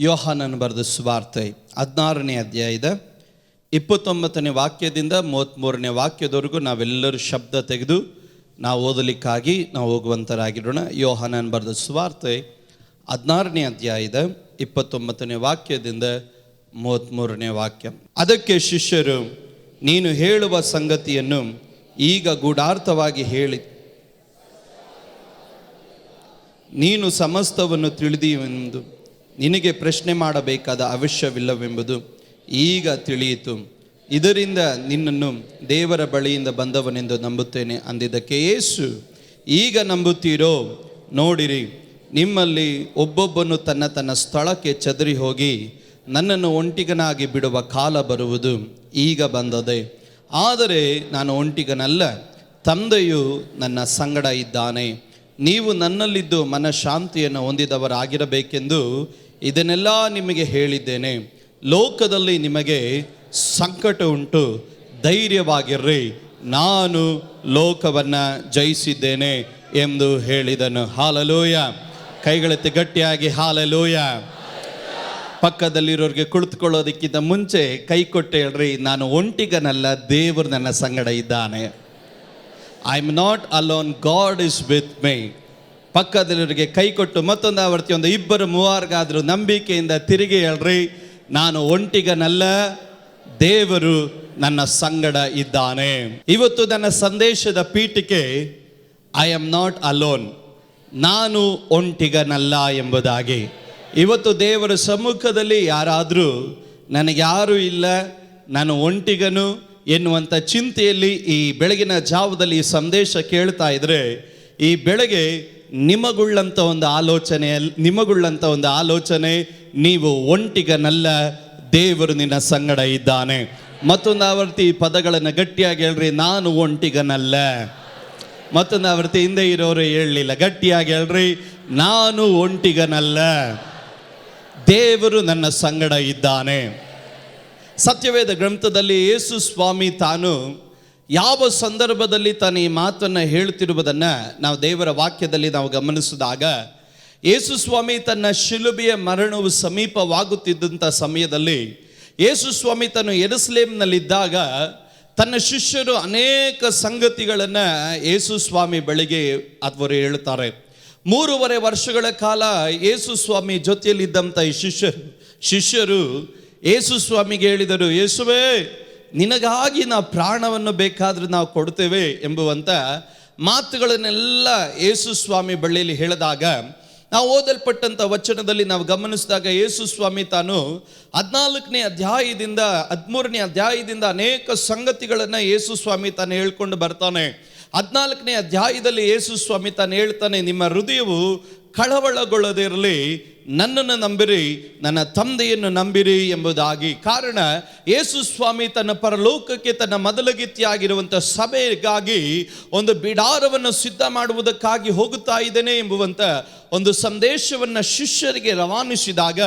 ಯೋಹಾನನ ಬರೆದ ಸುವಾರ್ತೆ 16ನೇ ಅಧ್ಯಾಯದ 29ನೇ ವಾಕ್ಯದಿಂದ 33ನೇ ವಾಕ್ಯದವರೆಗೂ ನಾವೆಲ್ಲರೂ ಶಬ್ದ ತೆಗೆದು ನಾವು ಓದಲಿಕ್ಕಾಗಿ ನಾವು ಹೋಗುವಂತರಾಗಿರೋಣ. ಯೋಹಾನನ ಬರೆದ ಸುವಾರ್ತೆ 16ನೇ ಅಧ್ಯಾಯದ 29ನೇ ವಾಕ್ಯದಿಂದ 33ನೇ ವಾಕ್ಯ. ಅದಕ್ಕೆ ಶಿಷ್ಯರು, ನೀನು ಹೇಳುವ ಸಂಗತಿಯನ್ನು ಈಗ ಗೂಢಾರ್ಥವಾಗಿ ಹೇಳಿ, ನೀನು ಸಮಸ್ತವನ್ನು ತಿಳಿದೀವೆಂದು ನಿನಗೆ ಪ್ರಶ್ನೆ ಮಾಡಬೇಕಾದ ಅವಶ್ಯವಿಲ್ಲವೆಂಬುದು ಈಗ ತಿಳಿಯಿತು. ಇದರಿಂದ ನಿನ್ನನ್ನು ದೇವರ ಬಳಿಯಿಂದ ಬಂದವನೆಂದು ನಂಬುತ್ತೇನೆ ಅಂದಿದ್ದಕ್ಕೆ ಯೇಸು, ಈಗ ನಂಬುತ್ತೀರೋ? ನೋಡಿರಿ, ನಿಮ್ಮಲ್ಲಿ ಒಬ್ಬೊಬ್ಬನು ತನ್ನ ತನ್ನ ಸ್ಥಳಕ್ಕೆ ಚದರಿ ಹೋಗಿ ನನ್ನನ್ನು ಒಂಟಿಗನಾಗಿ ಬಿಡುವ ಕಾಲ ಬರುವುದು ಈಗ ಬಂದದೆ. ಆದರೆ ನಾನು ಒಂಟಿಗನಲ್ಲ, ತಂದೆಯು ನನ್ನ ಸಂಗಡ ಇದ್ದಾನೆ. ನೀವು ನನ್ನಲ್ಲಿದ್ದು ಮನಃಶಾಂತಿಯನ್ನು ಹೊಂದಿದವರಾಗಿರಬೇಕೆಂದು ಇದನ್ನೆಲ್ಲ ನಿಮಗೆ ಹೇಳಿದ್ದೇನೆ. ಲೋಕದಲ್ಲಿ ನಿಮಗೆ ಸಂಕಟ ಉಂಟು, ಧೈರ್ಯವಾಗಿರ್ರಿ, ನಾನು ಲೋಕವನ್ನು ಜಯಿಸಿದ್ದೇನೆ ಎಂದು ಹೇಳಿದನು. ಹಾಲೆಲೂಯ. ಕೈಗಳೆತ್ತಿ ಗಟ್ಟಿಯಾಗಿ ಹಾಲೆಲೂಯ. ಪಕ್ಕದಲ್ಲಿರೋರಿಗೆ ಕುಳಿತುಕೊಳ್ಳೋದಕ್ಕಿಂತ ಮುಂಚೆ ಕೈ ಕೊಟ್ಟು ಹೇಳ್ರಿ, ನಾನು ಒಂಟಿಗನಲ್ಲ, ದೇವರು ನನ್ನ ಸಂಗಡ ಇದ್ದಾನೆ. I am not alone, God is with my. ಪಕ್ಕದಲ್ಲಿರೋರಿಗೆ ಕೈ ಕೊಟ್ಟು ಮತ್ತೊಂದು ಆವರ್ತಿ ಒಂದು 2-3 ನಂಬಿಕೆಯಿಂದ ತಿರುಗಿ ಹೇಳ್ರಿ, ನಾನು ಒಂಟಿಗನಲ್ಲ, ದೇವರು ನನ್ನ ಸಂಗಡ ಇದ್ದಾನೆ. ಇವತ್ತು ನನ್ನ ಸಂದೇಶದ ಪೀಠಿಕೆ ಐ ಆಮ್ ನಾಟ್ ಅಲೋನ್, ನಾನು ಒಂಟಿಗನಲ್ಲ ಎಂಬುದಾಗಿ. ಇವತ್ತು ದೇವರ ಸಮ್ಮುಖದಲ್ಲಿ ಯಾರಾದರೂ ನನಗೆ ಯಾರೂ ಇಲ್ಲ, ನಾನು ಒಂಟಿಗನು ಎನ್ನುವಂಥ ಚಿಂತೆಯಲ್ಲಿ ಈ ಬೆಳಗಿನ ಜಾವದಲ್ಲಿ ಈ ಸಂದೇಶ ಕೇಳ್ತಾ ಇದ್ರೆ, ಈ ಬೆಳಗ್ಗೆ ನಿಮಗುಳ್ಳಂಥ ಒಂದು ಆಲೋಚನೆ ನೀವು ಒಂಟಿಗನಲ್ಲ, ದೇವರು ನಿನ್ನ ಸಂಗಡ ಇದ್ದಾನೆ. ಮತ್ತೊಂದು ಆವರ್ತಿ ಈ ಪದಗಳನ್ನು ಗಟ್ಟಿಯಾಗಿ ಹೇಳ್ರಿ, ನಾನು ಒಂಟಿಗನಲ್ಲ. ಮತ್ತೊಂದು ಆವರ್ತಿ ಹಿಂದೆ ಇರೋರು ಹೇಳಲಿಲ್ಲ, ಗಟ್ಟಿಯಾಗಿ ಹೇಳ್ರಿ, ನಾನು ಒಂಟಿಗನಲ್ಲ, ದೇವರು ನನ್ನ ಸಂಗಡ ಇದ್ದಾನೆ. ಸತ್ಯವೇದ ಗ್ರಂಥದಲ್ಲಿ ಯೇಸು ಸ್ವಾಮಿ ತಾನು ಯಾವ ಸಂದರ್ಭದಲ್ಲಿ ತಾನು ಈ ಮಾತನ್ನು ಹೇಳ್ತಿರುವುದನ್ನು ನಾವು ದೇವರ ವಾಕ್ಯದಲ್ಲಿ ನಾವು ಗಮನಿಸಿದಾಗ, ಯೇಸು ಸ್ವಾಮಿ ತನ್ನ ಶಿಲುಬೆಯ ಮರಣವು ಸಮೀಪವಾಗುತ್ತಿದ್ದಂಥ ಸಮಯದಲ್ಲಿ ಯೇಸು ಸ್ವಾಮಿ ತಾನು ಯೆರೂಸಲೇಮಿನಲ್ಲಿದ್ದಾಗ ತನ್ನ ಶಿಷ್ಯರು ಅನೇಕ ಸಂಗತಿಗಳನ್ನು ಯೇಸು ಸ್ವಾಮಿ ಬಳಿಗೆ ಅವರು ಹೇಳ್ತಾರೆ. 3.5 ವರ್ಷಗಳ ಕಾಲ ಯೇಸು ಸ್ವಾಮಿ ಜೊತೆಯಲ್ಲಿದ್ದಂಥ ಈ ಶಿಷ್ಯರು ಯೇಸು ಸ್ವಾಮಿಗೆ ಹೇಳಿದರು, ಯೇಸುವೇ, ನಿನಗಾಗಿ ನಾವು ಪ್ರಾಣವನ್ನು ಬೇಕಾದ್ರೆ ನಾವು ಕೊಡ್ತೇವೆ ಎಂಬುವಂಥ ಮಾತುಗಳನ್ನೆಲ್ಲ ಯೇಸು ಸ್ವಾಮಿ ಬಳಿಯಲ್ಲಿ ಹೇಳಿದಾಗ, ನಾವು ಓದಲ್ಪಟ್ಟಂಥ ವಚನದಲ್ಲಿ ನಾವು ಗಮನಿಸಿದಾಗ ಯೇಸು ಸ್ವಾಮಿ ತಾನು 14ನೇ ಅಧ್ಯಾಯದಿಂದ 13ನೇ ಅಧ್ಯಾಯದಿಂದ ಅನೇಕ ಸಂಗತಿಗಳನ್ನು ಯೇಸು ಸ್ವಾಮಿ ತಾನು ಹೇಳ್ಕೊಂಡು ಬರ್ತಾನೆ. 14ನೇ ಅಧ್ಯಾಯದಲ್ಲಿ ಯೇಸು ಸ್ವಾಮಿ ತಾನು ಹೇಳ್ತಾನೆ, ನಿಮ್ಮ ಹೃದಯವು ಕಳವಳಗೊಳ್ಳದಿರಲಿ, ನನ್ನನ್ನು ನಂಬಿರಿ, ನನ್ನ ತಂದೆಯನ್ನು ನಂಬಿರಿ ಎಂಬುದಾಗಿ. ಕಾರಣ ಯೇಸು ಸ್ವಾಮಿ ತನ್ನ ಪರಲೋಕಕ್ಕೆ ತನ್ನ ಮೊದಲಗಿತ್ತಿಯಾಗಿರುವಂಥ ಸಭೆಗಾಗಿ ಒಂದು ಬಿಡಾರವನ್ನು ಸಿದ್ಧ ಮಾಡುವುದಕ್ಕಾಗಿ ಹೋಗುತ್ತಾ ಇದ್ದೇನೆ ಎಂಬುವಂಥ ಒಂದು ಸಂದೇಶವನ್ನು ಶಿಷ್ಯರಿಗೆ ರವಾನಿಸಿದಾಗ,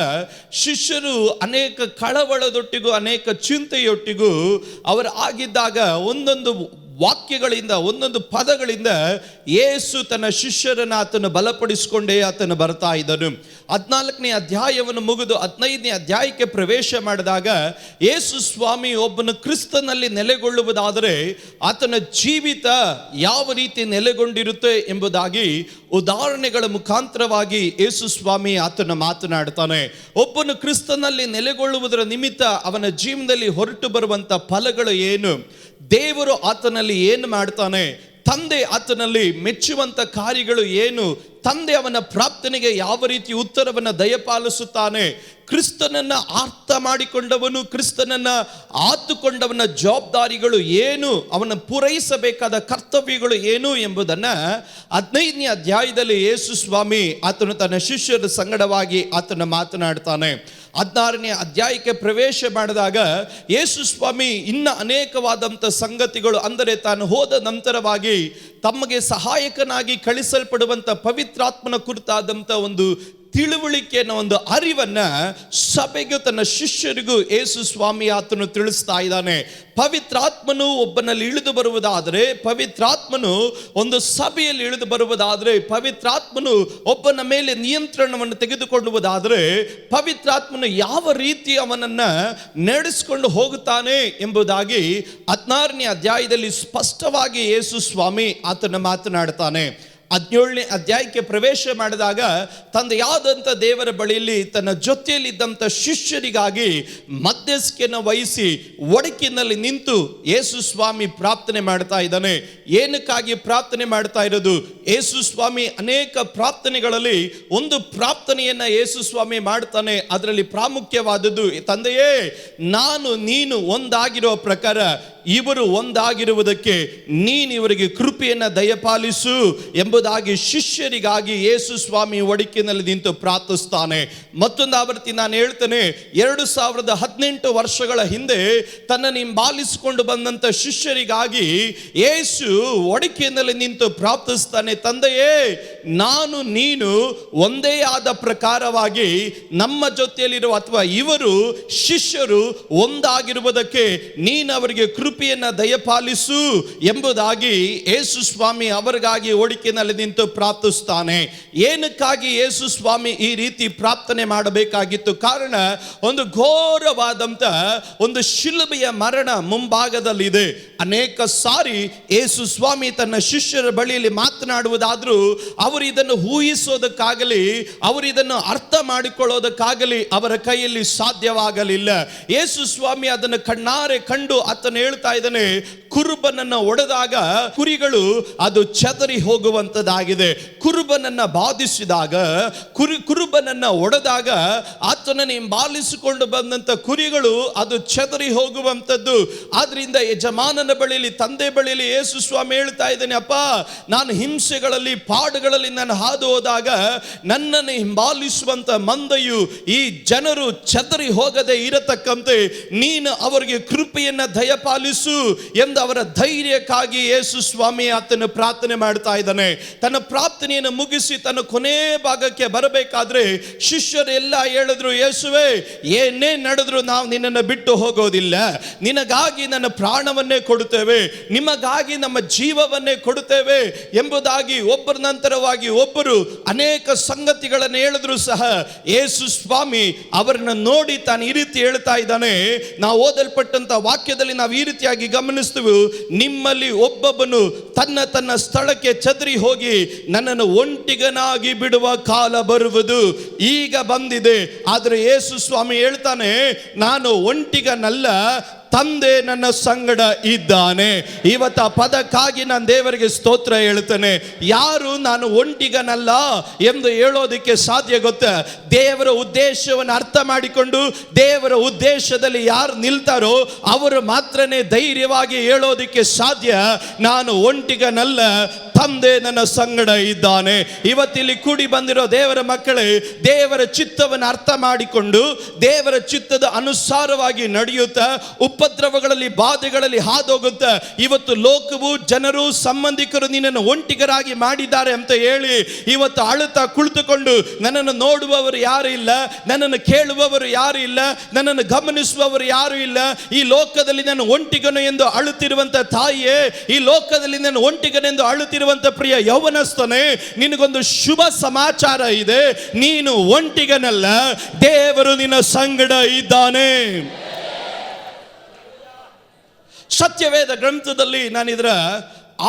ಶಿಷ್ಯರು ಅನೇಕ ಕಳವಳದೊಟ್ಟಿಗೂ ಅನೇಕ ಚಿಂತೆಯೊಟ್ಟಿಗೂ ಅವರು ಆಗಿದ್ದಾಗ ಒಂದೊಂದು ವಾಕ್ಯಗಳಿಂದ ಒಂದೊಂದು ಪದಗಳಿಂದ ಯೇಸು ತನ್ನ ಶಿಷ್ಯರನ್ನು ಆತನು ಬಲಪಡಿಸಿಕೊಂಡೇ ಆತನು ಬರ್ತಾ ಇದ್ದನು. 14ನೇ ಅಧ್ಯಾಯವನ್ನು ಮುಗಿದು 15ನೇ ಅಧ್ಯಾಯಕ್ಕೆ ಪ್ರವೇಶ ಮಾಡಿದಾಗ ಯೇಸು ಸ್ವಾಮಿ ಒಬ್ಬನು ಕ್ರಿಸ್ತನಲ್ಲಿ ನೆಲೆಗೊಳ್ಳುವುದಾದರೆ ಆತನ ಜೀವಿತ ಯಾವ ರೀತಿ ನೆಲೆಗೊಂಡಿರುತ್ತೆ ಎಂಬುದಾಗಿ ಉದಾಹರಣೆಗಳ ಮುಖಾಂತರವಾಗಿ ಯೇಸು ಸ್ವಾಮಿ ಆತನ ಮಾತನಾಡ್ತಾನೆ. ಒಬ್ಬನು ಕ್ರಿಸ್ತನಲ್ಲಿ ನೆಲೆಗೊಳ್ಳುವುದರ ನಿಮಿತ್ತ ಅವನ ಜೀವನದಲ್ಲಿ ಹೊರಟು ಬರುವಂಥ ಫಲಗಳು ಏನು, ದೇವರು ಆತನಲ್ಲಿ ಏನು ಮಾಡ್ತಾನೆ, ತಂದೆ ಆತನಲ್ಲಿ ಮೆಚ್ಚುವಂಥ ಕಾರ್ಯಗಳು ಏನು, ತಂದೆ ಅವನ ಪ್ರಾರ್ಥನೆಗೆ ಯಾವ ರೀತಿ ಉತ್ತರವನ್ನು ದಯಪಾಲಿಸುತ್ತಾನೆ, ಕ್ರಿಸ್ತನನ್ನು ಅರ್ಥ ಮಾಡಿಕೊಂಡವನು, ಕ್ರಿಸ್ತನನ್ನು ಆತುಕೊಂಡವನ ಜವಾಬ್ದಾರಿಗಳು ಏನು, ಅವನ ಪೂರೈಸಬೇಕಾದ ಕರ್ತವ್ಯಗಳು ಏನು ಎಂಬುದನ್ನು 15ನೇ ಅಧ್ಯಾಯದಲ್ಲಿ ಯೇಸು ಸ್ವಾಮಿ ಆತನು ತನ್ನ ಶಿಷ್ಯರ ಸಂಗಡವಾಗಿ ಆತನ ಮಾತನಾಡ್ತಾನೆ. 16ನೇ ಅಧ್ಯಾಯಕ್ಕೆ ಪ್ರವೇಶ ಮಾಡಿದಾಗ ಯೇಸು ಸ್ವಾಮಿ ಇನ್ನು ಅನೇಕವಾದಂಥ ಸಂಗತಿಗಳು, ಅಂದರೆ ತಾನು ಹೋದ ನಂತರವಾಗಿ ತಮಗೆ ಸಹಾಯಕನಾಗಿ ಕಳಿಸಲ್ಪಡುವಂಥ ಪವಿತ್ರಾತ್ಮನ ಕುರಿತಾದಂಥ ಒಂದು ತಿಳುವಳಿಕೆ ಅನ್ನೋ ಒಂದು ಅರಿವನ್ನ ಸಭೆಗೂ ತನ್ನ ಶಿಷ್ಯರಿಗೂ ಯೇಸು ಸ್ವಾಮಿ ಆತನು ತಿಳಿಸ್ತಾ ಇದ್ದಾನೆ. ಪವಿತ್ರಾತ್ಮನು ಒಬ್ಬನಲ್ಲಿ ಇಳಿದು ಬರುವುದಾದರೆ, ಪವಿತ್ರಾತ್ಮನು ಒಂದು ಸಭೆಯಲ್ಲಿ ಇಳಿದು ಬರುವುದಾದರೆ, ಪವಿತ್ರಾತ್ಮನು ಒಬ್ಬನ ಮೇಲೆ ನಿಯಂತ್ರಣವನ್ನು ತೆಗೆದುಕೊಳ್ಳುವುದಾದರೆ, ಪವಿತ್ರಾತ್ಮನು ಯಾವ ರೀತಿ ಅವನನ್ನ ನಡೆಸಿಕೊಂಡು ಹೋಗುತ್ತಾನೆ ಎಂಬುದಾಗಿ 16ನೇ ಅಧ್ಯಾಯದಲ್ಲಿ ಸ್ಪಷ್ಟವಾಗಿ ಯೇಸು ಸ್ವಾಮಿ ಆತನ ಮಾತನಾಡ್ತಾನೆ. 17ನೇ ಅಧ್ಯಾಯಕ್ಕೆ ಪ್ರವೇಶ ಮಾಡಿದಾಗ ತಂದೆಯಾದಂಥ ದೇವರ ಬಳಿಯಲ್ಲಿ ತನ್ನ ಜೊತೆಯಲ್ಲಿದ್ದಂಥ ಶಿಷ್ಯರಿಗಾಗಿ ಮಧ್ಯಸ್ಥಿಕೆಯನ್ನು ವಹಿಸಿ ಒಡಕಿನಲ್ಲಿ ನಿಂತು ಯೇಸು ಸ್ವಾಮಿ ಪ್ರಾರ್ಥನೆ ಮಾಡ್ತಾ ಇದ್ದಾನೆ. ಏನಕ್ಕಾಗಿ ಪ್ರಾರ್ಥನೆ ಮಾಡ್ತಾ ಇರೋದು? ಯೇಸು ಸ್ವಾಮಿ ಅನೇಕ ಪ್ರಾರ್ಥನೆಗಳಲ್ಲಿ ಒಂದು ಪ್ರಾರ್ಥನೆಯನ್ನ ಯೇಸು ಸ್ವಾಮಿ ಮಾಡ್ತಾನೆ. ಅದರಲ್ಲಿ ಪ್ರಾಮುಖ್ಯವಾದದ್ದು, ತಂದೆಯೇ ನಾನು ನೀನು ಒಂದಾಗಿರೋ ಪ್ರಕಾರ ಇವರು ಒಂದಾಗಿರುವುದಕ್ಕೆ ನೀನು ಇವರಿಗೆ ಕೃಪೆಯನ್ನು ದಯಪಾಲಿಸು ಎಂಬುದಾಗಿ ಶಿಷ್ಯರಿಗಾಗಿ ಯೇಸು ಸ್ವಾಮಿ ಒಡಕಿನಲ್ಲಿ ನಿಂತು ಪ್ರಾರ್ಥಿಸ್ತಾನೆ. ಮತ್ತೊಂದು ಆವೃತ್ತಿ ನಾನು ಹೇಳ್ತೇನೆ, 2018 ವರ್ಷಗಳ ಹಿಂದೆ ತನ್ನನ್ನು ಹಿಂಬಾಲಿಸಿಕೊಂಡು ಬಂದಂಥ ಶಿಷ್ಯರಿಗಾಗಿ ಯೇಸು ಒಡಕಿನಲ್ಲಿ ನಿಂತು ಪ್ರಾರ್ಥಿಸ್ತಾನೆ. ತಂದೆಯೇ ನಾನು ನೀನು ಒಂದೇ ಆದ ಪ್ರಕಾರವಾಗಿ ನಮ್ಮ ಜೊತೆಯಲ್ಲಿರುವ ಅಥವಾ ಇವರು ಶಿಷ್ಯರು ಒಂದಾಗಿರುವುದಕ್ಕೆ ನೀನು ಅವರಿಗೆ ಕೃಪೆಯನ್ನು ದಯಪಾಲಿಸು ಎಂಬುದಾಗಿ ಯೇಸು ಸ್ವಾಮಿ ಅವರಿಗಾಗಿ ಒಡಕಿನಲ್ಲಿ ನಿಂತು ಪ್ರಾರ್ಥಿಸ್ತಾನೆ. ಏನಕ್ಕಾಗಿ ಯೇಸು ಸ್ವಾಮಿ ಈ ರೀತಿ ಪ್ರಾರ್ಥನೆ ಮಾಡಬೇಕಾಗಿತ್ತು? ಕಾರಣ, ಒಂದು ಘೋರವಾದಂತ ಒಂದು ಶಿಲುಬೆಯ ಮರಣ ಮುಂಭಾಗದಲ್ಲಿದೆ. ಅನೇಕ ಸಾರಿ ಯೇಸು ಸ್ವಾಮಿ ತನ್ನ ಶಿಷ್ಯರ ಬಳಿಯಲ್ಲಿ ಮಾತನಾಡುವುದಾದ್ರೂ ಅವರು ಇದನ್ನು ಊಹಿಸೋದಕ್ಕಾಗಲಿ ಅವರು ಇದನ್ನು ಅರ್ಥ ಮಾಡಿಕೊಳ್ಳೋದಕ್ಕಾಗಲಿ ಅವರ ಕೈಯಲ್ಲಿ ಸಾಧ್ಯವಾಗಲಿಲ್ಲ. ಯೇಸು ಸ್ವಾಮಿ ಅದನ್ನು ಕಣ್ಣಾರೆ ಕಂಡು ಆತನು ಹೇಳ್ತಾ ಇದ್ದಾನೆ, ಕುರುಬನನ್ನ ಒಡೆದಾಗ ಕುರಿಗಳು ಅದು ಚದರಿ ಹೋಗುವಂತದ್ದಾಗಿದೆ. ಕುರುಬನನ್ನ ಬಾಧಿಸಿದಾಗ ಕುರುಬನನ್ನ ಒಡೆದಾಗ ಆತನನ್ನು ಹಿಂಬಾಲಿಸಿಕೊಂಡು ಬಂದಂತ ಕುರಿಗಳು ಅದು ಚದರಿ ಹೋಗುವಂತದ್ದು. ಆದ್ರಿಂದ ಯಜಮಾನನ ಬಳಿಯಲ್ಲಿ ತಂದೆ ಬಳಿಯಲ್ಲಿ ಯೇಸು ಸ್ವಾಮಿ ಹೇಳ್ತಾ ಇದ್ದೇನೆ, ಅಪ್ಪ ನಾನು ಹಿಂಸೆಗಳಲ್ಲಿ ಪಾಡುಗಳಲ್ಲಿ ನಾನು ಹಾದು ಹೋದಾಗ ನನ್ನನ್ನು ಹಿಂಬಾಲಿಸುವಂತ ಮಂದೆಯು ಈ ಜನರು ಚದರಿ ಹೋಗದೆ ಇರತಕ್ಕಂತೆ ನೀನು ಅವರಿಗೆ ಕೃಪೆಯನ್ನ ದಯಪಾಲಿಸು ಎಂದು ಅವರ ಧೈರ್ಯಕ್ಕಾಗಿ ಯೇಸು ಸ್ವಾಮಿ ಆತನ ಪ್ರಾರ್ಥನೆ ಮಾಡ್ತಾ ಇದ್ದಾನೆ. ತನ್ನ ಪ್ರಾರ್ಥನೆಯನ್ನು ಮುಗಿಸಿ ತನ್ನ ಕೊನೆ ಭಾಗಕ್ಕೆ ಬರಬೇಕಾದ್ರೆ ಶಿಷ್ಯರೆಲ್ಲ ಹೇಳಿದ್ರು, ಯೇಸುವೆ ಏನೇ ನಡೆದ್ರು ನಾವು ನಿನ್ನನ್ನು ಬಿಟ್ಟು ಹೋಗೋದಿಲ್ಲ, ನಿನಗಾಗಿ ನನ್ನ ಪ್ರಾಣವನ್ನೇ ಕೊಡುತ್ತೇವೆ, ನಿಮಗಾಗಿ ನಮ್ಮ ಜೀವವನ್ನೇ ಕೊಡುತ್ತೇವೆ ಎಂಬುದಾಗಿ ಒಬ್ಬರ ನಂತರವಾಗಿ ಒಬ್ಬರು ಅನೇಕ ಸಂಗತಿಗಳನ್ನು ಹೇಳಿದ್ರು ಸಹ ಯೇಸು ಸ್ವಾಮಿ ಅವರನ್ನ ನೋಡಿ ತಾನು ಈ ರೀತಿ ಹೇಳ್ತಾ ಇದ್ದಾನೆ. ನಾವು ಓದಲ್ಪಟ್ಟಂತ ವಾಕ್ಯದಲ್ಲಿ ನಾವು ಈ ರೀತಿಯಾಗಿ ಗಮನಿಸ್ತೀವಿ, ನಿಮ್ಮಲ್ಲಿ ಒಬ್ಬೊಬ್ಬನು ತನ್ನ ತನ್ನ ಸ್ಥಳಕ್ಕೆ ಚದರಿ ಹೋಗಿ ನನ್ನನ್ನು ಒಂಟಿಗನಾಗಿ ಬಿಡುವ ಕಾಲ ಬರುವುದು, ಈಗ ಬಂದಿದೆ. ಆದರೆ ಯೇಸು ಸ್ವಾಮಿ ಹೇಳ್ತಾನೆ, ನಾನು ಒಂಟಿಗನಲ್ಲ, ತಂದೆ ನನ್ನ ಸಂಗಡ ಇದ್ದಾನೆ. ಇವತ್ತು ಆ ಪದಕ್ಕಾಗಿ ನಾನು ದೇವರಿಗೆ ಸ್ತೋತ್ರ ಹೇಳ್ತೇನೆ. ಯಾರು ನಾನು ಒಂಟಿಗನಲ್ಲ ಎಂದು ಹೇಳೋದಕ್ಕೆ ಸಾಧ್ಯ ಗೊತ್ತ? ದೇವರ ಉದ್ದೇಶವನ್ನು ಅರ್ಥ ಮಾಡಿಕೊಂಡು ದೇವರ ಉದ್ದೇಶದಲ್ಲಿ ಯಾರು ನಿಲ್ತಾರೋ ಅವರು ಮಾತ್ರನೇ ಧೈರ್ಯವಾಗಿ ಹೇಳೋದಕ್ಕೆ ಸಾಧ್ಯ, ನಾನು ಒಂಟಿಗನಲ್ಲ, ತಂದೆ ನನ್ನ ಸಂಗಡ ಇದ್ದಾನೆ. ಇವತ್ತಿಲ್ಲಿ ಕೂಡಿ ಬಂದಿರೋ ದೇವರ ಮಕ್ಕಳೇ, ದೇವರ ಚಿತ್ತವನ್ನು ಅರ್ಥ ಮಾಡಿಕೊಂಡು ದೇವರ ಚಿತ್ತದ ಅನುಸಾರವಾಗಿ ನಡೆಯುತ್ತಾ ಉಪದ್ರವಗಳಲ್ಲಿ ಬಾಧೆಗಳಲ್ಲಿ ಹಾದೋಗುತ್ತಾ ಇವತ್ತು ಲೋಕವು ಜನರು ಸಂಬಂಧಿಕರು ನಿನ್ನನ್ನು ಒಂಟಿಗರಾಗಿ ಮಾಡಿದ್ದಾರೆ ಅಂತ ಹೇಳಿ ಇವತ್ತು ಅಳುತ್ತಾ ಕುಳಿತುಕೊಂಡು ನನ್ನನ್ನು ನೋಡುವವರು ಯಾರು ಇಲ್ಲ, ನನ್ನನ್ನು ಕೇಳುವವರು ಯಾರು ಇಲ್ಲ, ನನ್ನನ್ನು ಗಮನಿಸುವವರು ಯಾರು ಇಲ್ಲ, ಈ ಲೋಕದಲ್ಲಿ ನಾನು ಒಂಟಿಗನು ಎಂದು ಅಳುತ್ತಿರುವಂತ ತಾಯಿಯೇ, ಈ ಲೋಕದಲ್ಲಿ ನಾನು ಒಂಟಿಗನೆಂದು ಅಳುತ್ತಿರುವಂತ ಪ್ರಿಯ ಯೌವನಸ್ಥನೇ, ನಿನಗೊಂದು ಶುಭ ಸಮಾಚಾರ ಇದೆ. ನೀನು ಒಂಟಿಗನಲ್ಲ, ದೇವರು ನಿನ್ನ ಸಂಗಡ ಇದ್ದಾನೆ. ಸತ್ಯವೇದ ಗ್ರಂಥದಲ್ಲಿ ನಾನು ಇದರ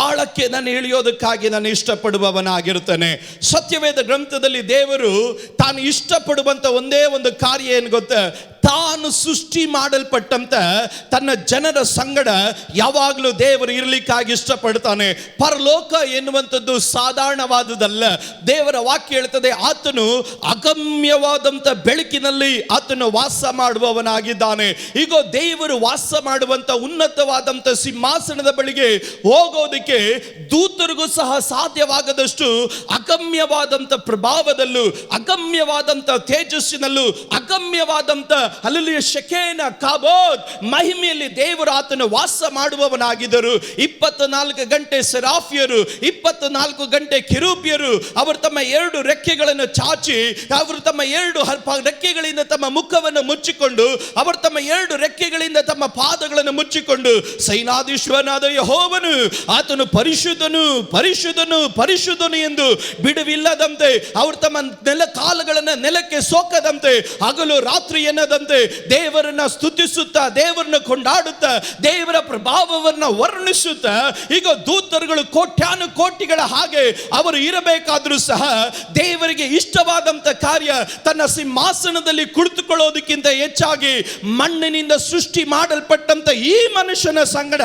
ಆಳಕ್ಕೆ ನಾನು ಇಳಿಯೋದಕ್ಕಾಗಿ ನಾನು ಇಷ್ಟಪಡುವವನಾಗಿರುತ್ತೇನೆ. ಸತ್ಯವೇದ ಗ್ರಂಥದಲ್ಲಿ ದೇವರು ತಾನು ಇಷ್ಟಪಡುವಂತ ಒಂದೇ ಒಂದು ಕಾರ್ಯ ಏನು ಗೊತ್ತಾ? ತಾನು ಸೃಷ್ಟಿ ಮಾಡಲ್ಪಟ್ಟಂತ ತನ್ನ ಜನರ ಸಂಗಡ ಯಾವಾಗಲೂ ದೇವರು ಇರಲಿಕ್ಕಾಗಿ ಇಷ್ಟಪಡ್ತಾನೆ. ಪರಲೋಕ ಎನ್ನುವಂಥದ್ದು ಸಾಧಾರಣವಾದುದಲ್ಲ. ದೇವರ ವಾಕ್ಯ ಹೇಳ್ತದೆ, ಆತನು ಅಗಮ್ಯವಾದಂಥ ಬೆಳಕಿನಲ್ಲಿ ಆತನು ವಾಸ ಮಾಡುವವನಾಗಿದ್ದಾನೆ. ಈಗ ದೇವರು ವಾಸ ಮಾಡುವಂಥ ಉನ್ನತವಾದಂಥ ಸಿಂಹಾಸನದ ಬಳಿಗೆ ಹೋಗೋದು ಹಿಡಿದುಕೊಳ್ಳೋದಕ್ಕೆ ದೂತರಿಗೂ ಸಹ ಸಾಧ್ಯವಾಗದಷ್ಟು ಅಗಮ್ಯವಾದಂತ ಪ್ರಭಾವದಲ್ಲೂ, ಅಗಮ್ಯವಾದಂತ ತೇಜಸ್ಸಿನಲ್ಲೂ, ಅಗಮ್ಯವಾದಂತ ಹಲ್ಲೆಲೂಯಾ ಶೆಕೆನ ಕಾಬೋದ್ ಮಹಿಮೆಯಲ್ಲಿ ದೇವರು ಆತನು ವಾಸ ಮಾಡುವವನಾಗಿದ್ದರು. 24 ಗಂಟೆ ಸೆರಾಫಿಯರು, 24 ಗಂಟೆ ಕಿರೂಬಿಯರು ಅವರು ತಮ್ಮ 2 ರೆಕ್ಕೆಗಳನ್ನು ಚಾಚಿ, ಅವರು ತಮ್ಮ 2 ರೆಕ್ಕೆಗಳಿಂದ ತಮ್ಮ ಮುಖವನ್ನು ಮುಚ್ಚಿಕೊಂಡು, ಅವರು ತಮ್ಮ 2 ರೆಕ್ಕೆಗಳಿಂದ ತಮ್ಮ ಪಾದಗಳನ್ನು ಮುಚ್ಚಿಕೊಂಡು, ಸೈನಾಧೀಶ್ವರನಾದ ಯೆಹೋವನು ಆತನು ಪರಿಶುದ್ಧನು ಪರಿಶುದ್ಧನು ಪರಿಶುದ್ಧನು ಎಂದು ಬಿಡುವಿಲ್ಲದಂತೆ, ಅವರು ತಮ್ಮ ಕಾಲುಗಳನ್ನು ನೆಲಕ್ಕೆ ಸೋಕದಂತೆ, ಹಗಲು ರಾತ್ರಿ ಎನ್ನದಂತೆ ದೇವರನ್ನ ಸ್ತುತಿಸುತ್ತಾ, ದೇವರನ್ನ ಕೊಂಡಾಡುತ್ತಾ, ದೇವರ ಪ್ರಭಾವವನ್ನು ವರ್ಣಿಸುತ್ತಾ, ಈಗ ದೂತರುಗಳು ಕೋಟ್ಯಾನು ಕೋಟಿಗಳ ಹಾಗೆ ಅವರು ಇರಬೇಕಾದ್ರೂ ಸಹ ದೇವರಿಗೆ ಇಷ್ಟವಾದಂತ ಕಾರ್ಯ ತನ್ನ ಸಿಂಹಾಸನದಲ್ಲಿ ಕುಳಿತುಕೊಳ್ಳೋದಕ್ಕಿಂತ ಹೆಚ್ಚಾಗಿ ಮಣ್ಣಿನಿಂದ ಸೃಷ್ಟಿ ಮಾಡಲ್ಪಟ್ಟಂತ ಈ ಮನುಷ್ಯನ ಸಂಗಡ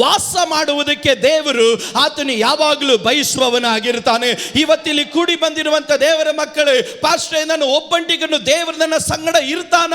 ವಾಸ ಮಾಡುವುದಕ್ಕೆ ದೇವರು ಆತನು ಯಾವಾಗಲೂ ಬಯಸುವವನಾಗಿರ್ತಾನೆ. ಇವತ್ತಿಲ್ಲಿ ಕೂಡಿ ಬಂದಿರುವಂತ ದೇವರ ಮಕ್ಕಳೇ, ಪಾಸ್ಟರ್ ನಾನು ಒಬ್ಬಂಟಿಗನು ದೇವರು ನನ್ನ ಸಂಗಡ ಇರ್ತಾನ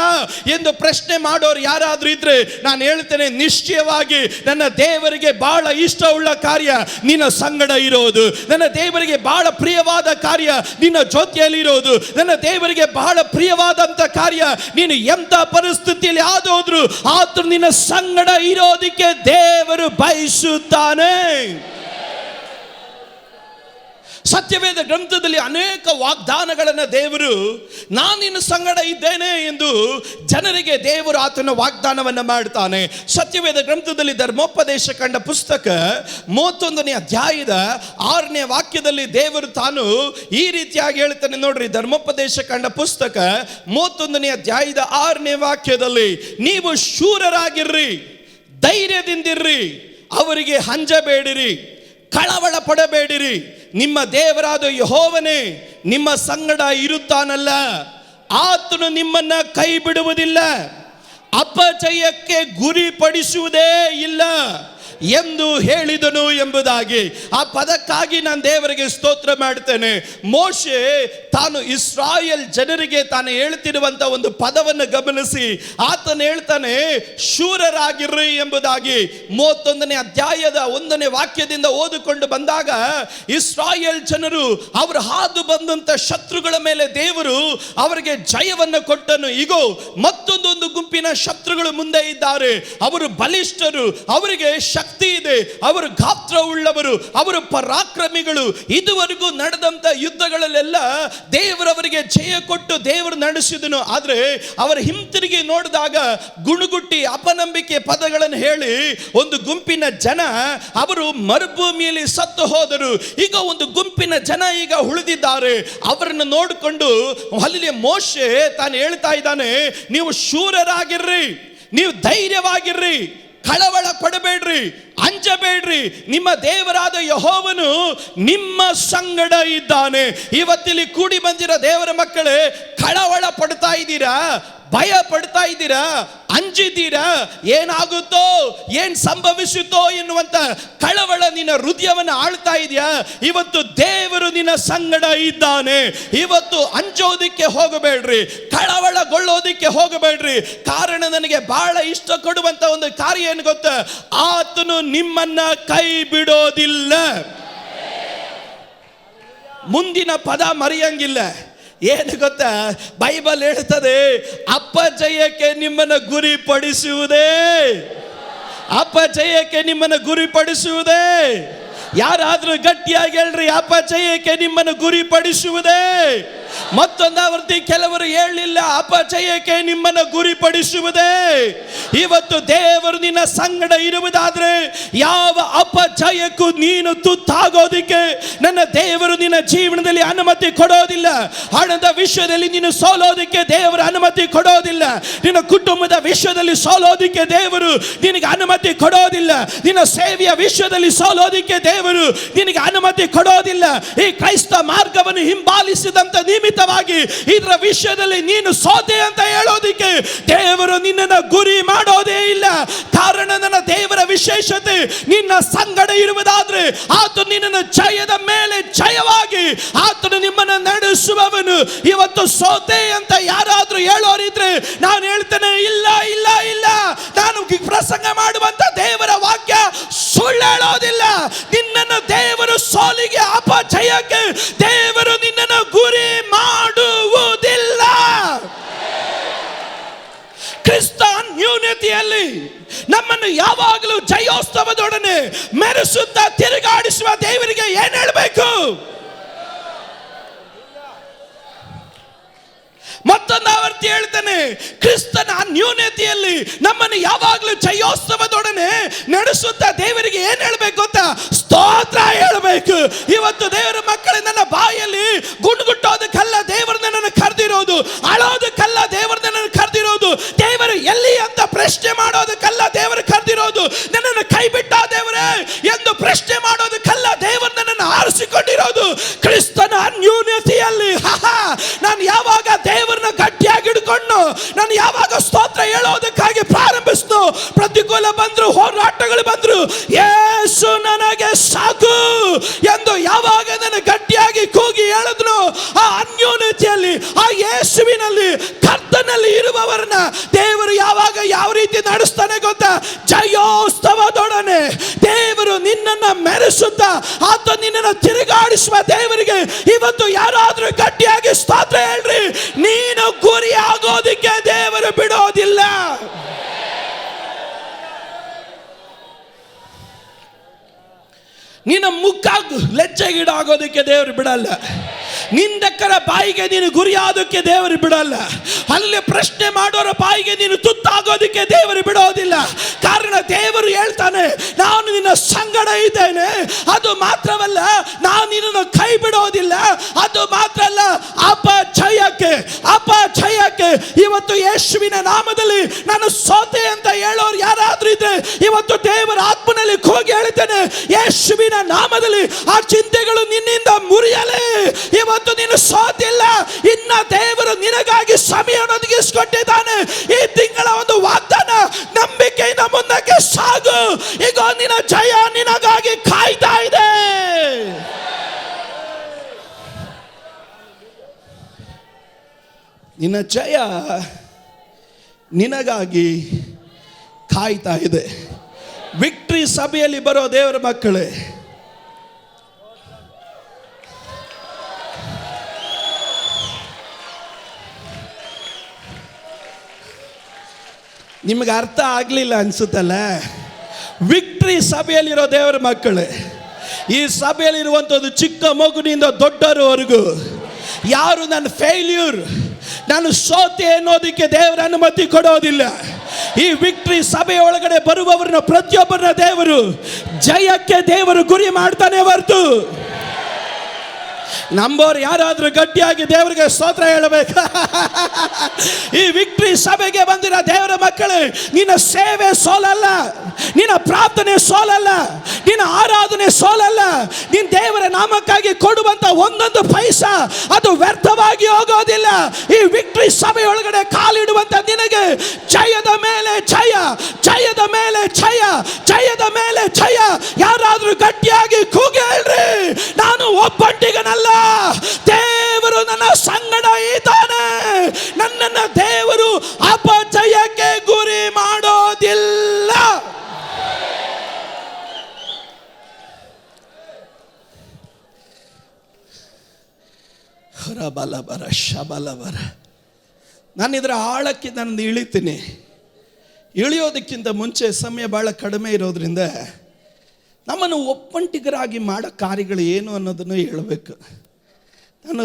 ಎಂದು ಪ್ರಶ್ನೆ ಮಾಡೋರು ಯಾರಾದ್ರೂ ಇದ್ರೆ ನಾನು ಹೇಳ್ತೇನೆ, ನಿಶ್ಚಯವಾಗಿ ನನ್ನ ದೇವರಿಗೆ ಬಹಳ ಇಷ್ಟವುಳ್ಳ ಕಾರ್ಯ ನಿನ್ನ ಸಂಗಡ ಇರೋದು. ನನ್ನ ದೇವರಿಗೆ ಬಹಳ ಪ್ರಿಯವಾದ ಕಾರ್ಯ ನಿನ್ನ ಜೊತೆಯಲ್ಲಿ ಇರೋದು. ನನ್ನ ದೇವರಿಗೆ ಬಹಳ ಪ್ರಿಯವಾದಂತ ಕಾರ್ಯ ನೀನು ಎಂತ ಪರಿಸ್ಥಿತಿಯಲ್ಲಿ ಆದೋದ್ರು ಆತನು ನಿನ್ನ ಸಂಗಡ ಇರೋದಕ್ಕೆ ದೇವರು ಬಯಸುತ್ತಾನೆ. ಸತ್ಯವೇದ ಗ್ರಂಥದಲ್ಲಿ ಅನೇಕ ವಾಗ್ದಾನಗಳನ್ನು ದೇವರು ನಾನು ನಿನ್ನ ಸಂಗಡ ಇದ್ದೇನೆ ಎಂದು ಜನರಿಗೆ ದೇವರು ಆತನ ವಾಗ್ದಾನವನ್ನು ಮಾಡ್ತಾನೆ. ಸತ್ಯವೇದ ಗ್ರಂಥದಲ್ಲಿ ಧರ್ಮೋಪದೇಶ ಕಂಡ ಪುಸ್ತಕ 31ನೇ ಅಧ್ಯಾಯದ 6ನೇ ವಾಕ್ಯದಲ್ಲಿ ದೇವರು ತಾನು ಈ ರೀತಿಯಾಗಿ ಹೇಳ್ತಾನೆ ನೋಡ್ರಿ. ಧರ್ಮೋಪದೇಶ ಕಂಡ ಪುಸ್ತಕ 31ನೇ ಅಧ್ಯಾಯದ 6ನೇ ವಾಕ್ಯದಲ್ಲಿ, ನೀವು ಶೂರರಾಗಿರ್ರಿ, ಧೈರ್ಯದಿಂದಿರ್ರಿ, ಅವರಿಗೆ ಹಂಜಬೇಡಿರಿ, ಕಳವಳ ಪಡಬೇಡಿರಿ, ನಿಮ್ಮ ದೇವರಾದ ಯೆಹೋವನೇ ನಿಮ್ಮ ಸಂಗಡ ಇರುತ್ತಾನಲ್ಲ, ಆತನು ನಿಮ್ಮನ್ನ ಕೈ ಬಿಡುವುದಿಲ್ಲ, ಅಪಜಯಕ್ಕೆ ಗುರಿಪಡಿಸುವುದೇ ಇಲ್ಲ ಎಂದು ಹೇಳಿದನು ಎಂಬುದಾಗಿ. ಆ ಪದಕ್ಕಾಗಿ ನಾನು ದೇವರಿಗೆ ಸ್ತೋತ್ರ ಮಾಡ್ತೇನೆ. ಮೋಶೆ ತಾನು ಇಸ್ರಾಯೇಲ್ ಜನರಿಗೆ ತಾನು ಹೇಳ್ತಿರುವಂತ ಒಂದು ಪದವನ್ನು ಗಮನಿಸಿ ಆತನು ಹೇಳ್ತಾನೆ, ಶೂರರಾಗಿರ್ರಿ ಎಂಬುದಾಗಿ. 31ನೇ ಅಧ್ಯಾಯದ 1ನೇ ವಾಕ್ಯದಿಂದ ಓದಿಕೊಂಡು ಬಂದಾಗ ಇಸ್ರಾಯೇಲ್ ಜನರು ಅವರು ಹಾದು ಬಂದಂತ ಶತ್ರುಗಳ ಮೇಲೆ ದೇವರು ಅವರಿಗೆ ಜಯವನ್ನು ಕೊಟ್ಟನು. ಈಗೋ ಮತ್ತೊಂದು ಗುಂಪಿನ ಶತ್ರುಗಳು ಮುಂದೆ ಇದ್ದಾರೆ. ಅವರು ಬಲಿಷ್ಠರು, ಅವರಿಗೆ ಶಕ್ತಿ ಇದೆ, ಅವರು ಗಾತ್ರವುಳ್ಳವರು, ಅವರು ಪರಾಕ್ರಮಿಗಳು. ಇದುವರೆಗೂ ನಡೆದಂತ ಯುದ್ಧಗಳಲ್ಲೆಲ್ಲ ದೇವರವರಿಗೆ ಜಯ ಕೊಟ್ಟು ದೇವರು ನಡೆಸಿದನು. ಆದ್ರೆ ಅವರ ಹಿಂತಿರುಗಿ ನೋಡಿದಾಗ ಗುಣಗುಟ್ಟಿ ಅಪನಂಬಿಕೆ ಪದಗಳನ್ನು ಹೇಳಿ ಒಂದು ಗುಂಪಿನ ಜನ ಅವರು ಮರುಭೂಮಿಯಲ್ಲಿ ಸತ್ತು ಹೋದರು. ಈಗ ಒಂದು ಗುಂಪಿನ ಜನ ಈಗ ಉಳಿದಿದ್ದಾರೆ. ಅವರನ್ನು ನೋಡಿಕೊಂಡು ಅಲ್ಲಿ ಮೋಶೆ ತಾನು ಹೇಳ್ತಾ ಇದ್ದಾನೆ, ನೀವು ಶೂರರಾಗಿರ್ರಿ, ನೀವು ಧೈರ್ಯವಾಗಿರ್ರಿ, ಕಳವಳ ಪಡಬೇಡ್ರಿ, ಅಂಜಬೇಡ್ರಿ, ನಿಮ್ಮ ದೇವರಾದ ಯೆಹೋವನು ನಿಮ್ಮ ಸಂಗಡ ಇದ್ದಾನೆ. ಇವತ್ತಿಲ್ಲಿ ಕೂಡಿ ಬಂದಿರೋ ದೇವರ ಮಕ್ಕಳೇ, ಕಳವಳ ಪಡ್ತಾ ಇದ್ದೀರಾ? ಭಯ ಪಡ್ತಾ ಇದ್ದೀರಾ? ಅಂಜಿದ್ದೀರಾ? ಏನಾಗುತ್ತೋ, ಏನ್ ಸಂಭವಿಸುತ್ತೋ ಎನ್ನುವಂತ ಕಳವಳ ನಿನ್ನ ಹೃದಯವನ್ನು ಆಳ್ತಾ ಇದೆಯಾ? ಇವತ್ತು ದೇವರು ನಿನ್ನ ಸಂಗಡ ಇದ್ದಾನೆ. ಇವತ್ತು ಅಂಜೋದಿಕ್ಕೆ ಹೋಗಬೇಡ್ರಿ, ಕಳವಳಗೊಳ್ಳೋದಿಕ್ಕೆ ಹೋಗಬೇಡ್ರಿ. ಕಾರಣ ನನಗೆ ಬಹಳ ಇಷ್ಟ ಕೊಡುವಂತ ಒಂದು ಕಾರ್ಯ ಏನು ಗೊತ್ತಾ? ಆತನು ನಿಮ್ಮನ್ನ ಕೈ ಬಿಡೋದಿಲ್ಲ. ಮುಂದಿನ ಪದ ಮರೆಯಂಗಿಲ್ಲ. ಏನು ಗೊತ್ತಾ? ಬೈಬಲ್ ಹೇಳ್ತದೆ, ಅಪಜಯಕ್ಕೆ ನಿಮ್ಮನ್ನು ಗುರಿಪಡಿಸುವುದೇ, ಅಪಜಯಕ್ಕೆ ನಿಮ್ಮನ್ನು ಗುರಿಪಡಿಸುವುದೇ. ಯಾರಾದ್ರೂ ಗಟ್ಟಿಯಾಗಿ ಹೇಳ್ರಿ, ಅಪಜಯಕ್ಕೆ ನಿಮ್ಮನ್ನು ಗುರಿಪಡಿಸುವುದೇ. ಮತ್ತೊಂದು ಆವೃತ್ತಿ ಕೆಲವರು ಹೇಳಲಿಲ್ಲ, ಅಪಜಯಕ್ಕೆ ನಿಮ್ಮನ್ನು ಗುರಿಪಡಿಸುವುದೇ. ಇವತ್ತು ದೇವರು ನಿನ್ನ ಸಂಗಡ ಇರುವುದಾದ್ರೆ ಯಾವ ಅಪಜಯಕ್ಕೂ ನೀನು ತುತ್ತಾಗೋದಿಕ್ಕೆ ನನ್ನ ದೇವರು ನಿನ್ನ ಜೀವನದಲ್ಲಿ ಅನುಮತಿ ಕೊಡೋದಿಲ್ಲ. ಹಣದ ವಿಷಯದಲ್ಲಿ ನೀನು ಸೋಲೋದಿಕ್ಕೆ ದೇವರು ಅನುಮತಿ ಕೊಡೋದಿಲ್ಲ. ನಿನ್ನ ಕುಟುಂಬದ ವಿಷಯದಲ್ಲಿ ಸೋಲೋದಿಕ್ಕೆ ದೇವರು ನಿನಗೆ ಅನುಮತಿ ಕೊಡೋದಿಲ್ಲ. ನಿನ್ನ ಸೇವೆಯ ವಿಷಯದಲ್ಲಿ ಸೋಲೋದಿಕ್ಕೆ ದೇವರು ನಿನಗೆ ಅನುಮತಿ ಕೊಡೋದಿಲ್ಲ. ಈ ಕ್ರೈಸ್ತ ಮಾರ್ಗವನ್ನು ಹಿಂಬಾಲಿಸಿದಂತ ನಿಮಿತ್ತವಾಗಿ ಇದರ ವಿಷಯದಲ್ಲಿ ನೀನು ಸೋತೆ ಅಂತ ಹೇಳೋದಿಕ್ಕೆ ದೇವರು ನಿನ್ನನ್ನು ಗುರಿ ಮಾಡೋದೇ ಇಲ್ಲ. ಕಾರಣ ನನ್ನ ದೇವರ ವಿಶೇಷತೆ ನಿನ್ನ ಸಂಗಡ ಇರುವುದಾದ್ರೆ ಆತನು ನಿನ್ನನ್ನು ಜಯದ ಮೇಲೆ ಜಯವಾಗಿ ಆತನು ನಿಮ್ಮನ್ನು ನಡೆಸುವವನು. ಇವತ್ತು ಸೋತೆ ಅಂತ ಯಾರಾದ್ರೂ ಹೇಳೋರಿದ್ರೆ ನಾನು ಹೇಳ್ತೇನೆ, ಇಲ್ಲ ಇಲ್ಲ ಇಲ್ಲ, ನಾನು ಪ್ರಸಂಗ ಮಾಡುವಂತ ದೇವರ ವಾಕ್ಯ ಸುಳ್ಳು ಹೇಳೋದಿಲ್ಲ. ಜಯೋತ್ಸವದೊಡನೆ ಮೆರೆಸುತ್ತಾ ತಿರುಗಾಡಿಸುವ ದೇವರಿಗೆ ಏನ್ ಹೇಳಬೇಕು? ಮತ್ತೊಂದು ಆವರ್ತಿ ಹೇಳ್ತಾನೆ, ಕ್ರಿಸ್ತನ ನ್ಯೂನತೆಯಲ್ಲಿ ನಮ್ಮನ್ನು ಯಾವಾಗಲೂ ಜಯೋತ್ಸವದೊಡನೆ ನಡೆಸುತ್ತಾ ದೇವರಿಗೆ ಏನ್ ಹೇಳ್ಬೇಕು ಗೊತ್ತಾ? ಸ್ತೋತ್ರ ಹೇಳಬೇಕು. ಇವತ್ತು ದೇವರ ಮಕ್ಕಳೇ, ನನ್ನ ಬಾಯಲ್ಲಿ ಗುಂಡ್ಗುಟ್ಟೋದಕ್ಕಲ್ಲ ದೇವರು ನನ್ನನ್ನು ಕರೆದಿರೋದು, ಅಳೋದಕ್ಕಲ್ಲ ದೇವರು ನನ್ನನ್ನು ಕರೆದಿರೋದು, ದೇವರು ಎಲ್ಲಿ ಅಂತ ಪ್ರಶ್ನೆ ಮಾಡೋದಕ್ಕಲ್ಲ ದೇವರು ಕರೆದಿರೋದು, ನನ್ನನ್ನು ಕೈ ಬಿಟ್ಟ ದೇವರೇ ಎಂದು ಪ್ರಶ್ನೆ ಮಾಡೋದಕ್ಕಲ್ಲ ದೇವರು ನನ್ನನ್ನು ಆರಿಸಿಕೊಂಡಿರೋದು. ಕ್ರಿಸ್ತನ ನ್ಯೂನತೆಯಲ್ಲಿ ನಾನು ಯಾವಾಗ ದೇವರನ್ನ ಗಟ್ಟಿಯಾಗಿ ಹಿಡ್ಕೊಂಡು ನಾನು ಯಾವಾಗ ಸ್ತೋತ್ರ ಹೇಳೋದಕ್ಕಾಗಿ ಪ್ರಾರಂಭಿಸ್ತು, ಪ್ರತಿಕೂಲ ಬಂದ್ರು, ಹೋರಾಟಗಳು ಬಂದ್ರು, ಯೇಸು ನನಗೆ ಸಾಕು ಎಂದು ಯಾವಾಗ ನಾನು ಗಟ್ಟಿಯಾಗಿ ಕೂಗಿ ಹೇಳಿದ್ರು, ಆ ಅನ್ಯೋನ್ಯತೆಯಲ್ಲಿ, ಆ ಯೇಸುವಿನಲ್ಲಿ, ಕರ್ತನಲ್ಲಿ ಇರುವವರನ್ನ ದೇವರು ಯಾವಾಗ ಯಾವ ರೀತಿ ನಡೆಸ್ತಾನೆ ಗೊತ್ತಾ? ಜಯೋತ್ಸವದೊಡನೆ ದೇವರು ನಿನ್ನನ್ನು ಮೆರೆಸುತ್ತಾ ಆತ ನಿನ್ನನ್ನು ತಿರುಗಾಡಿಸುವ ದೇವರಿಗೆ ಇವತ್ತು ಯಾರಾದ್ರೂ ಗಟ್ಟಿಯಾಗಿ ಸ್ತೋತ್ರ ಹೇಳ್ರಿ. ನೀನು ಗುರಿ ಆಗೋದಕ್ಕೆ ದೇವರು ಬಿಡೋದಿಲ್ಲ. ನಿನ್ನ ಮುಖ ಲೆಚ್ಚಗೀಡಾಗೋದಕ್ಕೆ ದೇವರು ಬಿಡಲ್ಲ. ನಿಂದಕ್ಕರ ಬಾಯಿಗೆ ನೀನು ಗುರಿಯಾದಕ್ಕೆ ದೇವರು ಬಿಡಲ್ಲ. ಅಲ್ಲಿ ಪ್ರಶ್ನೆ ಮಾಡೋರ ಬಾಯಿಗೆ ನೀನು ತುತ್ತಾಗೋದಕ್ಕೆ ದೇವರು ಬಿಡೋದಿಲ್ಲ. ಕಾರಣ ದೇವರು ಹೇಳ್ತಾನೆ, ನಾನು ನಿನ್ನ ಸಂಗಡ ಇದ್ದೇನೆ. ಅದು ಮಾತ್ರವಲ್ಲ, ನಾನು ನಿನ್ನನ್ನು ಕೈ ಬಿಡೋದಿಲ್ಲ. ಅದು ಮಾತ್ರ ಅಲ್ಲ, ಅಪಜಯಕ್ಕೆ ಇವತ್ತು ಯೇಸುವಿನ ನಾಮದಲ್ಲಿ ನಾನು ಸೋತೆ ಅಂತ ಹೇಳೋರು ಯಾರಾದ್ರೂ ಇದ್ರೆ ಇವತ್ತು ದೇವರ ಆತ್ಮನಲ್ಲಿ ಹೋಗಿ ಹೇಳ್ತೇನೆ, ಯೇಸುವಿನ ನಾಮದಲ್ಲಿ ಆ ಚಿಂತೆಗಳು ನಿನ್ನಿಂದ ಮುರಿಯಲಿ. ಇವತ್ತು ನೀನು ಸೋತಿಲ್ಲ. ಇನ್ನ ದೇವರು ನಿನಗಾಗಿ ಸಮಯ ಒದಗಿಸಿಕೊಟ್ಟಿದ್ದಾನೆ. ಈ ತಿಂಗಳ ಒಂದು ವಾಗ್ದಾನ, ನಂಬಿಕೆಯಿಂದ ಮುಂದಕ್ಕೆ ಸಾಗು. ಈಗ ನಿನ್ನ ಜಯ ನಿನಗಾಗಿ ಕಾಯ್ತಾ ಇದೆ. ನಿನ್ನ ಜಯ ನಿನಗಾಗಿ ಕಾಯ್ತಾ ಇದೆ. ವಿಕ್ಟ್ರಿ ಸಭೆಯಲ್ಲಿ ಬರೋ ದೇವರ ಮಕ್ಕಳೇ, ನಿಮಗೆ ಅರ್ಥ ಆಗಲಿಲ್ಲ ಅನ್ಸುತ್ತಲ್ಲ. ವಿಕ್ಟ್ರಿ ಸಭೆಯಲ್ಲಿರೋ ದೇವರ ಮಕ್ಕಳೇ, ಈ ಸಭೆಯಲ್ಲಿರುವಂಥದ್ದು ಚಿಕ್ಕ ಮಗುವಿನಿಂದ ದೊಡ್ಡವರವರೆಗೂ ಯಾರು ನನ್ನ ಫೇಲ್ಯೂರ್, ನಾನು ಸೋತೆ ಅನ್ನೋದಕ್ಕೆ ದೇವರ ಅನುಮತಿ ಕೊಡೋದಿಲ್ಲ. ಈ ವಿಕ್ಟ್ರಿ ಸಭೆಯ ಒಳಗಡೆ ಬರುವವರನ್ನ ಪ್ರತಿಯೊಬ್ಬರನ್ನ ದೇವರು ಜಯಕ್ಕೆ ದೇವರು ಗುರಿ ಮಾಡ್ತಾನೆ ಹೊರತು, ನಂಬೋರು ಯಾರಾದ್ರೂ ಗಟ್ಟಿಯಾಗಿ ದೇವರಿಗೆ ಸ್ತೋತ್ರ ಹೇಳಬೇಕು. ಈ ವಿಕ್ಟ್ರಿ ಸಭೆಗೆ ಬಂದಿರೋ ದೇವರ ಮಕ್ಕಳೇ, ನಿನ್ನ ಸೇವೆ ಸೋಲಲ್ಲ, ನಿನ್ನ ಪ್ರಾರ್ಥನೆ ಸೋಲಲ್ಲ, ನಿನ್ನ ಆರಾಧನೆ ಸೋಲಲ್ಲ. ನಿನ್ನ ದೇವರ ನಾಮಕ್ಕಾಗಿ ಕೊಡುವಂತ ಒಂದೊಂದು ಪೈಸಾ ಅದು ವ್ಯರ್ಥವಾಗಿ ಹೋಗೋದಿಲ್ಲ. ಈ ವಿಕ್ಟ್ರಿ ಸಭೆ ಒಳಗಡೆ ಕಾಲಿಡುವಂತ ನಿನಗೆ ಜಯದ ಮೇಲೆ ಜಯ, ಜಯದ ಮೇಲೆ ಜಯ, ಜಯದ ಮೇಲೆ ಜಯ. ಯಾರಾದ್ರೂ ಗಟ್ಟಿಯಾಗಿ ಕೂಗಿ ಹೇಳ್ರಿ, ನಾನು ಒಬ್ಬಂಟಿಗನಲ್ಲ, ದೇವರು ನನ್ನ ಸಂಗಡ ಇದ್ದಾನೆ. ನನ್ನನ್ನು ದೇವರು ಅಪಜಯಕ್ಕೆ ಗುರಿ ಮಾಡೋದಿಲ್ಲ. ನಾನು ಇದರ ಆಳಕ್ಕೆ ನಾನು ಇಳಿತೀನಿ. ಇಳಿಯೋದಕ್ಕಿಂತ ಮುಂಚೆ ಸಮಯ ಬಹಳ ಕಡಿಮೆ ಇರೋದ್ರಿಂದ ನಮ್ಮನ್ನು ಒಪ್ಪಂಟಿಗರಾಗಿ ಮಾಡೋ ಕಾರ್ಯಗಳು ಏನು ಅನ್ನೋದನ್ನು ಹೇಳಬೇಕು. ನಾನು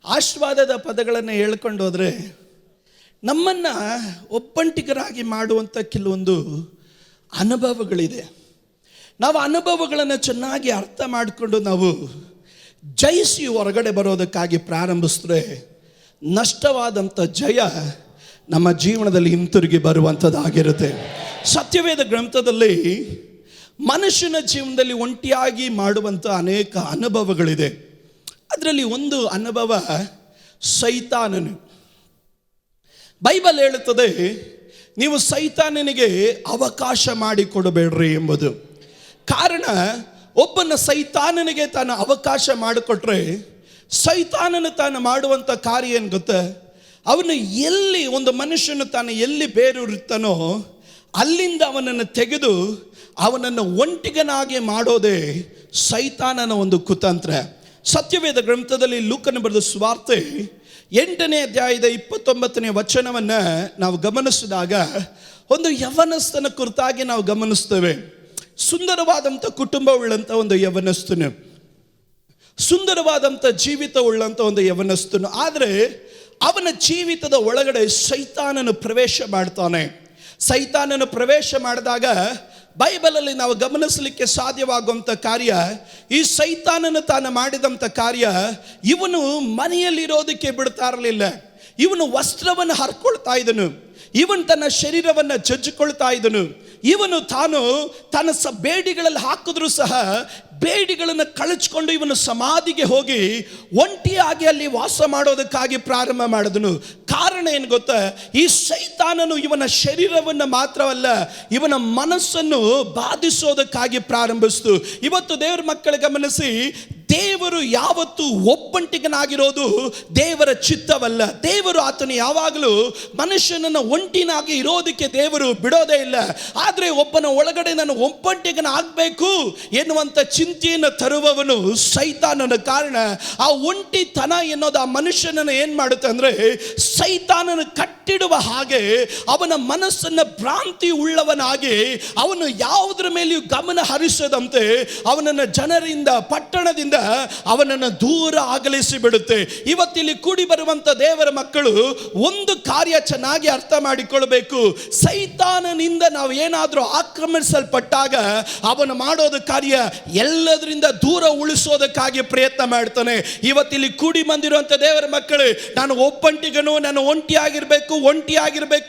ಆಶೀರ್ವಾದದ ಪದಗಳನ್ನು ಹೇಳ್ಕೊಂಡು ಹೋದರೆ ನಮ್ಮನ್ನು ಒಪ್ಪಂಟಿಗರಾಗಿ ಮಾಡುವಂಥ ಕೆಲವೊಂದು ಅನುಭವಗಳಿದೆ. ನಾವು ಅನುಭವಗಳನ್ನು ಚೆನ್ನಾಗಿ ಅರ್ಥ ಮಾಡಿಕೊಂಡು ನಾವು ಜಯಿಸಿ ಹೊರಗಡೆ ಬರೋದಕ್ಕಾಗಿ ಪ್ರಾರಂಭಿಸಿದ್ರೆ ನಷ್ಟವಾದಂಥ ಜಯ ನಮ್ಮ ಜೀವನದಲ್ಲಿ ಹಿಂತಿರುಗಿ ಬರುವಂಥದ್ದಾಗಿರುತ್ತೆ. ಸತ್ಯವೇದ ಗ್ರಂಥದಲ್ಲಿ ಮನುಷ್ಯನ ಜೀವನದಲ್ಲಿ ಒಂಟಿಯಾಗಿ ಮಾಡುವಂಥ ಅನೇಕ ಅನುಭವಗಳಿದೆ. ಅದರಲ್ಲಿ ಒಂದು ಅನುಭವ ಸೈತಾನನು. ಬೈಬಲ್ ಹೇಳುತ್ತದೆ, ನೀವು ಸೈತಾನನಿಗೆ ಅವಕಾಶ ಮಾಡಿಕೊಡಬೇಡ್ರಿ ಎಂಬುದು. ಕಾರಣ, ಒಬ್ಬನ ಸೈತಾನನಿಗೆ ತಾನು ಅವಕಾಶ ಮಾಡಿಕೊಟ್ರೆ ಸೈತಾನನು ತಾನು ಮಾಡುವಂಥ ಕಾರ್ಯ ಏನು ಗೊತ್ತಾ? ಅವನು ಎಲ್ಲಿ ಒಂದು ಮನುಷ್ಯನು ತಾನು ಎಲ್ಲಿ ಬೇರೂರುತ್ತಾನೋ ಅಲ್ಲಿಂದ ಅವನನ್ನು ತೆಗೆದು ಅವನನ್ನು ಒಂಟಿಗನಾಗಿ ಮಾಡೋದೇ ಸೈತಾನನ ಒಂದು ಕುತಂತ್ರ. ಸತ್ಯವೇದ ಗ್ರಂಥದಲ್ಲಿ ಲೂಕನ ಬರೆದ ಸುವಾರ್ತೆ 8ನೇ ಅಧ್ಯಾಯದ 29ನೇ ವಚನವನ್ನು ನಾವು ಗಮನಿಸಿದಾಗ, ಒಂದು ಯವನಸ್ಥನ ಕುರಿತಾಗಿ ನಾವು ಗಮನಿಸ್ತೇವೆ. ಸುಂದರವಾದಂಥ ಕುಟುಂಬವುಳ್ಳಂಥ ಒಂದು ಯವನಸ್ಥನು, ಸುಂದರವಾದಂಥ ಜೀವಿತ ಉಳ್ಳಂಥ ಒಂದು ಯವನಸ್ಥನು. ಆದರೆ ಅವನ ಜೀವಿತದ ಒಳಗಡೆ ಸೈತಾನನು ಪ್ರವೇಶ ಮಾಡ್ತಾನೆ. ಸೈತಾನನು ಪ್ರವೇಶ ಮಾಡಿದಾಗ ಬೈಬಲಲ್ಲಿ ನಾವು ಗಮನಿಸಲಿಕ್ಕೆ ಸಾಧ್ಯವಾಗುವಂಥ ಕಾರ್ಯ, ಈ ಸೈತಾನನು ತಾನು ಮಾಡಿದಂಥ ಕಾರ್ಯ, ಇವನು ಮನೆಯಲ್ಲಿರೋದಕ್ಕೆ ಬಿಡ್ತಾ ಇರಲಿಲ್ಲ. ಇವನು ವಸ್ತ್ರವನ್ನು ಹರ್ಕೊಳ್ತಾ ಇದ್ದನು, ಇವನು ತನ್ನ ಶರೀರವನ್ನು ಜಜ್ಜಿಕೊಳ್ತಾ ಇದ್ದನು. ಇವನು ತಾನು ತನ್ನ ಬೇಡಿಗಳಲ್ಲಿ ಹಾಕಿದ್ರೂ ಸಹ ಬೇಡಿಗಳನ್ನು ಕಳಚಿಕೊಂಡು ಇವನು ಸಮಾಧಿಗೆ ಹೋಗಿ ಒಂಟಿಯಾಗಿ ಅಲ್ಲಿ ವಾಸ ಮಾಡೋದಕ್ಕಾಗಿ ಪ್ರಾರಂಭ ಮಾಡಿದನು. ಕಾರಣ ಏನು ಗೊತ್ತಾ? ಈ ಸೈತಾನನು ಇವನ ಶರೀರವನ್ನು ಮಾತ್ರವಲ್ಲ, ಇವನ ಮನಸ್ಸನ್ನು ಬಾಧಿಸೋದಕ್ಕಾಗಿ ಪ್ರಾರಂಭಿಸಿತು. ಇವತ್ತು ದೇವರ ಮಕ್ಕಳ ಗಮನಿಸಿ, ದೇವರು ಯಾವತ್ತು ಒಬ್ಬಂಟಿಗನಾಗಿರೋದು ದೇವರ ಚಿತ್ತವಲ್ಲ. ದೇವರು ಆತನು ಯಾವಾಗಲೂ ಮನುಷ್ಯನನ್ನು ಒಂಟಿನಾಗಿ ಇರೋದಕ್ಕೆ ದೇವರು ಬಿಡೋದೇ ಇಲ್ಲ. ಆದರೆ ಒಬ್ಬನ ಒಳಗಡೆ ನಾನು ಒಬ್ಬಂಟಿಗನ ಆಗಬೇಕು ಎನ್ನುವಂಥ ಚಿಂತೆಯನ್ನು ತರುವವನು ಸೈತಾನನ. ಕಾರಣ ಆ ಒಂಟಿತನ ಎನ್ನೋದು ಆ ಮನುಷ್ಯನನ್ನು ಏನು ಮಾಡುತ್ತೆ ಅಂದರೆ, ಸೈತಾನನ ಕಟ್ಟಿಡುವ ಹಾಗೆ ಅವನ ಮನಸ್ಸನ್ನು ಭ್ರಾಂತಿ ಉಳ್ಳವನಾಗಿ ಅವನು ಯಾವುದರ ಮೇಲೆಯೂ ಗಮನ ಹರಿಸದಂತೆ ಅವನನ್ನು ಜನರಿಂದ, ಪಟ್ಟಣದಿಂದ ಅವನನ್ನು ದೂರ ಅಗಲಿಸಿ ಬಿಡುತ್ತೆ. ಇವತ್ತಿಲ್ಲಿ ಕೂಡಿ ಬರುವಂತ ದೇವರ ಮಕ್ಕಳು ಒಂದು ಕಾರ್ಯ ಚೆನ್ನಾಗಿ ಅರ್ಥ ಮಾಡಿಕೊಳ್ಳಬೇಕು. ಸೈತಾನನಿಂದ ನಾವು ಏನಾದರೂ ಆಕ್ರಮಿಸಲ್ಪಟ್ಟಾಗ ಅವನು ಮಾಡೋದ ಕಾರ್ಯ ಎಲ್ಲದರಿಂದ ದೂರ ಉಳಿಸೋದಕ್ಕಾಗಿ ಪ್ರಯತ್ನ ಮಾಡ್ತಾನೆ. ಇವತ್ತಿಲ್ಲಿ ಕೂಡಿ ಬಂದಿರುವಂತ ದೇವರ ಮಕ್ಕಳು, ನಾನು ಒಬ್ಬಂಟಿಗನು, ನಾನು ಒಂಟಿಯಾಗಿರ್ಬೇಕು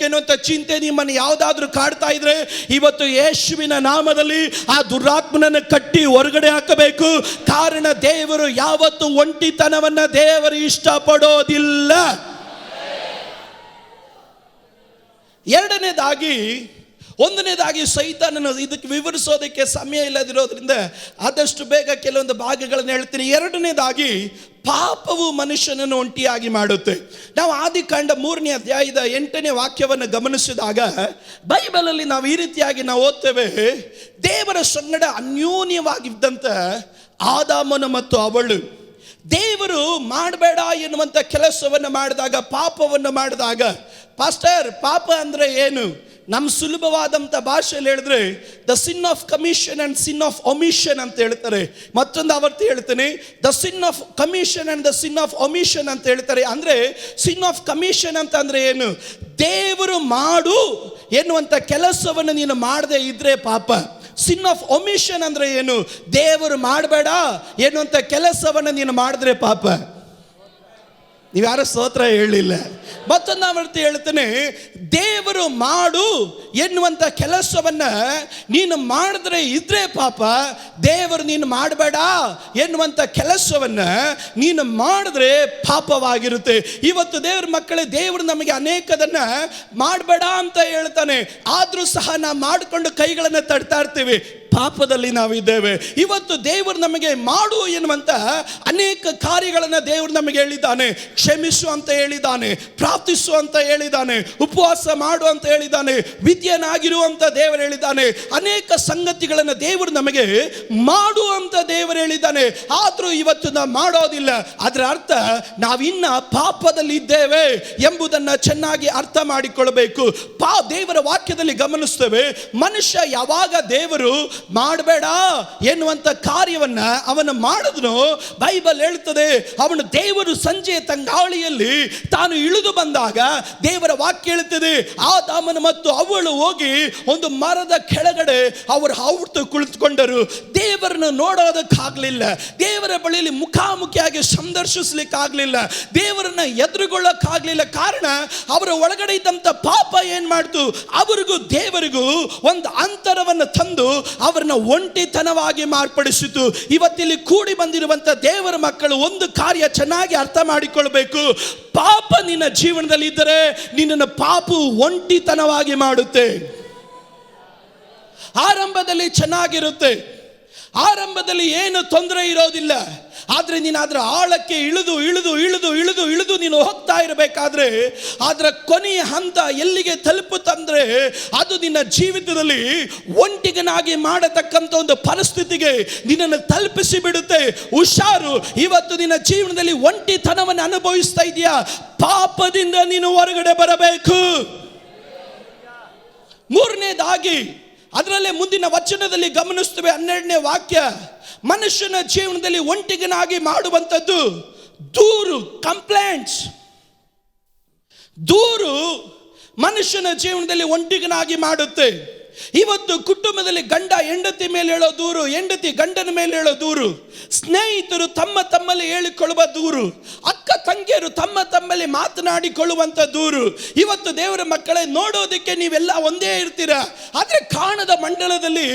ಎನ್ನುವಂತ ಚಿಂತೆ ನಿಮ್ಮನ್ನು ಯಾವುದಾದ್ರೂ ಕಾಡ್ತಾ ಇದ್ರೆ, ಇವತ್ತು ಯೇಸುವಿನ ನಾಮದಲ್ಲಿ ಆ ದುರಾತ್ಮನನ್ನು ಕಟ್ಟಿ ಹೊರಗಡೆ ಹಾಕಬೇಕು. ಕಾರಣ ದೇವರು ಯಾವತ್ತು ಒಂಟಿತನವನ್ನ ದೇವರು ಇಷ್ಟಪಡೋದಿಲ್ಲ. ಒಂದನೇದಾಗಿ ಸೈತಾನನ ಇದಕ್ಕೆ ವಿವರಿಸೋದಕ್ಕೆ ಸಮಯ ಇಲ್ಲದಿರೋದ್ರಿಂದ ಆದಷ್ಟು ಬೇಗ ಕೆಲವೊಂದು ಭಾಗಗಳನ್ನು ಹೇಳ್ತೀನಿ. ಎರಡನೇದಾಗಿ, ಪಾಪವು ಮನುಷ್ಯನನ್ನು ಒಂಟಿಯಾಗಿ ಮಾಡುತ್ತೆ. ನಾವು ಆದಿಕಾಂಡ 3ನೇ ಅಧ್ಯಾಯದ 8ನೇ ವಾಕ್ಯವನ್ನು ಗಮನಿಸಿದಾಗ ಬೈಬಲಲ್ಲಿ ನಾವು ಈ ರೀತಿಯಾಗಿ ನಾವು ಓದ್ತೇವೆ, ದೇವರ ಸಂಗಡ ಅನ್ಯೋನ್ಯವಾಗಿದ್ದಂಥ ಆದಾಮನು ಮತ್ತು ಅವಳು ದೇವರು ಮಾಡಬೇಡ ಎನ್ನುವಂಥ ಕೆಲಸವನ್ನು ಮಾಡಿದಾಗ, ಪಾಪವನ್ನು ಮಾಡಿದಾಗ, ಪಾಸ್ಟರ್ ಪಾಪ ಅಂದರೆ ಏನು? ನಮ್ಮ ಸುಲಭವಾದಂಥ ಭಾಷೆಯಲ್ಲಿ ಹೇಳಿದ್ರೆ the sin of commission and sin of omission ಅಂತ ಹೇಳ್ತಾರೆ. ಮತ್ತೊಂದು ಆವರ್ತಿ ಹೇಳ್ತೇನೆ, the sin of commission and the sin of omission ಅಂತ ಹೇಳ್ತಾರೆ. ಅಂದರೆ ಸಿನ್ ಆಫ್ ಕಮಿಷನ್ ಅಂತ ಅಂದರೆ ಏನು? ದೇವರು ಮಾಡು ಎನ್ನುವಂಥ ಕೆಲಸವನ್ನು ನೀನು ಮಾಡದೇ ಇದ್ರೆ ಪಾಪ. ಸಿನ್ ಆಫ್ ಒಮಿಷನ್ ಅಂದರೆ ಏನು? ದೇವರು ಮಾಡಬೇಡ ಎನ್ನುವಂಥ ಕೆಲಸವನ್ನು ನೀನು ಮಾಡಿದ್ರೆ ಪಾಪ. ನೀವ್ಯಾರ ಸ್ತೋತ್ರ ಹೇಳಲಿಲ್ಲ. ಮತ್ತೊಂದು ಆವರ್ತಿ ಹೇಳ್ತೇನೆ, ದೇವರು ಮಾಡು ಎನ್ನುವಂಥ ಕೆಲಸವನ್ನ ನೀನು ಮಾಡಿದ್ರೆ ಇದ್ರೆ ಪಾಪ. ದೇವರು ನೀನು ಮಾಡಬೇಡ ಎನ್ನುವಂಥ ಕೆಲಸವನ್ನ ನೀನು ಮಾಡಿದ್ರೆ ಪಾಪವಾಗಿರುತ್ತೆ. ಇವತ್ತು ದೇವ್ರ ಮಕ್ಕಳೇ, ದೇವರು ನಮಗೆ ಅನೇಕದನ್ನ ಮಾಡಬೇಡ ಅಂತ ಹೇಳ್ತಾನೆ, ಆದರೂ ಸಹ ನಾವು ಮಾಡಿಕೊಂಡು ಕೈಗಳನ್ನು ತಡ್ತಾ ಇರ್ತೀವಿ. ಪಾಪದಲ್ಲಿ ನಾವಿದ್ದೇವೆ. ಇವತ್ತು ದೇವರು ನಮಗೆ ಮಾಡು ಎನ್ನುವಂತ ಅನೇಕ ಕಾರ್ಯಗಳನ್ನು ದೇವರು ನಮಗೆ ಹೇಳಿದ್ದಾನೆ. ಕ್ಷಮಿಸು ಅಂತ ಹೇಳಿದ್ದಾನೆ, ಪ್ರಾರ್ಥಿಸು ಅಂತ ಹೇಳಿದ್ದಾನೆ, ಉಪವಾಸ ಮಾಡು ಅಂತ ಹೇಳಿದ್ದಾನೆ, ವಿದ್ಯನಾಗಿರು ಅಂತ ದೇವರು ಹೇಳಿದ್ದಾನೆ. ಅನೇಕ ಸಂಗತಿಗಳನ್ನು ದೇವರು ನಮಗೆ ಮಾಡು ಅಂತ ದೇವರು ಹೇಳಿದ್ದಾನೆ. ಆದರೂ ಇವತ್ತು ನಾವು ಮಾಡೋದಿಲ್ಲ. ಅದರ ಅರ್ಥ ನಾವಿನ್ನ ಪಾಪದಲ್ಲಿ ಇದ್ದೇವೆ ಎಂಬುದನ್ನು ಚೆನ್ನಾಗಿ ಅರ್ಥ ಮಾಡಿಕೊಳ್ಳಬೇಕು. ದೇವರ ವಾಕ್ಯದಲ್ಲಿ ಗಮನಿಸ್ತೇವೆ, ಮನುಷ್ಯ ಯಾವಾಗ ದೇವರು ಮಾಡಬೇಡ ಎನ್ನುವಂತ ಕಾರ್ಯವನ್ನ ಅವನು ಮಾಡಿದ್ನು, ಬೈಬಲ್ ಹೇಳ್ತದೆ, ಅವನು ದೇವರು ಸಂಜೆಯ ತಂಗಾಳಿಯಲ್ಲಿ ತಾನು ಇಳಿದು ಬಂದಾಗ ದೇವರ ವಾಕ್ಯ ಹೇಳ್ತದೆ, ಆದಾಮನು ಮತ್ತು ಅವಳು ಹೋಗಿ ಒಂದು ಮರದ ಕೆಳಗಡೆ ಅವರು ಕುಳಿತುಕೊಂಡರು. ದೇವರನ್ನು ನೋಡೋದಕ್ಕಾಗಲಿಲ್ಲ, ದೇವರ ಬಳಿಯಲ್ಲಿ ಮುಖಾಮುಖಿಯಾಗಿ ಸಂದರ್ಶಿಸಲಿಕ್ಕಾಗಲಿಲ್ಲ, ದೇವರನ್ನ ಎದುರುಗೊಳ್ಳಕ್ಕಾಗಲಿಲ್ಲ. ಕಾರಣ ಅವರ ಒಳಗಡೆ ಇದ್ದಂಥ ಪಾಪ ಏನ್ ಮಾಡ್ತು, ಅವರಿಗೂ ದೇವರಿಗೂ ಒಂದು ಅಂತರವನ್ನು ತಂದು ಅವರನ್ನ ಒಂಟಿತನವಾಗಿ ಮಾರ್ಪಡಿಸಿತು. ಇವತ್ತಿಲ್ಲಿ ಕೂಡಿ ಬಂದಿರುವಂತ ದೇವರ ಮಕ್ಕಳು ಒಂದು ಕಾರ್ಯ ಚೆನ್ನಾಗಿ ಅರ್ಥ ಮಾಡಿಕೊಳ್ಬೇಕು. ಪಾಪ ನಿನ್ನ ಜೀವನದಲ್ಲಿ ಇದ್ದರೆ ನಿನ್ನನ್ನು ಪಾಪು ಒಂಟಿತನವಾಗಿ ಮಾಡುತ್ತೆ. ಆರಂಭದಲ್ಲಿ ಚೆನ್ನಾಗಿರುತ್ತೆ, ಆರಂಭದಲ್ಲಿ ಏನು ತೊಂದರೆ ಇರೋದಿಲ್ಲ. ಆದರೆ ನೀನು ಅದರ ಆಳಕ್ಕೆ ಇಳಿದು ಇಳಿದು ಇಳಿದು ಇಳಿದು ಇಳಿದು ನೀನು ಹೋಗ್ತಾ ಇರಬೇಕಾದ್ರೆ ಅದರ ಕೊನೆಯ ಹಂತ ಎಲ್ಲಿಗೆ ತಲುಪುತ್ತಂದ್ರೆ ಅದು ನಿನ್ನ ಜೀವಿತದಲ್ಲಿ ಒಂಟಿಗನಾಗಿ ಮಾಡತಕ್ಕಂಥ ಒಂದು ಪರಿಸ್ಥಿತಿಗೆ ನಿನ್ನನ್ನು ತಲುಪಿಸಿ ಬಿಡುತ್ತೆ. ಹುಷಾರು, ಇವತ್ತು ನಿನ್ನ ಜೀವನದಲ್ಲಿ ಒಂಟಿತನವನ್ನು ಅನುಭವಿಸ್ತಾ ಇದೆಯಾ? ಪಾಪದಿಂದ ನೀನು ಹೊರಗಡೆ ಬರಬೇಕು. ಮೂರನೇದಾಗಿ ಅದರಲ್ಲೇ ಮುಂದಿನ ವಚನದಲ್ಲಿ ಗಮನಿಸ್ತೇವೆ, 12ನೇ ವಾಕ್ಯ, ಮನುಷ್ಯನ ಜೀವನದಲ್ಲಿ ಒಂಟಿಗನಾಗಿ ಮಾಡುವಂಥದ್ದು ದೂರು, ಕಂಪ್ಲೇಂಟ್ಸ್. ದೂರು ಮನುಷ್ಯನ ಜೀವನದಲ್ಲಿ ಒಂಟಿಗನಾಗಿ ಮಾಡುತ್ತೆ. ಇವತ್ತು ಕುಟುಂಬದಲ್ಲಿ ಗಂಡ ಹೆಂಡತಿ ಮೇಲೆ ಹೇಳೋ ದೂರು, ಹೆಂಡತಿ ಗಂಡನ ಮೇಲೆ ಹೇಳೋ ದೂರು, ಸ್ನೇಹಿತರು ತಮ್ಮ ತಮ್ಮಲ್ಲಿ ಹೇಳಿಕೊಳ್ಳುವ ದೂರು, ಅಕ್ಕ ತಂಗಿಯರು ತಮ್ಮ ತಮ್ಮಲ್ಲಿ ಮಾತನಾಡಿಕೊಳ್ಳುವಂಥ ದೂರು. ಇವತ್ತು ದೇವರ ಮಕ್ಕಳೇ, ನೋಡೋದಕ್ಕೆ ನೀವೆಲ್ಲ ಒಂದೇ ಇರ್ತೀರ, ಆದರೆ ಕಾಣದ ಮಂಡಲದಲ್ಲಿ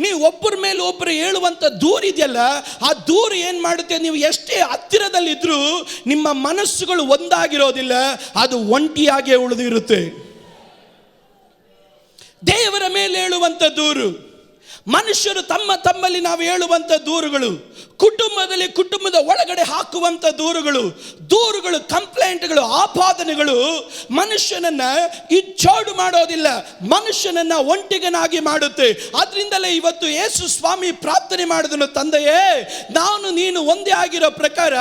ನೀವು ಒಬ್ಬರ ಮೇಲೆ ಒಬ್ಬರು ಹೇಳುವಂಥ ದೂರು ಇದೆಯಲ್ಲ, ಆ ದೂರು ಏನು ಮಾಡುತ್ತೆ, ನೀವು ಎಷ್ಟೇ ಹತ್ತಿರದಲ್ಲಿದ್ದರೂ ನಿಮ್ಮ ಮನಸ್ಸುಗಳು ಒಂದಾಗಿರೋದಿಲ್ಲ, ಅದು ಒಂಟಿಯಾಗೇ ಉಳಿದಿರುತ್ತೆ. ದೇವರ ಮೇಲೆ ಹೇಳುವಂಥ ದೂರು, ಮನುಷ್ಯರು ತಮ್ಮ ತಮ್ಮಲ್ಲಿ ನಾವು ಹೇಳುವಂಥ ದೂರುಗಳು, ಕುಟುಂಬದ ಒಳಗಡೆ ಹಾಕುವಂಥ ದೂರುಗಳು, ಕಂಪ್ಲೇಂಟ್ಗಳು, ಆಪಾದನೆಗಳು ಮನುಷ್ಯನನ್ನ ಇಚ್ಚೋಡು ಮಾಡೋದಿಲ್ಲ, ಮನುಷ್ಯನನ್ನ ಒಂಟಿಗನಾಗಿ ಮಾಡುತ್ತೆ. ಆದ್ರಿಂದಲೇ ಇವತ್ತು ಯೇಸು ಸ್ವಾಮಿ ಪ್ರಾರ್ಥನೆ ಮಾಡಿದನು, ತಂದೆಯೇ, ನಾನು ನೀನು ಒಂದೇ ಆಗಿರೋ ಪ್ರಕಾರ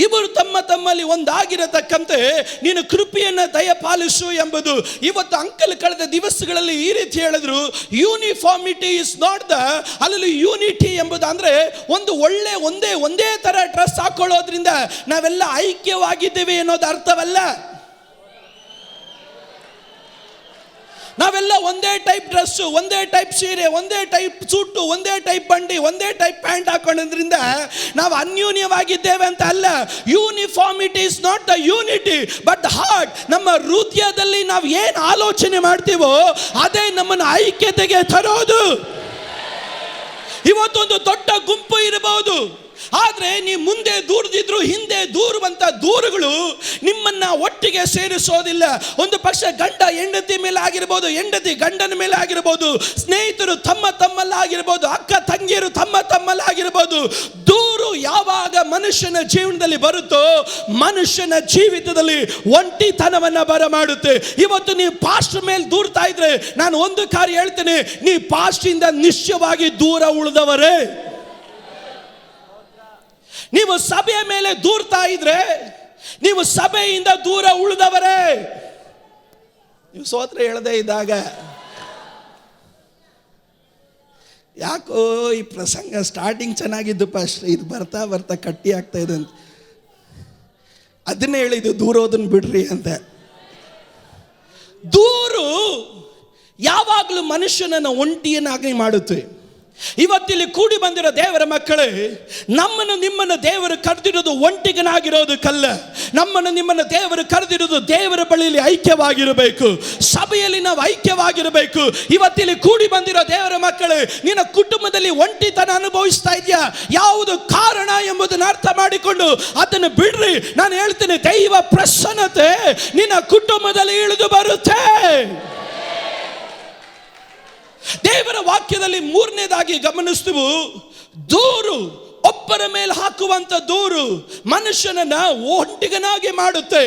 ಇವರು ತಮ್ಮ ತಮ್ಮಲ್ಲಿ ಒಂದಾಗಿರತಕ್ಕಂತೆ ನೀನು ಕೃಪೆಯನ್ನು ದಯಪಾಲಿಸು ಎಂಬುದು. ಇವತ್ತು ಅಂಕಲ್ ಕಳೆದ ದಿವಸಗಳಲ್ಲಿ ಈ ರೀತಿ ಹೇಳಿದ್ರು, ಯೂನಿಫಾರ್ಮಿಟಿ ಇಸ್ ನಾಟ್ ದ, ಅಲ್ಲಿ ಯೂನಿಟಿ ಎಂಬುದು ಅಂದ್ರೆ ಒಂದು ಒಳ್ಳೆ ಒಂದೇ ತರ ಡ್ರೆಸ್ ಹಾಕೊಳ್ಳೋದ್ರಿಂದ ನಾವೆಲ್ಲ ಐಕ್ಯವಾಗಿದ್ದೇವೆ ಅನ್ನೋದು ಅರ್ಥವಲ್ಲ. ನಾವೆಲ್ಲ ಒಂದೇ ಟೈಪ್ ಡ್ರೆಸ್ಸು, ಒಂದೇ ಟೈಪ್ ಸೀರೆ, ಒಂದೇ ಟೈಪ್ ಸೂಟು, ಒಂದೇ ಟೈಪ್ ಬಂಡಿ, ಒಂದೇ ಟೈಪ್ ಪ್ಯಾಂಟ್ ಹಾಕೊಳ್ಳೋದ್ರಿಂದ ನಾವು ಅನ್ಯೂನ್ಯವಾಗಿದ್ದೇವೆ ಅಂತ ಅಲ್ಲ. Uniformity is not the unity but heart. ನಮ್ಮ ಹೃದಯದಲ್ಲಿ ನಾವು ಏನು ಆಲೋಚನೆ ಮಾಡ್ತೀವೋ ಅದೇ ನಮ್ಮನ್ನು ಐಕ್ಯತೆಗೆ ತರೋದು. ಇವತ್ತೊಂದು ದೊಡ್ಡ ಗುಂಪು ಇರಬಹುದು, ಆದರೆ ನೀವು ಮುಂದೆ ದೂರದಿದ್ರು ಹಿಂದೆ ದೂರುವಂತ ದೂರುಗಳು ನಿಮ್ಮನ್ನ ಒಟ್ಟಿಗೆ ಸೇರಿಸೋದಿಲ್ಲ. ಒಂದು ಪಕ್ಷ ಗಂಡ ಹೆಂಡತಿ ಮೇಲೆ ಆಗಿರಬಹುದು, ಹೆಂಡತಿ ಗಂಡನ ಮೇಲೆ ಆಗಿರಬಹುದು, ಸ್ನೇಹಿತರು ತಮ್ಮ ತಮ್ಮಲ್ಲಾಗಿರಬಹುದು, ಅಕ್ಕ ತಂಗಿಯರು ತಮ್ಮ ತಮ್ಮಲ್ಲಾಗಿರಬಹುದು. ದೂರು ಯಾವಾಗ ಮನುಷ್ಯನ ಜೀವನದಲ್ಲಿ ಬರುತ್ತೋ ಮನುಷ್ಯನ ಜೀವಿತದಲ್ಲಿ ಒಂಟಿತನವನ್ನ ಬರಮಾಡುತ್ತೆ. ಇವತ್ತು ನೀವು ಪಾಸ್ಟರ್ ಮೇಲೆ ದೂರ್ತಾ ಇದ್ರೆ ನಾನು ಒಂದು ಕಾರ್ಯ ಹೇಳ್ತೇನೆ, ನೀವು ಪಾಸ್ಟರಿಂದ ನಿಶ್ಚಯವಾಗಿ ದೂರ ಉಳಿದವರೇ. ನೀವು ಸಭೆಯ ಮೇಲೆ ದೂರ್ತಾ ಇದ್ರೆ ನೀವು ಸಭೆಯಿಂದ ದೂರ ಉಳಿದವರೇ. ನೀವು ಸೋತ್ರ ಹೇಳದೇ ಇದ್ದಾಗ ಯಾಕೋ ಈ ಪ್ರಸಂಗ ಸ್ಟಾರ್ಟಿಂಗ್ ಚೆನ್ನಾಗಿದ್ದು ಫಸ್ಟ್, ಇದು ಬರ್ತಾ ಬರ್ತಾ ಕಟ್ಟಿ ಆಗ್ತಾ ಇದೆ ಅಂತ ಅದನ್ನೇ ಹೇಳಿದ್ದು, ದೂರೋದನ್ನು ಬಿಡ್ರಿ ಅಂತ. ದೂರು ಯಾವಾಗಲೂ ಮನುಷ್ಯನನ್ನು ಒಂಟಿಯನ್ನಾಗಿ ಮಾಡುತ್ತೆ. ಇವತ್ತಿಲ್ಲಿ ಕೂಡಿ ಬಂದಿರೋ ದೇವರ ಮಕ್ಕಳೇ, ನಮ್ಮನ್ನು ನಿಮ್ಮನ್ನು ದೇವರು ಕರೆದಿರೋದು ಒಂಟಿಗನಾಗಿರೋದಕ್ಕಲ್ಲ. ನಮ್ಮನ್ನು ನಿಮ್ಮನ್ನು ದೇವರು ಕರೆದಿರೋದು ದೇವರ ಬಳಿಯಲ್ಲಿ ಐಕ್ಯವಾಗಿರಬೇಕು, ಸಭೆಯಲ್ಲಿ ನಾವು ಐಕ್ಯವಾಗಿರಬೇಕು. ಇವತ್ತಿಲ್ಲಿ ಕೂಡಿ ಬಂದಿರೋ ದೇವರ ಮಕ್ಕಳೇ, ನಿನ್ನ ಕುಟುಂಬದಲ್ಲಿ ಒಂಟಿತನ ಅನುಭವಿಸ್ತಾ ಇದೆಯಾ? ಯಾವುದು ಕಾರಣ ಎಂಬುದನ್ನು ಅರ್ಥ ಮಾಡಿಕೊಂಡು ಅದನ್ನು ಬಿಡ್ರಿ. ನಾನು ಹೇಳ್ತೇನೆ, ದೈವ ಪ್ರಸನ್ನತೆ ನಿನ್ನ ಕುಟುಂಬದಲ್ಲಿ ಇಳಿದು ಬರುತ್ತೆ. ದೇವರ ವಾಕ್ಯದಲ್ಲಿ ಮೂರನೇದಾಗಿ ಗಮನಿಸ್ತೀವಿ, ದೂರು, ಒಬ್ಬರ ಮೇಲೆ ಹಾಕುವಂತ ದೂರು ಮನುಷ್ಯನನ್ನ ಒಂಟಿಗನಾಗಿ ಮಾಡುತ್ತೆ.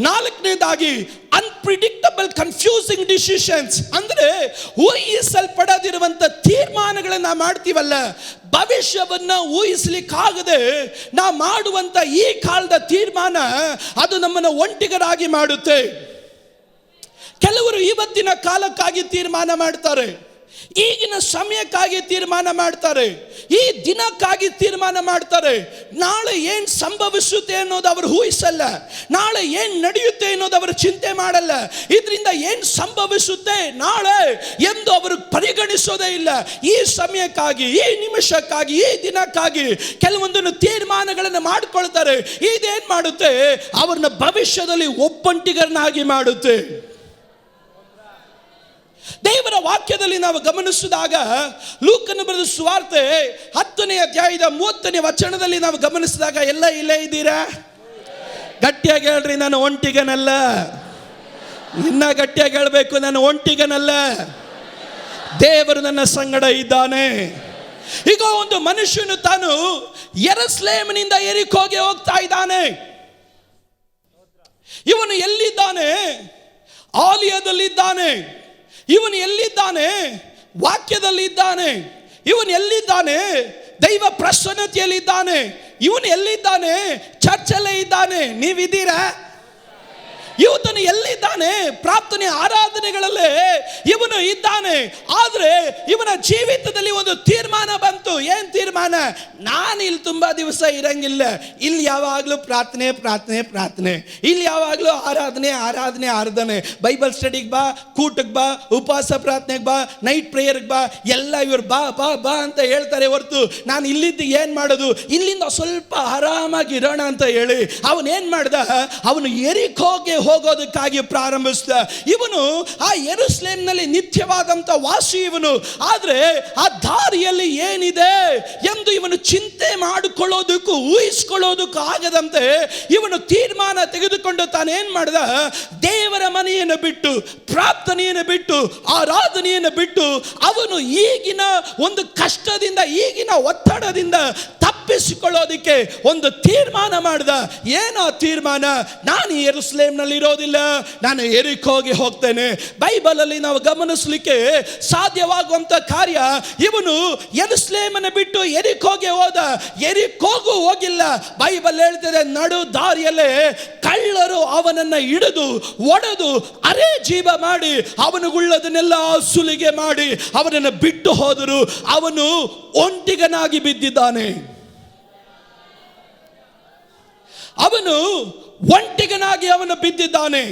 ನಾಲ್ಕನೇದಾಗಿ ಅನ್ಪ್ರಿಡಿಕ್ಟಬಲ್ ಕನ್ಫ್ಯೂಸಿಂಗ್ ಡಿಸಿಷನ್ಸ್, ಅಂದ್ರೆ ಊಹಿಸಲ್ಪಡದಿರುವಂತ ತೀರ್ಮಾನಗಳನ್ನ ಮಾಡ್ತೀವಲ್ಲ, ಭವಿಷ್ಯವನ್ನ ಊಹಿಸಲಿಕ್ಕಾಗದೆ ನಾವು ಮಾಡುವಂತ ಈ ಕಾಲದ ತೀರ್ಮಾನ ಅದು ನಮ್ಮನ್ನು ಒಂಟಿಗರಾಗಿ ಮಾಡುತ್ತೆ. ಕೆಲವರು ಇವತ್ತಿನ ಕಾಲಕ್ಕಾಗಿ ತೀರ್ಮಾನ ಮಾಡ್ತಾರೆ, ಈಗಿನ ಸಮಯಕ್ಕಾಗಿ ತೀರ್ಮಾನ ಮಾಡ್ತಾರೆ, ಈ ದಿನಕ್ಕಾಗಿ ತೀರ್ಮಾನ ಮಾಡ್ತಾರೆ. ನಾಳೆ ಏನು ಸಂಭವಿಸುತ್ತೆ ಅನ್ನೋದು ಅವರು ಊಹಿಸಲ್ಲ, ನಾಳೆ ಏನು ನಡೆಯುತ್ತೆ ಅನ್ನೋದು ಅವರು ಚಿಂತೆ ಮಾಡಲ್ಲ. ಇದರಿಂದ ಏನು ಸಂಭವಿಸುತ್ತೆ ನಾಳೆ ಎಂದು ಅವರು ಪರಿಗಣಿಸೋದೇ ಇಲ್ಲ. ಈ ಸಮಯಕ್ಕಾಗಿ, ಈ ನಿಮಿಷಕ್ಕಾಗಿ, ಈ ದಿನಕ್ಕಾಗಿ ಕೆಲವೊಂದನ್ನು ತೀರ್ಮಾನಗಳನ್ನು ಮಾಡಿಕೊಳ್ತಾರೆ. ಇದೇನು ಮಾಡುತ್ತೆ, ಅವ್ರನ್ನ ಭವಿಷ್ಯದಲ್ಲಿ ಒಬ್ಬಂಟಿಗರನ್ನಾಗಿ ಮಾಡುತ್ತೆ. ದೇವರ ವಾಕ್ಯದಲ್ಲಿ ನಾವು ಗಮನಿಸಿದಾಗ ಲೂಕನ ಬರೆದ ಸುವಾರ್ತೆ 10ನೇ ಅಧ್ಯಾಯದ 30ನೇ ವಚನದಲ್ಲಿ ನಾವು ಗಮನಿಸಿದಾಗ, ಎಲ್ಲ ಇಲ್ಲೇ ಇದ್ದೀರಾ? ಗಟ್ಟಿಯಾಗಿ ಹೇಳ್ರಿ, ನಾನು ಒಂಟಿಗನಲ್ಲ. ಇನ್ನ ಗಟ್ಟಿಯಾಗಿ ಹೇಳಬೇಕು, ನಾನು ಒಂಟಿಗನಲ್ಲ, ದೇವರು ನನ್ನ ಸಂಗಡ ಇದ್ದಾನೆ. ಈಗ ಒಂದು ಮನುಷ್ಯನು ತಾನು ಯೆರೂಸಲೇಮಿನಿಂದ ಯೆರಿಕೋಗೆ ಹೋಗ್ತಾ ಇದ್ದಾನೆ. ಇವನು ಎಲ್ಲಿದ್ದಾನೆ? ಆಲಯದಲ್ಲಿದ್ದಾನೆ. ಇವನು ಎಲ್ಲಿದ್ದಾನೆ? ವಾಕ್ಯದಲ್ಲಿ ಇದ್ದಾನೆ. ಇವನು ಎಲ್ಲಿದ್ದಾನೆ? ದೈವ ಪ್ರಸನ್ನತೆಯಲ್ಲಿದ್ದಾನೆ. ಇವನು ಎಲ್ಲಿದ್ದಾನೆ? ಚರ್ಚಲ್ಲೇ ಇದ್ದಾನೆ. ನೀವಿದ್ದೀರಾ? ಇವನು ಎಲ್ಲಿದ್ದಾನೆ? ಪ್ರಾರ್ಥನೆ ಆರಾಧನೆಗಳಲ್ಲೇ ಇವನು ಇದ್ದಾನೆ. ಆದ್ರೆ ಇವನ ಜೀವಿತದಲ್ಲಿ ಒಂದು ತೀರ್ಮಾನ ಬಂತು. ಏನ್ ತೀರ್ಮಾನ? ನಾನು ಇಲ್ಲಿ ತುಂಬಾ ದಿವಸ ಇರಂಗಿಲ್ಲ, ಇಲ್ಲಿ ಯಾವಾಗ್ಲೂ ಪ್ರಾರ್ಥನೆ ಪ್ರಾರ್ಥನೆ ಪ್ರಾರ್ಥನೆ, ಇಲ್ಲಿ ಯಾವಾಗ್ಲೂ ಆರಾಧನೆ ಆರಾಧನೆ ಆರಾಧನೆ, ಬೈಬಲ್ ಸ್ಟಡಿಗೆ ಬಾ, ಕೂಟಕ್ಕೆ ಬಾ, ಉಪವಾಸ ಪ್ರಾರ್ಥನೆಗೆ ಬಾ, ನೈಟ್ ಪ್ರೇಯರ್ಗೆ ಬಾ, ಎಲ್ಲ ಇವ್ರು ಬಾ ಬಾ ಬಾ ಅಂತ ಹೇಳ್ತಾರೆ ಹೊರತು ನಾನು ಇಲ್ಲಿದ್ದು ಏನ್ ಮಾಡೋದು, ಇಲ್ಲಿಂದ ಸ್ವಲ್ಪ ಆರಾಮಾಗಿ ಇರೋಣ ಅಂತ ಹೇಳಿ ಅವನೇನ್ ಮಾಡ್ದ? ಅವನು ಎರಿಕೋಗೆ ಹೋಗೋದಕ್ಕಾಗಿ ಪ್ರಾರಂಭಿಸಿದ. ಇವನು ಆ ಯೆರೂಸಲೇಮಿನಲ್ಲಿ ನಿತ್ಯವಾದಂತ ವಾಸಿ ಇವನು. ಆದ್ರೆ ಆ ದಾರಿಯಲ್ಲಿ ಏನಿದೆ ಎಂದು ಇವನು ಚಿಂತೆ ಮಾಡಿಕೊಳ್ಳೋದಕ್ಕೂ ಊಹಿಸಿಕೊಳ್ಳೋದಕ್ಕೂ ಆಗದಂತೆ ಇವನು ತೀರ್ಮಾನ ತೆಗೆದುಕೊಂಡು ತಾನೇನ್ ಮಾಡ್ದ? ದೇವರ ಮನೆಯನ್ನು ಬಿಟ್ಟು, ಪ್ರಾರ್ಥನೆಯನ್ನು ಬಿಟ್ಟು, ಆರಾಧನೆಯನ್ನು ಬಿಟ್ಟು ಅವನು ಈಗಿನ ಒಂದು ಕಷ್ಟದಿಂದ, ಈಗಿನ ಒತ್ತಡದಿಂದ ತಪ್ಪಿಸಿಕೊಳ್ಳೋದಿಕ್ಕೆ ಒಂದು ತೀರ್ಮಾನ ಮಾಡ್ದ. ಏನೋ ತೀರ್ಮಾನ? ನಾನು ಯೆರೂಸಲೇಮಿನಲ್ಲಿ ಇರೋದಿಲ್ಲ, ನಾನು ಯೆರಿಕೋಗೆ ಹೋಗ್ತೇನೆ. ಬೈಬಲ್ ಅಲ್ಲಿ ನಾವು ಗಮನಿಸಲಿಕ್ಕೆ ಸಾಧ್ಯವಾಗುವಂತ ಕಾರ್ಯ, ಇವನು ಯೆರೂಸಲೇಮನ್ನು ಬಿಟ್ಟು ಯೆರಿಕೋಗೆ ಹೋದ. ಯೆರಿಕೋಗೂ ಹೋಗಿಲ್ಲ. ಬೈಬಲ್ ಹೇಳ್ತದೆ, ನಡು ದಾರಿಯಲ್ಲೇ ಕಳ್ಳರು ಅವನನ್ನ ಹಿಡಿದು ಒಡೆದು ಅರೆ ಜೀವ ಮಾಡಿ ಅವನಿಗುಳ್ಳದನ್ನೆಲ್ಲ ಸುಲಿಗೆ ಮಾಡಿ ಅವನನ್ನು ಬಿಟ್ಟು ಹೋದರು. ಅವನು ಒಂಟಿಗನಾಗಿ ಬಿದ್ದಿದ್ದಾನೆ. ಅವನು ಒಂಟಿಗನಾಗಿ ಅವನು ಬಿದ್ದಿದ್ದಾನೆ.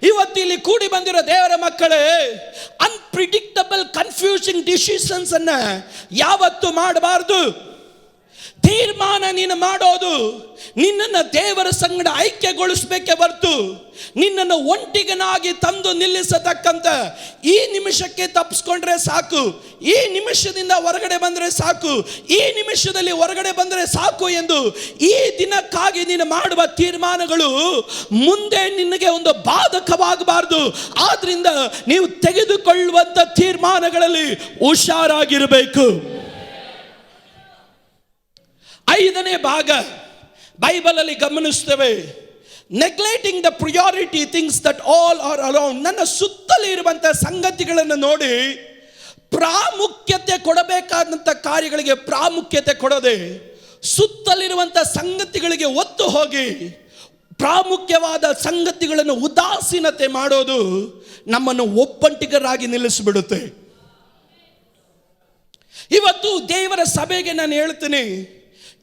ಇವತ್ತಿಲ್ಲಿ ಕೂಡಿ ಬಂದಿರೋ ದೇವರ ಮಕ್ಕಳೇ, ಅನ್ಪ್ರಿಡಿಕ್ಟಬಲ್ ಕನ್ಫ್ಯೂಸಿಂಗ್ ಡಿಸಿಷನ್ಸ್ ಅನ್ನ ಯಾವತ್ತು ಮಾಡಬಾರದು. ತೀರ್ಮಾನ ನೀನು ಮಾಡೋದು ನಿನ್ನನ್ನು ದೇವರ ಸಂಗಡ ಐಕ್ಯಗೊಳಿಸಬೇಕೆ ಹೊರತು ನಿನ್ನನ್ನು ಒಂಟಿಗನಾಗಿ ತಂದು ನಿಲ್ಲಿಸತಕ್ಕಂತ ಈ ನಿಮಿಷಕ್ಕೆ ತಪ್ಪಿಸ್ಕೊಂಡ್ರೆ ಸಾಕು, ಈ ನಿಮಿಷದಿಂದ ಹೊರಗಡೆ ಬಂದರೆ ಸಾಕು, ಈ ನಿಮಿಷದಲ್ಲಿ ಹೊರಗಡೆ ಬಂದರೆ ಸಾಕು ಎಂದು ಈ ದಿನಕ್ಕಾಗಿ ನೀನು ಮಾಡುವ ತೀರ್ಮಾನಗಳು ಮುಂದೆ ನಿನಗೆ ಒಂದು ಬಾಧಕವಾಗಬಾರದು. ಆದ್ರಿಂದ ನೀವು ತೆಗೆದುಕೊಳ್ಳುವಂತ ತೀರ್ಮಾನಗಳಲ್ಲಿ ಹುಷಾರಾಗಿರಬೇಕು. 5ನೇ ಭಾಗ ಬೈಬಲ್ ಅಲ್ಲಿ ಗಮನಿಸ್ತೇವೆ, neglecting the priority things that all are around. ನನ್ನ ಸುತ್ತಲೇ ಇರುವಂತಹ ಸಂಗತಿಗಳನ್ನು ನೋಡಿ ಪ್ರಾಮುಖ್ಯತೆ ಕೊಡಬೇಕಾದಂಥ ಕಾರ್ಯಗಳಿಗೆ ಪ್ರಾಮುಖ್ಯತೆ ಕೊಡದೆ, ಸುತ್ತಲಿರುವಂಥ ಸಂಗತಿಗಳಿಗೆ ಒತ್ತು ಹೋಗಿ ಪ್ರಾಮುಖ್ಯವಾದ ಸಂಗತಿಗಳನ್ನು ಉದಾಸೀನತೆ ಮಾಡೋದು ನಮ್ಮನ್ನು ಒಬ್ಬಂಟಿಗರಾಗಿ ನಿಲ್ಲಿಸಿಬಿಡುತ್ತೆ. ಇವತ್ತು ದೇವರ ಸಭೆಗೆ ನಾನು ಹೇಳ್ತೀನಿ,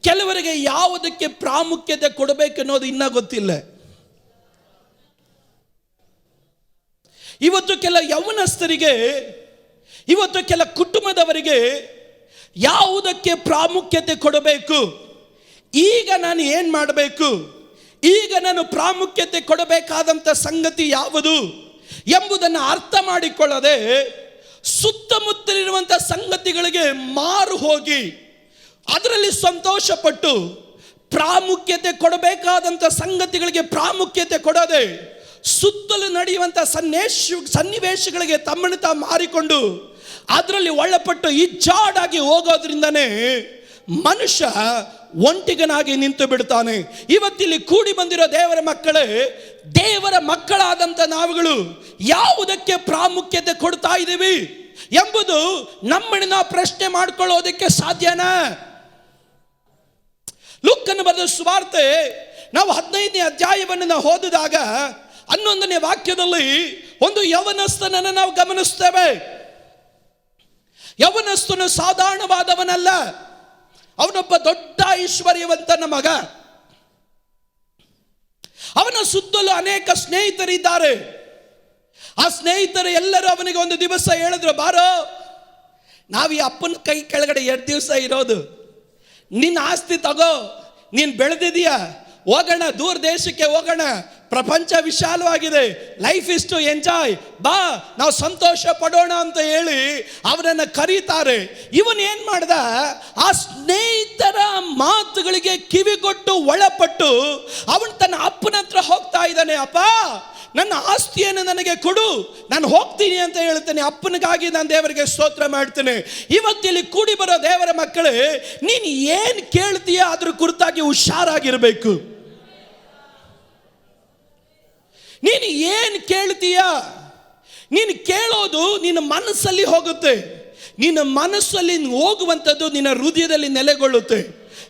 ಕೆಲವರಿಗೆ ಯಾವುದಕ್ಕೆ ಪ್ರಾಮುಖ್ಯತೆ ಕೊಡಬೇಕನ್ನೋದು ಇನ್ನೂ ಗೊತ್ತಿಲ್ಲ. ಇವತ್ತು ಕೆಲ ಯೌವನಸ್ಥರಿಗೆ, ಇವತ್ತು ಕೆಲ ಕುಟುಂಬದವರಿಗೆ ಯಾವುದಕ್ಕೆ ಪ್ರಾಮುಖ್ಯತೆ ಕೊಡಬೇಕು, ಈಗ ನಾನು ಏನು ಮಾಡಬೇಕು, ಈಗ ನಾನು ಪ್ರಾಮುಖ್ಯತೆ ಕೊಡಬೇಕಾದಂಥ ಸಂಗತಿ ಯಾವುದು ಎಂಬುದನ್ನು ಅರ್ಥ ಮಾಡಿಕೊಳ್ಳದೆ ಸುತ್ತಮುತ್ತಲಿರುವಂಥ ಸಂಗತಿಗಳಿಗೆ ಮಾರು ಹೋಗಿ ಅದರಲ್ಲಿ ಸಂತೋಷಪಟ್ಟು ಪ್ರಾಮುಖ್ಯತೆ ಕೊಡಬೇಕಾದಂಥ ಸಂಗತಿಗಳಿಗೆ ಪ್ರಾಮುಖ್ಯತೆ ಕೊಡದೆ ಸುತ್ತಲೂ ನಡೆಯುವಂಥ ಸನ್ನಿವೇಶಗಳಿಗೆ ತಮ್ಮನ್ನು ತಾ ಮಾರಿಕೊಂಡು ಅದರಲ್ಲಿ ಒಳಪಟ್ಟು ಇಜ್ಜಾಡಾಗಿ ಹೋಗೋದ್ರಿಂದನೇ ಮನುಷ್ಯ ಒಂಟಿಗನಾಗಿ ನಿಂತು ಬಿಡ್ತಾನೆ. ಇವತ್ತಿಲ್ಲಿ ಕೂಡಿ ಬಂದಿರೋ ದೇವರ ಮಕ್ಕಳೇ, ದೇವರ ಮಕ್ಕಳಾದಂಥ ನಾವುಗಳು ಯಾವುದಕ್ಕೆ ಪ್ರಾಮುಖ್ಯತೆ ಕೊಡ್ತಾ ಇದ್ದೀವಿ ಎಂಬುದು ನಮ್ಮನ್ನು ನಾವು ಪ್ರಶ್ನೆ ಮಾಡ್ಕೊಳ್ಳೋದಕ್ಕೆ ಸಾಧ್ಯನಾ? ಲೂಕನ ಬರೆದ ಸುವಾರ್ತೆ ನಾವು 15ನೇ ಅಧ್ಯಾಯವನ್ನು ನಾವು ಓದಿದಾಗ 11ನೇ ವಾಕ್ಯದಲ್ಲಿ ಒಂದು ಯೌವನಸ್ಥನನ್ನು ನಾವು ಗಮನಿಸ್ತೇವೆ. ಯೌವನಸ್ಥನು ಸಾಧಾರಣವಾದವನಲ್ಲ, ಅವನೊಬ್ಬ ದೊಡ್ಡ ಐಶ್ವರ್ಯವಂತನ ಮಗ. ಅವನ ಸುತ್ತಲೂ ಅನೇಕ ಸ್ನೇಹಿತರಿದ್ದಾರೆ. ಆ ಸ್ನೇಹಿತರು ಎಲ್ಲರೂ ಅವನಿಗೆ ಒಂದು ದಿವಸ ಹೇಳಿದ್ರು, ಬಾರೋ, ನಾವು ಈ ಅಪ್ಪನ ಕೈ ಕೆಳಗಡೆ 2 ದಿವಸ ಇರೋದು, ನಿನ್ನ ಆಸ್ತಿ ತಗೋ, ನೀನು ಬೆಳೆದಿದೀಯ, ಹೋಗೋಣ, ದೂರ ದೇಶಕ್ಕೆ ಹೋಗೋಣ, ಪ್ರಪಂಚ ವಿಶಾಲವಾಗಿದೆ, ಲೈಫ್ ಇಸ್ ಟು ಎಂಜಾಯ್, ಬಾ, ನಾವು ಸಂತೋಷ ಪಡೋಣ ಅಂತ ಹೇಳಿ ಅವನನ್ನು ಕರೀತಾರೆ. ಇವನ್ ಏನ್ ಮಾಡ್ದ? ಆ ಸ್ನೇಹಿತರ ಮಾತುಗಳಿಗೆ ಕಿವಿಗೊಟ್ಟು ಒಳಪಟ್ಟು ಅವನು ತನ್ನ ಅಪ್ಪನ ಹತ್ರ ಹೋಗ್ತಾ ಇದ್ದಾನೆ. ಅಪ್ಪ, ನನ್ನ ಆಸ್ತಿಯನ್ನು ನನಗೆ ಕೊಡು, ನಾನು ಹೋಗ್ತೀನಿ ಅಂತ ಹೇಳ್ತೇನೆ. ಅಪ್ಪನಿಗಾಗಿ ನಾನು ದೇವರಿಗೆ ಸ್ತೋತ್ರ ಮಾಡ್ತೇನೆ. ಇವತ್ತಿಲ್ಲಿ ಕೂಡಿ ಬರೋ ದೇವರ ಮಕ್ಕಳೇ, ನೀನು ಏನು ಕೇಳ್ತೀಯ ಅದ್ರ ಕುರಿತಾಗಿ ಹುಷಾರಾಗಿರ್ಬೇಕು. ನೀನು ಏನು ಕೇಳ್ತೀಯ, ನೀನು ಕೇಳೋದು ನಿನ್ನ ಮನಸ್ಸಲ್ಲಿ ಹೋಗುತ್ತೆ. ನಿನ್ನ ಮನಸ್ಸಲ್ಲಿ ಹೋಗುವಂಥದ್ದು ನಿನ್ನ ಹೃದಯದಲ್ಲಿ ನೆಲೆಗೊಳ್ಳುತ್ತೆ.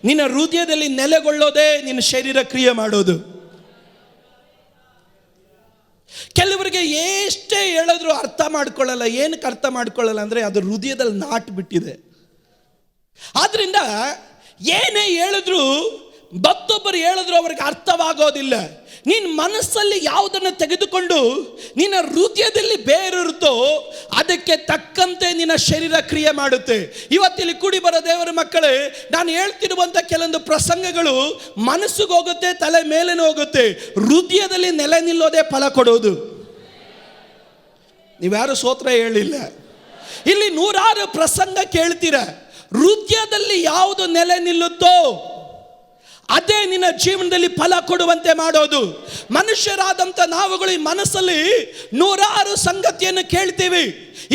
ನಿನ್ನ ಹೃದಯದಲ್ಲಿ ನೆಲೆಗೊಳ್ಳೋದೇ ನಿನ್ನ ಶರೀರ ಕ್ರಿಯೆ ಮಾಡೋದು. ಕೆಲವರಿಗೆ ಎಷ್ಟೇ ಹೇಳಿದ್ರು ಅರ್ಥ ಮಾಡ್ಕೊಳ್ಳಲ್ಲ. ಏನಕ್ಕೆ ಅರ್ಥ ಮಾಡ್ಕೊಳ್ಳಲ್ಲ ಅಂದರೆ ಅದು ಹೃದಯದಲ್ಲಿ ನಾಟು ಬಿಟ್ಟಿದೆ. ಆದ್ರಿಂದ ಏನೇ ಹೇಳಿದ್ರು, ಮತ್ತೊಬ್ಬರು ಹೇಳಿದ್ರು ಅವ್ರಿಗೆ ಅರ್ಥವಾಗೋದಿಲ್ಲ. ನಿನ್ನ ಮನಸ್ಸಲ್ಲಿ ಯಾವುದನ್ನು ತೆಗೆದುಕೊಂಡು ನಿನ್ನ ಹೃದಯದಲ್ಲಿ ಬೇರಿರುತ್ತೋ ಅದಕ್ಕೆ ತಕ್ಕಂತೆ ನಿನ್ನ ಶರೀರ ಕ್ರಿಯೆ ಮಾಡುತ್ತೆ. ಇವತ್ತಿಲ್ಲಿ ಕೂಡಿ ಬರೋ ದೇವರ ಮಕ್ಕಳೇ, ನಾನು ಹೇಳ್ತಿರುವಂಥ ಕೆಲವೊಂದು ಪ್ರಸಂಗಗಳು ಮನಸ್ಸಿಗೆ ಹೋಗುತ್ತೆ, ತಲೆ ಮೇಲೇನೂ ಹೋಗುತ್ತೆ. ಹೃದಯದಲ್ಲಿ ನೆಲೆ ನಿಲ್ಲೋದೇ ಫಲ ಕೊಡೋದು. ನೀವ್ಯಾರು ಸ್ತೋತ್ರ ಹೇಳಿಲ್ಲ. ಇಲ್ಲಿ ನೂರಾರು ಪ್ರಸಂಗ ಕೇಳ್ತೀರ. ಹೃದಯದಲ್ಲಿ ಯಾವುದು ನೆಲೆ ನಿಲ್ಲುತ್ತೋ ಅದೇ ನಿನ್ನ ಜೀವನದಲ್ಲಿ ಫಲ ಕೊಡುವಂತೆ ಮಾಡೋದು. ಮನುಷ್ಯರಾದಂಥ ನಾವುಗಳು ಈ ಮನಸ್ಸಲ್ಲಿ ನೂರಾರು ಸಂಗತಿಯನ್ನು ಕೇಳ್ತೀವಿ.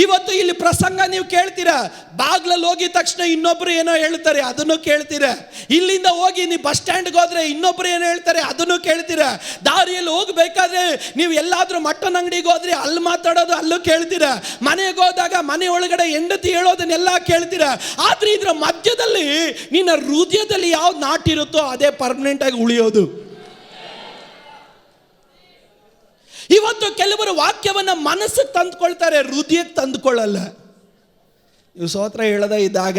ಇವತ್ತು ಇಲ್ಲಿ ಪ್ರಸಂಗ ನೀವು ಕೇಳ್ತೀರಾ, ಬಾಗ್ಲಲ್ಲಿ ಹೋಗಿದ ತಕ್ಷಣ ಇನ್ನೊಬ್ರು ಏನೋ ಹೇಳ್ತಾರೆ, ಅದನ್ನು ಕೇಳ್ತೀರಾ. ಇಲ್ಲಿಂದ ಹೋಗಿ ನೀವು ಬಸ್ ಸ್ಟ್ಯಾಂಡ್ಗೆ ಹೋದ್ರೆ ಇನ್ನೊಬ್ರು ಏನೋ ಹೇಳ್ತಾರೆ, ಅದನ್ನು ಕೇಳ್ತೀರಾ. ದಾರಿಯಲ್ಲಿ ಹೋಗ್ಬೇಕಾದ್ರೆ ನೀವು ಎಲ್ಲಾದ್ರೂ ಮಟನ್ ಅಂಗಡಿಗೆ ಹೋದ್ರೆ ಅಲ್ಲಿ ಮಾತಾಡೋದು ಅಲ್ಲೂ ಕೇಳ್ತೀರಾ. ಮನೆಗೆ ಹೋದಾಗ ಮನೆ ಒಳಗಡೆ ಹೆಂಡತಿ ಹೇಳೋದನ್ನೆಲ್ಲ ಕೇಳ್ತೀರಾ. ಆದ್ರೆ ಇದ್ರ ಮಧ್ಯದಲ್ಲಿ ನಿನ್ನ ಹೃದಯದಲ್ಲಿ ಯಾವ್ದು ನಾಟಿರುತ್ತೋ ಅದೇ ಪರ್ಮನೆಂಟ್ ಆಗಿ ಉಳಿಯೋದು. ಇವತ್ತು ಕೆಲವರು ವಾಕ್ಯವನ್ನ ಮನಸ್ಸಿಗೆ ತಂದುಕೊಳ್ತಾರೆ, ಹೃದಯಕ್ಕೆ ತಂದುಕೊಳ್ಳಲ್ಲ. ನೀವು ಸ್ತೋತ್ರ ಹೇಳದ ಇದ್ದಾಗ,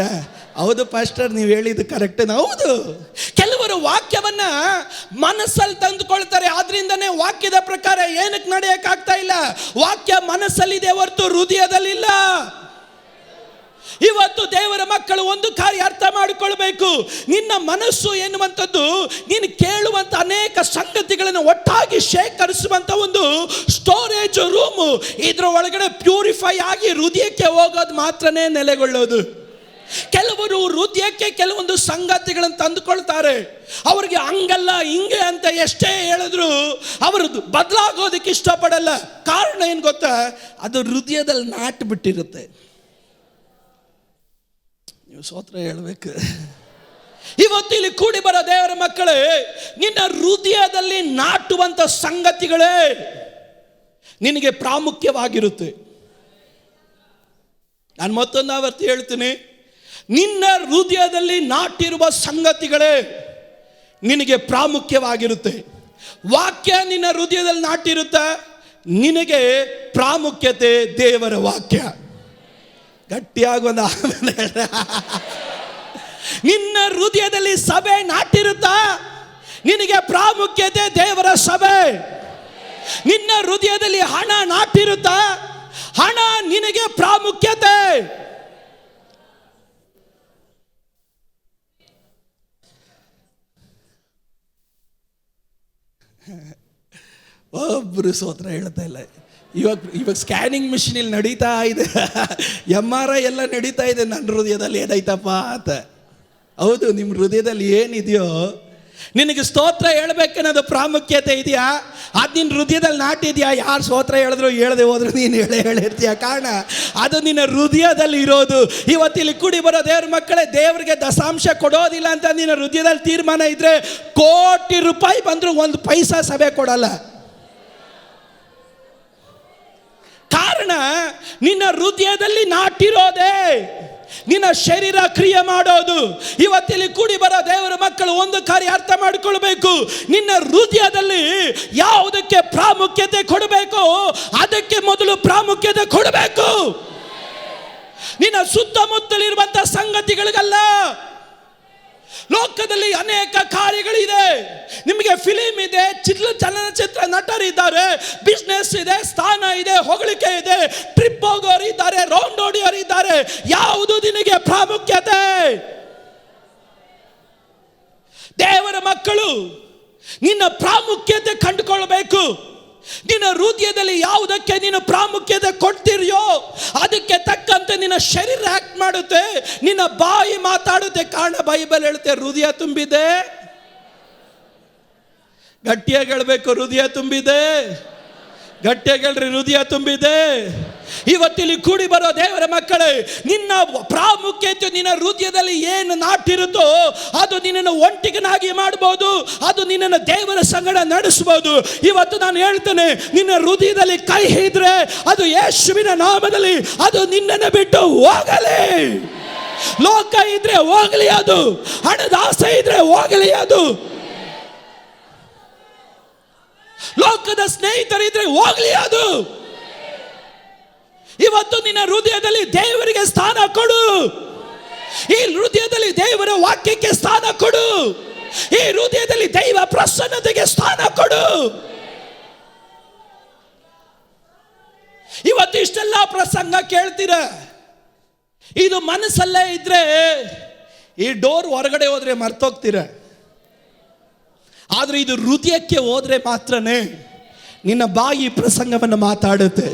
ಹೌದು ಪಾಸ್ಟರ್ ನೀವು ಹೇಳಿದ್ದು ಕರೆಕ್ಟ್. ಹೌದು, ಕೆಲವರು ವಾಕ್ಯವನ್ನ ಮನಸ್ಸಲ್ಲಿ ತಂದುಕೊಳ್ತಾರೆ, ಆದ್ರಿಂದನೇ ವಾಕ್ಯದ ಪ್ರಕಾರ ಏನಕ್ಕೆ ನಡೆಯಕ್ಕಾಗ್ತಾ ಇಲ್ಲ. ವಾಕ್ಯ ಮನಸ್ಸಲ್ಲಿದೆ ಹೊರತು ಹೃದಯದಲ್ಲಿಲ್ಲ. ಇವತ್ತು ದೇವರ ಮಕ್ಕಳು ಒಂದು ಕಾರ್ಯ ಅರ್ಥ ಮಾಡಿಕೊಳ್ಬೇಕು. ನಿನ್ನ ಮನಸ್ಸು ಎನ್ನುವಂಥದ್ದು ನೀನು ಕೇಳುವಂಥ ಅನೇಕ ಸಂಗತಿಗಳನ್ನು ಒಟ್ಟಾಗಿ ಶೇಖರಿಸುವಂಥ ಒಂದು ಸ್ಟೋರೇಜ್ ರೂಮು. ಇದರ ಒಳಗಡೆ ಪ್ಯೂರಿಫೈ ಆಗಿ ಹೃದಯಕ್ಕೆ ಹೋಗೋದು ಮಾತ್ರನೇ ನೆಲೆಗೊಳ್ಳೋದು. ಕೆಲವರು ಹೃದಯಕ್ಕೆ ಕೆಲವೊಂದು ಸಂಗತಿಗಳನ್ನು ತಂದುಕೊಳ್ತಾರೆ. ಅವರಿಗೆ ಹಂಗಲ್ಲ ಹಿಂಗೆ ಅಂತ ಎಷ್ಟೇ ಹೇಳಿದ್ರು ಅವರು ಬದಲಾಗೋದಕ್ಕೆ ಇಷ್ಟಪಡಲ್ಲ. ಕಾರಣ ಏನು ಗೊತ್ತಾ, ಅದು ಹೃದಯದಲ್ಲಿ ನಾಟು ಬಿಟ್ಟಿರುತ್ತೆ. ನೀವು ಸ್ತೋತ್ರ ಹೇಳಬೇಕು. ಇವತ್ತು ಇಲ್ಲಿ ಕೂಡಿ ಬರೋ ದೇವರ ಮಕ್ಕಳೇ, ನಿನ್ನ ಹೃದಯದಲ್ಲಿ ನಾಟುವಂಥ ಸಂಗತಿಗಳೇ ನಿನಗೆ ಪ್ರಾಮುಖ್ಯವಾಗಿರುತ್ತೆ. ನಾನು ಮತ್ತೊಂದು ಆವರ್ತಿ ಹೇಳ್ತೀನಿ, ನಿನ್ನ ಹೃದಯದಲ್ಲಿ ನಾಟಿರುವ ಸಂಗತಿಗಳೇ ನಿನಗೆ ಪ್ರಾಮುಖ್ಯವಾಗಿರುತ್ತೆ. ವಾಕ್ಯ ನಿನ್ನ ಹೃದಯದಲ್ಲಿ ನಾಟಿರುತ್ತೆ, ನಿನಗೆ ಪ್ರಾಮುಖ್ಯತೆ ದೇವರ ವಾಕ್ಯ. ಗಟ್ಟಿಯಾಗೊಂದು ಆಮೇಲೆ ನಿನ್ನ ಹೃದಯದಲ್ಲಿ ಸಭೆ ನಾಟಿರುತ್ತಾ, ನಿನಗೆ ಪ್ರಾಮುಖ್ಯತೆ ದೇವರ ಸಭೆ. ನಿನ್ನ ಹೃದಯದಲ್ಲಿ ಹಣ ನಾಟಿರುತ್ತಾ, ಹಣ ನಿನಗೆ ಪ್ರಾಮುಖ್ಯತೆ. ಒಬ್ಬರು ಸ್ತೋತ್ರ ಹೇಳ್ತಾ ಇಲ್ಲ. ಇವಾಗ ಸ್ಕ್ಯಾನಿಂಗ್ ಮಿಷಿನ್ ಇಲ್ಲಿ ನಡೀತಾ ಇದೆ, MRI ಎಲ್ಲ ನಡೀತಾ ಇದೆ. ನನ್ನ ಹೃದಯದಲ್ಲಿ ಏನಾಯ್ತಪ್ಪ ಅಂತ. ಹೌದು, ನಿಮ್ಮ ಹೃದಯದಲ್ಲಿ ಏನಿದೆಯೋ ನಿನಗೆ ಸ್ತೋತ್ರ ಹೇಳ್ಬೇಕನ್ನೋದು ಪ್ರಾಮುಖ್ಯತೆ ಇದೆಯಾ? ಅದು ನಿನ್ನ ಹೃದಯದಲ್ಲಿ ನಾಟಿದೆಯಾ? ಯಾರು ಸ್ತೋತ್ರ ಹೇಳಿದ್ರು ಹೇಳದೆ ಹೋದ್ರು ನೀನು ಹೇಳಿರ್ತೀಯ. ಕಾರಣ ಅದು ನಿನ್ನ ಹೃದಯದಲ್ಲಿ ಇರೋದು. ಇವತ್ತಿಲ್ಲಿ ಕೂಡಿ ಬರೋ ದೇವ್ರ ಮಕ್ಕಳೇ, ದೇವರಿಗೆ ದಶಾಂಶ ಕೊಡೋದಿಲ್ಲ ಅಂತ ನಿನ್ನ ಹೃದಯದಲ್ಲಿ ತೀರ್ಮಾನ ಇದ್ರೆ, ಕೋಟಿ ರೂಪಾಯಿ ಬಂದರೂ ಒಂದು ಪೈಸಾ ಸಭೆ ಕೊಡಲ್ಲ. ಕಾರಣ ನಿನ್ನ ಹೃದಯದಲ್ಲಿ ನಾಟಿರೋದೇ ನಿನ್ನ ಶರೀರ ಕ್ರಿಯೆ ಮಾಡೋದು. ಇವತ್ತಿಲ್ಲಿ ಕೂಡಿ ಬರೋ ದೇವರ ಮಕ್ಕಳು ಒಂದು ಕಾರ್ಯ ಅರ್ಥ ಮಾಡಿಕೊಳ್ಬೇಕು. ನಿನ್ನ ಹೃದಯದಲ್ಲಿ ಯಾವುದಕ್ಕೆ ಪ್ರಾಮುಖ್ಯತೆ ಕೊಡಬೇಕು ಅದಕ್ಕೆ ಮೊದಲು ಪ್ರಾಮುಖ್ಯತೆ ಕೊಡಬೇಕು. ನಿನ್ನ ಸುತ್ತಮುತ್ತಲಿರುವಂಥ ಸಂಗತಿಗಳಿಗಲ್ಲ. ಲೋಕದಲ್ಲಿ ಅನೇಕ ಕಾರ್ಯಗಳಿದೆ. ನಿಮಗೆ ಫಿಲಿಮ್ ಇದೆ, ಚಲನಚಿತ್ರ ನಟರಿದ್ದಾರೆ, ಬಿಸ್ನೆಸ್ ಇದೆ, ಸ್ಥಾನ ಇದೆ, ಹೊಗಳಿಕೆ ಇದೆ, ಟ್ರಿಪ್ ಹೋಗೋರು ಇದ್ದಾರೆ, ರೌಂಡ್ ಹೊಡಿಯೋರು ಇದ್ದಾರೆ. ಯಾವುದು ನಿನಗೆ ಪ್ರಾಮುಖ್ಯತೆ? ದೇವರ ಮಕ್ಕಳು ನಿನ್ನ ಪ್ರಾಮುಖ್ಯತೆ ಕಂಡುಕೊಳ್ಬೇಕು. ನಿನ್ನ ಹೃದಯದಲ್ಲಿ ಯಾವುದಕ್ಕೆ ನೀನು ಪ್ರಾಮುಖ್ಯತೆ ಕೊಡ್ತಿರ್ಯೋ ಅದಕ್ಕೆ ತಕ್ಕಂತೆ ನಿನ್ನ ಶರೀರ ಆಕ್ಟ್ ಮಾಡುತ್ತೆ, ನಿನ್ನ ಬಾಯಿ ಮಾತಾಡುತ್ತೆ. ಕಾರಣ ಬೈಬಲ್ ಹೇಳುತ್ತೆ, ಹೃದಯ ತುಂಬಿದೆ. ಗಟ್ಟಿಯಾಗಿ ಹೇಳಬೇಕು, ಹೃದಯ ತುಂಬಿದೆ. ಗಟ್ಟಿಯಾಗಿ ಹೇಳ್ರಿ, ಹೃದಯ ತುಂಬಿದೆ. ಇವತ್ತಿಲ್ಲಿ ಕೂಡಿ ಬರೋ ದೇವರ ಮಕ್ಕಳೇ, ನಿನ್ನ ಪ್ರಾಮುಖ್ಯತೆ ನಿನ್ನ ಹೃದಯದಲ್ಲಿ ಏನು ನಾಟಿರುತ್ತೋ ಅದು ನಿನ್ನನ್ನು ಒಂಟಿಗನಾಗಿ ಮಾಡಬಹುದು, ಅದು ನಿನ್ನನ್ನು ದೇವರ ಸಂಗಡ ನಡೆಸಬಹುದು. ಇವತ್ತು ನಾನು ಹೇಳ್ತೇನೆ, ನಿನ್ನ ಹೃದಯದಲ್ಲಿ ಕೈ ಹಿಡಿದ್ರೆ ಅದು ಯೇಸುವಿನ ನಾಮದಲ್ಲಿ ಅದು ನಿನ್ನನ್ನು ಬಿಟ್ಟು ಹೋಗಲಿ. ಲೋಕ ಇದ್ರೆ ಹೋಗಲಿ, ಅದು ಹಣದ ಆಸೆ ಇದ್ರೆ ಹೋಗಲಿ, ಅದು ಲೋಕದ ಸ್ನೇಹಿತರಿದ್ರೆ ಹೋಗ್ಲಿ ಅದು. ಇವತ್ತು ನಿನ್ನ ಹೃದಯದಲ್ಲಿ ದೇವರಿಗೆ ಸ್ಥಾನ ಕೊಡು. ಈ ಹೃದಯದಲ್ಲಿ ದೇವರ ವಾಕ್ಯಕ್ಕೆ ಸ್ಥಾನ ಕೊಡು. ಈ ಹೃದಯದಲ್ಲಿ ದೈವ ಪ್ರಸನ್ನತೆಗೆ ಸ್ಥಾನ ಕೊಡು. ಇವತ್ತು ಇಷ್ಟೆಲ್ಲ ಪ್ರಸಂಗ ಕೇಳ್ತೀರ, ಇದು ಮನಸ್ಸಲ್ಲೇ ಇದ್ರೆ ಈ ಡೋರ್ ಹೊರಗಡೆ ಹೋದ್ರೆ ಮರ್ತೋಗ್ತೀರ. ಆದ್ರೆ ಇದು ಹೃದಯಕ್ಕೆ ಹೋದ್ರೆ ಮಾತ್ರನೇ ನಿನ್ನ ಬಾಯಿ ಪ್ರಸಂಗವನ್ನು ಮಾತಾಡುತ್ತೆ,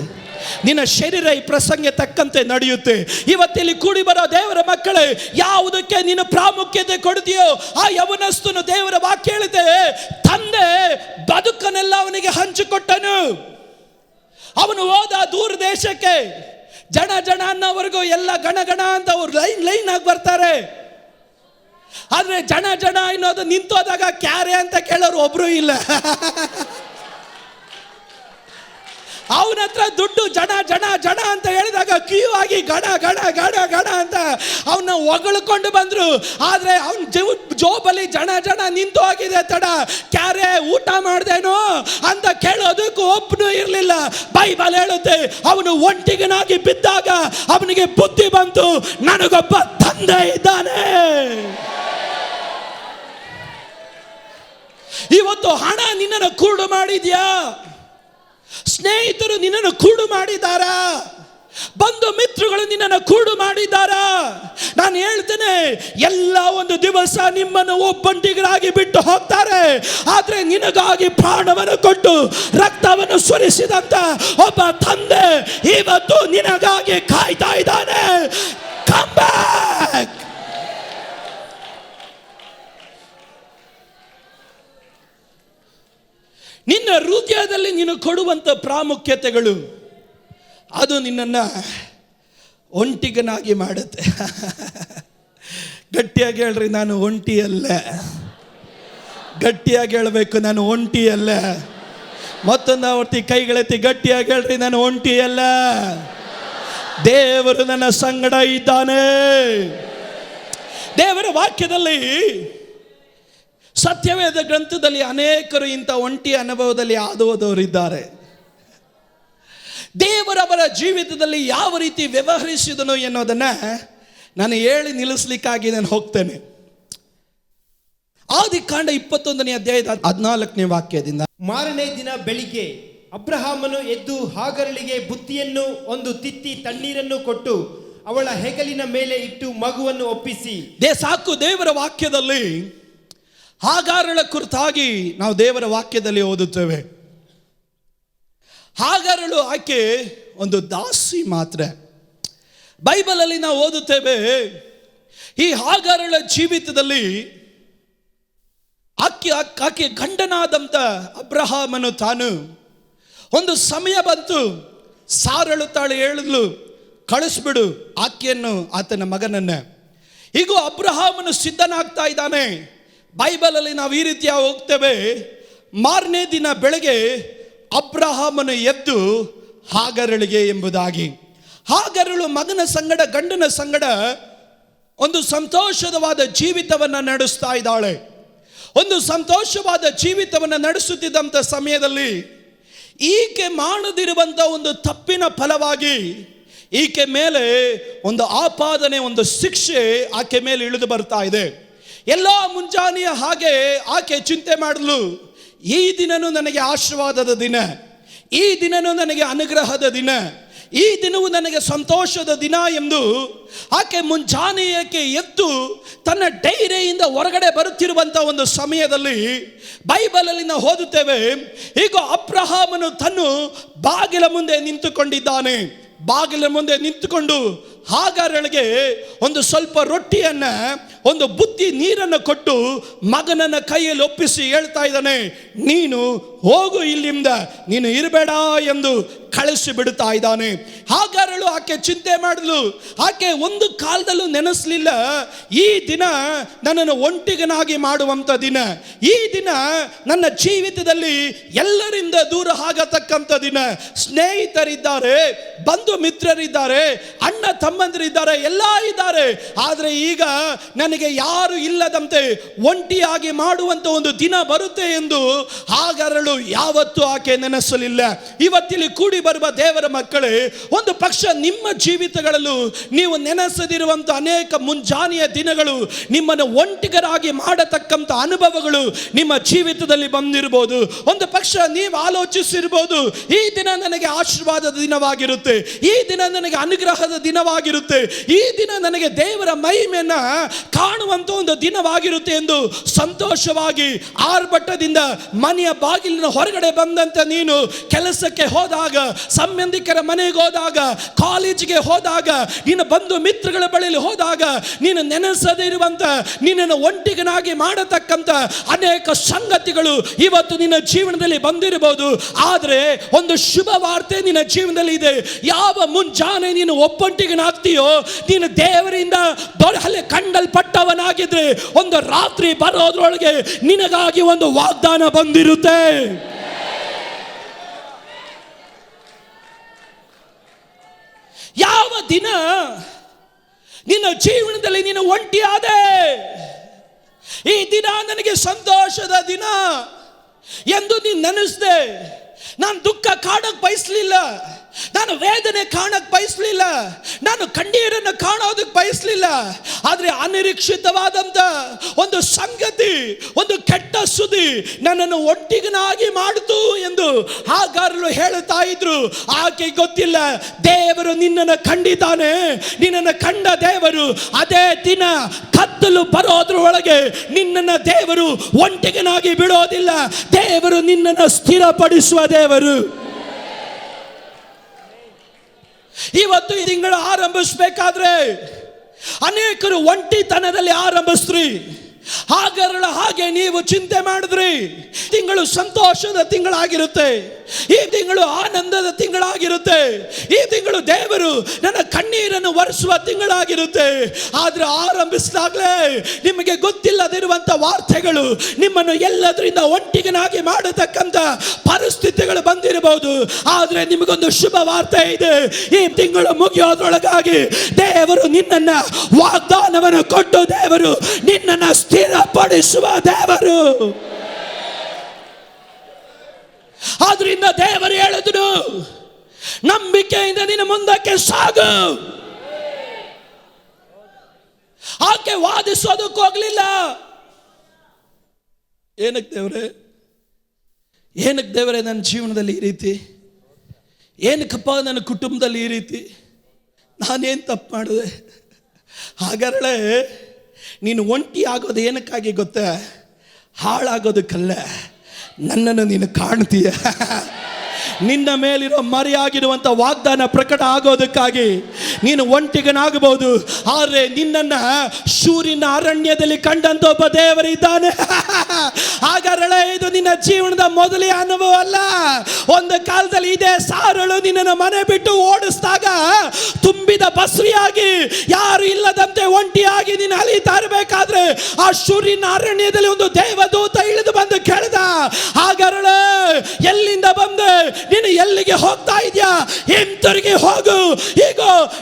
ನಿನ್ನ ಶರೀರ ಈ ಪ್ರಸಂಗ ತಕ್ಕಂತೆ ನಡೆಯುತ್ತೆ. ಇವತ್ತಿಲ್ಲಿ ಕೂಡಿ ಬರೋ ದೇವರ ಮಕ್ಕಳೇ, ಯಾವುದಕ್ಕೆ ನೀನು ಪ್ರಾಮುಖ್ಯತೆ ಕೊಡ್ತೀಯೋ ಆ ಯವನಸ್ಥನು ದೇವರ ವಾಕ್ಯ ಹೇಳುತ್ತೆ, ತಂದೆ ಬದುಕನ್ನೆಲ್ಲ ಅವನಿಗೆ ಹಂಚಿಕೊಟ್ಟನು. ಅವನು ಹೋದ ದೂರ ದೇಶಕ್ಕೆ, ಜನ ಅನ್ನೋವರೆಗೂ ಎಲ್ಲ ಗಣ ಅಂತ ಅವ್ರು ಲೈನ್ ಆಗಿ ಬರ್ತಾರೆ. ಆದ್ರೆ ಜನ ಅನ್ನೋದು ನಿಂತೋದಾಗ ಕ್ಯಾರೆ ಅಂತ ಕೇಳೋರು ಒಬ್ರು ಇಲ್ಲ. ಅವನ ಹತ್ರ ದುಡ್ಡು ಜನ ಅಂತ ಹೇಳಿದಾಗ ಕ್ಯೂ ಆಗಿ ಗಣ ಅಂತ ಅವನ್ನ ಹೊಗಳ್ಕೊಂಡು ಬಂದ್ರು. ಆದ್ರೆ ಅವನ ಜೋಬಲ್ಲಿ ಜನ ನಿಂತು ಹೋಗಿದೆ. ತಡ ಕ್ಯಾರೆ ಊಟ ಮಾಡ್ದೇನೋ ಅಂತ ಕೇಳೋದಕ್ಕೂ ಒಬ್ಬನು ಇರಲಿಲ್ಲ. ಬೈಬಲ್ ಹೇಳುತ್ತೆ, ಅವನು ಒಂಟಿಗನಾಗಿ ಬಿದ್ದಾಗ ಅವನಿಗೆ ಬುದ್ಧಿ ಬಂತು, ನನಗೊಬ್ಬ ತಂದೆ ಇದ್ದಾನೆ. ಇವತ್ತು ಹಣ ನಿನ್ನನ್ನು ಕೂಡು ಮಾಡಿದ್ಯಾ? ಸ್ನೇಹಿತರು ನಿನ್ನನ್ನು ಕೂಡು ಮಾಡಿದಾರ? ಬಂಧು ಮಿತ್ರಗಳು ನಿನ್ನನ್ನು ಕೂಡು ಮಾಡಿದಾರ? ನಾನು ಹೇಳ್ತೇನೆ, ಎಲ್ಲ ಒಂದು ದಿವಸ ನಿಮ್ಮನ್ನು ಒಬ್ಬಂಟಿಗರಾಗಿ ಬಿಟ್ಟು ಹೋಗ್ತಾರೆ. ಆದ್ರೆ ನಿನಗಾಗಿ ಪ್ರಾಣವನ್ನು ಕೊಟ್ಟು ರಕ್ತವನ್ನು ಸುರಿಸಿದಂತ ಒಬ್ಬ ತಂದೆ ಇವತ್ತು ನಿನಗಾಗಿ ಕಾಯ್ತಾ ಇದ್ದಾನೆ. Come back. ನಿನ್ನ ಹೃದಯದಲ್ಲಿ ನೀನು ಕೊಡುವಂಥ ಪ್ರಾಮುಖ್ಯತೆಗಳು ಅದು ನಿನ್ನನ್ನು ಒಂಟಿಗನಾಗಿ ಮಾಡುತ್ತೆ. ಗಟ್ಟಿಯಾಗಿ ಹೇಳ್ರಿ, ನಾನು ಒಂಟಿಯಲ್ಲ. ಗಟ್ಟಿಯಾಗಿ ಹೇಳಬೇಕು, ನಾನು ಒಂಟಿಯಲ್ಲ. ಮತ್ತೊಂದು ಆವರ್ತಿ ಕೈಗಳೆತ್ತಿ ಗಟ್ಟಿಯಾಗಿ ಹೇಳ್ರಿ, ನಾನು ಒಂಟಿಯಲ್ಲ. ದೇವರು ನನ್ನ ಸಂಗಡ ಇದ್ದಾನೆ. ದೇವರ ವಾಕ್ಯದಲ್ಲಿ, ಸತ್ಯವೇದ ಗ್ರಂಥದಲ್ಲಿ ಅನೇಕರು ಇಂಥ ಒಂಟಿ ಅನುಭವದಲ್ಲಿ ಹಾದು ಹೋದವರಿದ್ದಾರೆ. ದೇವರವರ ಜೀವಿತದಲ್ಲಿ ಯಾವ ರೀತಿ ವ್ಯವಹರಿಸಿದನು ಎನ್ನುವುದನ್ನು ನಾನು ಹೇಳಿ ನಿಲ್ಲಿಸಲಿಕ್ಕಾಗಿ ನಾನು ಹೋಗ್ತೇನೆ. ಆದಿಕಾಂಡ 21ನೇ ಅಧ್ಯಾಯದ 14ನೇ ವಾಕ್ಯದಿಂದ, ಮಾರನೇ ದಿನ ಬೆಳಿಗ್ಗೆ ಅಬ್ರಹಾಮನು ಎದ್ದು ಹಾಗರಳಿಗೆ ಬುತ್ತಿಯನ್ನು ಒಂದು ತಿತ್ತಿ ತಣ್ಣೀರನ್ನು ಕೊಟ್ಟು ಅವಳ ಹೆಗಲಿನ ಮೇಲೆ ಇಟ್ಟು ಮಗುವನ್ನು ಒಪ್ಪಿಸಿ. ಸಾಕು. ದೇವರ ವಾಕ್ಯದಲ್ಲಿ ಹಾಗಾರಳ ಕುರಿತಾಗಿ ನಾವು ದೇವರ ವಾಕ್ಯದಲ್ಲಿ ಓದುತ್ತೇವೆ. ಹಾಗಾರಳು ಆಕೆ ಒಂದು ದಾಸಿ ಮಾತ್ರ. ಬೈಬಲಲ್ಲಿ ನಾವು ಓದುತ್ತೇವೆ, ಈ ಹಾಗಾರಳ ಜೀವಿತದಲ್ಲಿ ಆಕೆ ಗಂಡನಾದಂಥ ಅಬ್ರಹಾಮನು ತಾನು ಒಂದು ಸಮಯ ಬಂತು, ಸಾರಳು ತಾಳು ಹೇಳಿದ್ಲು, ಕಳಿಸ್ಬಿಡು ಆಕೆಯನ್ನು, ಆತನ ಮಗನನ್ನ. ಈಗ ಅಬ್ರಹಾಮನು ಸಿದ್ಧನಾಗ್ತಾ ಇದ್ದಾನೆ. ಬೈಬಲಲ್ಲಿ ನಾವು ಈ ರೀತಿಯ ಹೋಗ್ತೇವೆ, ಮಾರನೇ ದಿನ ಬೆಳಗ್ಗೆ ಅಬ್ರಹಾಮನು ಎದ್ದು ಹಾಗರಳಿಗೆ ಎಂಬುದಾಗಿ. ಹಾಗರಳು ಮಗನ ಸಂಗಡ ಗಂಡನ ಸಂಗಡ ಒಂದು ಸಂತೋಷವಾದ ಜೀವಿತವನ್ನು ನಡೆಸ್ತಾ ಇದ್ದಾಳೆ. ಒಂದು ಸಂತೋಷವಾದ ಜೀವಿತವನ್ನು ನಡೆಸುತ್ತಿದ್ದಂಥ ಸಮಯದಲ್ಲಿ ಈಕೆ ಮಾಡದಿರುವಂಥ ಒಂದು ತಪ್ಪಿನ ಫಲವಾಗಿ ಈಕೆ ಮೇಲೆ ಒಂದು ಆಪಾದನೆ, ಒಂದು ಶಿಕ್ಷೆ ಆಕೆ ಮೇಲೆ ಇಳಿದು ಬರ್ತಾ ಇದೆ. ಎಲ್ಲ ಮುಂಜಾನೆಯ ಹಾಗೆ ಆಕೆ ಚಿಂತೆ ಮಾಡಲು, ಈ ದಿನನೂ ನನಗೆ ಆಶೀರ್ವಾದದ ದಿನ, ಈ ದಿನನೂ ನನಗೆ ಅನುಗ್ರಹದ ದಿನ, ಈ ದಿನವೂ ನನಗೆ ಸಂತೋಷದ ದಿನ ಎಂದು ಆಕೆ ಮುಂಜಾನೆಯಕ್ಕೆ ಎದ್ದು ತನ್ನ ಡೈರಿಯಿಂದ ಹೊರಗಡೆ ಬರುತ್ತಿರುವಂಥ ಒಂದು ಸಮಯದಲ್ಲಿ ಬೈಬಲಲ್ಲಿ ನಾವು ಓದುತ್ತೇವೆ, ಈಗ ಅಬ್ರಹಾಮನು ತನ್ನ ಬಾಗಿಲ ಮುಂದೆ ನಿಂತುಕೊಂಡಿದ್ದಾನೆ. ಬಾಗಿಲ ಮುಂದೆ ನಿಂತುಕೊಂಡು ಹಾಗಾರಳಿಗೆ ಒಂದು ಸ್ವಲ್ಪ ರೊಟ್ಟಿಯನ್ನ, ಒಂದು ಬುತ್ತಿ ನೀರನ್ನು ಕೊಟ್ಟು ಮಗನನ್ನ ಕೈಯಲ್ಲಿ ಒಪ್ಪಿಸಿ ಹೇಳ್ತಾ ಇದ್ದಾನೆ, ನೀನು ಹೋಗು, ಇಲ್ಲಿಂದ ನೀನು ಇರಬೇಡ ಎಂದು ಕಳಿಸಿ ಬಿಡುತ್ತಾ ಇದ್ದಾನೆ. ಹಾಗಾರಳು ಆಕೆ ಚಿಂತೆ ಮಾಡಲು, ಆಕೆ ಒಂದು ಕಾಲದಲ್ಲೂ ನೆನೆಸಲಿಲ್ಲ, ಈ ದಿನ ನನ್ನನ್ನು ಒಂಟಿಗನಾಗಿ ಮಾಡುವಂಥ ದಿನ, ಈ ದಿನ ನನ್ನ ಜೀವಿತದಲ್ಲಿ ಎಲ್ಲರಿಂದ ದೂರ ಆಗತಕ್ಕಂಥ ದಿನ. ಸ್ನೇಹಿತರಿದ್ದಾರೆ, ಬಂಧು ಮಿತ್ರರಿದ್ದಾರೆ, ಅಣ್ಣ ತಮ್ಮ ಸಂಬಂಧರಿದ್ದಾರೆ, ಎಲ್ಲ ಇದ್ದಾರೆ. ಆದರೆ ಈಗ ನನಗೆ ಯಾರು ಇಲ್ಲದಂತೆ ಒಂಟಿಯಾಗಿ ಮಾಡುವಂತ ಒಂದು ದಿನ ಬರುತ್ತೆ ಎಂದು ಹಾಗರಳು ಯಾವತ್ತೂ ಆಕೆ ನೆನೆಸಲಿಲ್ಲ. ಇವತ್ತಿಲ್ಲಿ ಕೂಡಿ ಬರುವ ದೇವರ ಮಕ್ಕಳೇ, ಒಂದು ಪಕ್ಷ ನಿಮ್ಮ ಜೀವಿತಗಳಲ್ಲೂ ನೀವು ನೆನೆಸದಿರುವಂತ ಅನೇಕ ಮುಂಜಾನೆಯ ದಿನಗಳು, ನಿಮ್ಮನ್ನು ಒಂಟಿಗರಾಗಿ ಮಾಡತಕ್ಕಂಥ ಅನುಭವಗಳು ನಿಮ್ಮ ಜೀವಿತದಲ್ಲಿ ಬಂದಿರಬಹುದು. ಒಂದು ಪಕ್ಷ ನೀವು ಆಲೋಚಿಸಿರ್ಬೋದು, ಈ ದಿನ ನನಗೆ ಆಶೀರ್ವಾದದ ದಿನವಾಗಿರುತ್ತೆ, ಈ ದಿನ ನನಗೆ ಅನುಗ್ರಹದ ದಿನವಾಗಿರುತ್ತೆ, ಈ ದಿನ ನನಗೆ ದೇವರ ಮಹಿಮೆಯನ್ನ ಕಾಣುವಂತ ಒಂದು ದಿನವಾಗಿರುತ್ತೆ ಎಂದು ಸಂತೋಷವಾಗಿ ಆರ್ಭಟದಿಂದ ಮನೆಯ ಬಾಗಿಲಿನ ಹೊರಗಡೆ ಬಂದಂತ ನೀನು ಕೆಲಸಕ್ಕೆ ಹೋದಾಗ, ಸಂಬಂಧಿಕರ ಮನೆಗೆ ಹೋದಾಗ, ಕಾಲೇಜಿಗೆ ಹೋದಾಗ, ನಿನ್ನ ಬಂಧು ಮಿತ್ರಗಳ ಬಳಿಯಲ್ಲಿ ಹೋದಾಗ, ನೀನು ನೆನೆಸದೇ ಇರುವಂತ, ನಿನ್ನನ್ನು ಒಂಟಿಗನಾಗಿ ಮಾಡತಕ್ಕಂತ ಅನೇಕ ಸಂಗತಿಗಳು ಇವತ್ತು ನಿನ್ನ ಜೀವನದಲ್ಲಿ ಬಂದಿರಬಹುದು. ಆದರೆ ಒಂದು ಶುಭ ವಾರ್ತೆ ನಿನ್ನ ಜೀವನದಲ್ಲಿ ಇದೆ. ಯಾವ ಮುಂಜಾನೆ ನೀನು ಒಬ್ಬಂಟಿಗನಾಗ್ತೀಯೋ, ನೀನು ದೇವರಿಂದ ಕಂಡಲ್ಪಟ್ಟವನಾಗಿದ್ರೆ ಒಂದು ರಾತ್ರಿ ಬರೋದ್ರೊಳಗೆ ನಿನಗಾಗಿ ಒಂದು ವಾಗ್ದಾನ ಬಂದಿರುತ್ತೆ. ಯಾವ ದಿನ ನಿನ್ನ ಜೀವನದಲ್ಲಿ ನೀನು ಒಂಟಿಯಾದೆ, ಈ ದಿನ ನನಗೆ ಸಂತೋಷದ ದಿನ ಎಂದು ನೀನು ನೆನೆಸ್ದೆ. ನಾನು ದುಃಖ ಕಾಣಕ್ ಬಯಸಲಿಲ್ಲ, ನಾನು ವೇದನೆ ಕಾಣಕ್ ಬಯಸಲಿಲ್ಲ, ನಾನು ಕಣ್ಣೀರನ್ನು ಕಾಣೋದಕ್ಕೆ ಬಯಸಲಿಲ್ಲ. ಆದರೆ ಅನಿರೀಕ್ಷಿತವಾದಂತ ಒಂದು ಸಂಗತಿ, ಒಂದು ಕೆಟ್ಟ ಸುದ್ದಿ ನನ್ನನ್ನು ಒಂಟಿಗನಾಗಿ ಮಾಡಿತು ಎಂದು ಹಾಗಾರಲು ಹೇಳುತ್ತಾ ಇದ್ರು. ಆಕೆ ಗೊತ್ತಿಲ್ಲ, ದೇವರು ನಿನ್ನನ್ನು ಕಂಡಿದ್ದಾನೆ. ನಿನ್ನನ್ನು ಕಂಡ ದೇವರು ಅದೇ ದಿನ ಕತ್ತಲು ಬರೋದ್ರ ಒಳಗೆ ನಿನ್ನನ್ನು ದೇವರು ಒಂಟಿಗನಾಗಿ ಬಿಡೋದಿಲ್ಲ. ದೇವರು ನಿನ್ನನ್ನು ಸ್ಥಿರಪಡಿಸುವ ದೇವರು. ಇವತ್ತು ಈ ತಿಂಗಳು ಆರಂಭಿಸಬೇಕಾದ್ರೆ ಅನೇಕರು ಒಂಟಿತನದಲ್ಲಿ ಆರಂಭಿಸ್ರಿ. ಹಾಗರಳ ಹಾಗೆ ನೀವು ಚಿಂತೆ ಮಾಡಿದ್ರಿ. ತಿಂಗಳು ಸಂತೋಷದ ತಿಂಗಳಾಗಿರುತ್ತೆ, ಈ ತಿಂಗಳು ಆನಂದದ ತಿಂಗಳಾಗಿರುತ್ತೆ, ಈ ತಿಂಗಳು ದೇವರು ನನ್ನ ಕಣ್ಣೀರನ್ನು ಒರೆಸುವ ತಿಂಗಳಾಗಿರುತ್ತೆ. ಆದ್ರೆ ಆರಂಭಿಸಿದಾಗಲೇ ನಿಮಗೆ ಗೊತ್ತಿಲ್ಲದಿರುವಂತ ವಾರ್ತೆಗಳು ನಿಮ್ಮನ್ನು ಎಲ್ಲದರಿಂದ ಒಂಟಿಗನಾಗಿ ಮಾಡತಕ್ಕಂತ ಪರಿಸ್ಥಿತಿಗಳು ಬಂದಿರಬಹುದು. ಆದ್ರೆ ನಿಮಗೊಂದು ಶುಭ ವಾರ್ತೆ ಇದೆ. ಈ ತಿಂಗಳು ಮುಗಿಯೋದ್ರೊಳಗಾಗಿ ದೇವರು ನಿನ್ನನ್ನ ವಾಗ್ದಾನವನ್ನು ಕೊಟ್ಟು ದೇವರು ನಿನ್ನನ್ನ ಸ್ಥಿರಪಡಿಸುವ ದೇವರು. ಆದ್ರಿಂದ ದೇವರು ಹೇಳಿದ್ರು, ನಂಬಿಕೆಯಿಂದ ನಿನ್ನ ಮುಂದಕ್ಕೆ ಸಾಗು. ಆಕೆ ವಾದಿಸೋದಕ್ಕೆ ಹೋಗ್ಲಿಲ್ಲ. ಏನಕ್ಕೆ ದೇವರೇ ನನ್ನ ಜೀವನದಲ್ಲಿ ಈ ರೀತಿ, ಏನಕ್ಕಪ್ಪ ನನ್ನ ಕುಟುಂಬದಲ್ಲಿ ಈ ರೀತಿ, ನಾನೇನು ತಪ್ಪು ಮಾಡಿದೆ? ಹಾಗಾರಳೆ ನೀನು ಒಂಟಿ ಆಗೋದು ಏನಕ್ಕಾಗಿ ಗೊತ್ತಾ? ಹಾಳಾಗೋದಕ್ಕಲ್ಲ, ನನ್ನನ್ನು ನೀನು ಕಾಣ್ತೀಯ. ನಿನ್ನ ಮೇಲಿರೋ ಮರೆಯಾಗಿರುವಂಥ ವಾಗ್ದಾನ ಪ್ರಕಟ ಆಗೋದಕ್ಕಾಗಿ ನೀನು ಒಂಟಿಗನಾಗಬಹುದು. ಆದರೆ ನಿನ್ನನ್ನು ಶೂರಿನ ಅರಣ್ಯದಲ್ಲಿ ಕಂಡಂತ ಒಬ್ಬ ದೇವರಿದ್ದಾನೆ. ಹಾಗಾರಳೆ ಇದು ನಿನ್ನ ಜೀವನದ ಮೊದಲೇ ಅನುಭವ ಅಲ್ಲ. ಒಂದು ಕಾಲದಲ್ಲಿ ಇದೇ ಸಾರಳು ನಿನ್ನನ್ನು ಮನೆ ಬಿಟ್ಟು ಓಡಿಸಿದಾಗ ತುಂಬಿದ ಬಸ್ರಿಯಾಗಿ ಯಾರು ಇಲ್ಲದಂತೆ ಒಂಟಿಯಾಗಿ ನೀನು ಅಲಿತಾ ಇರಬೇಕಾದ್ರೆ ಆ ಶೂರಿನ ಅರಣ್ಯದಲ್ಲಿ ಒಂದು ದೇವದೂತ ಇಳಿದು ಬಂದು ಕೇಳಿದ, ಹಾಗಾರಳೆ ಎಲ್ಲಿಂದ ಬಂದೆ, ನೀನು ಎಲ್ಲಿಗೆ ಹೋಗ್ತಾ ಇದೆಯಾ? ಹಿಂತಿರುಗಿ ಹೋಗು. ಈಗ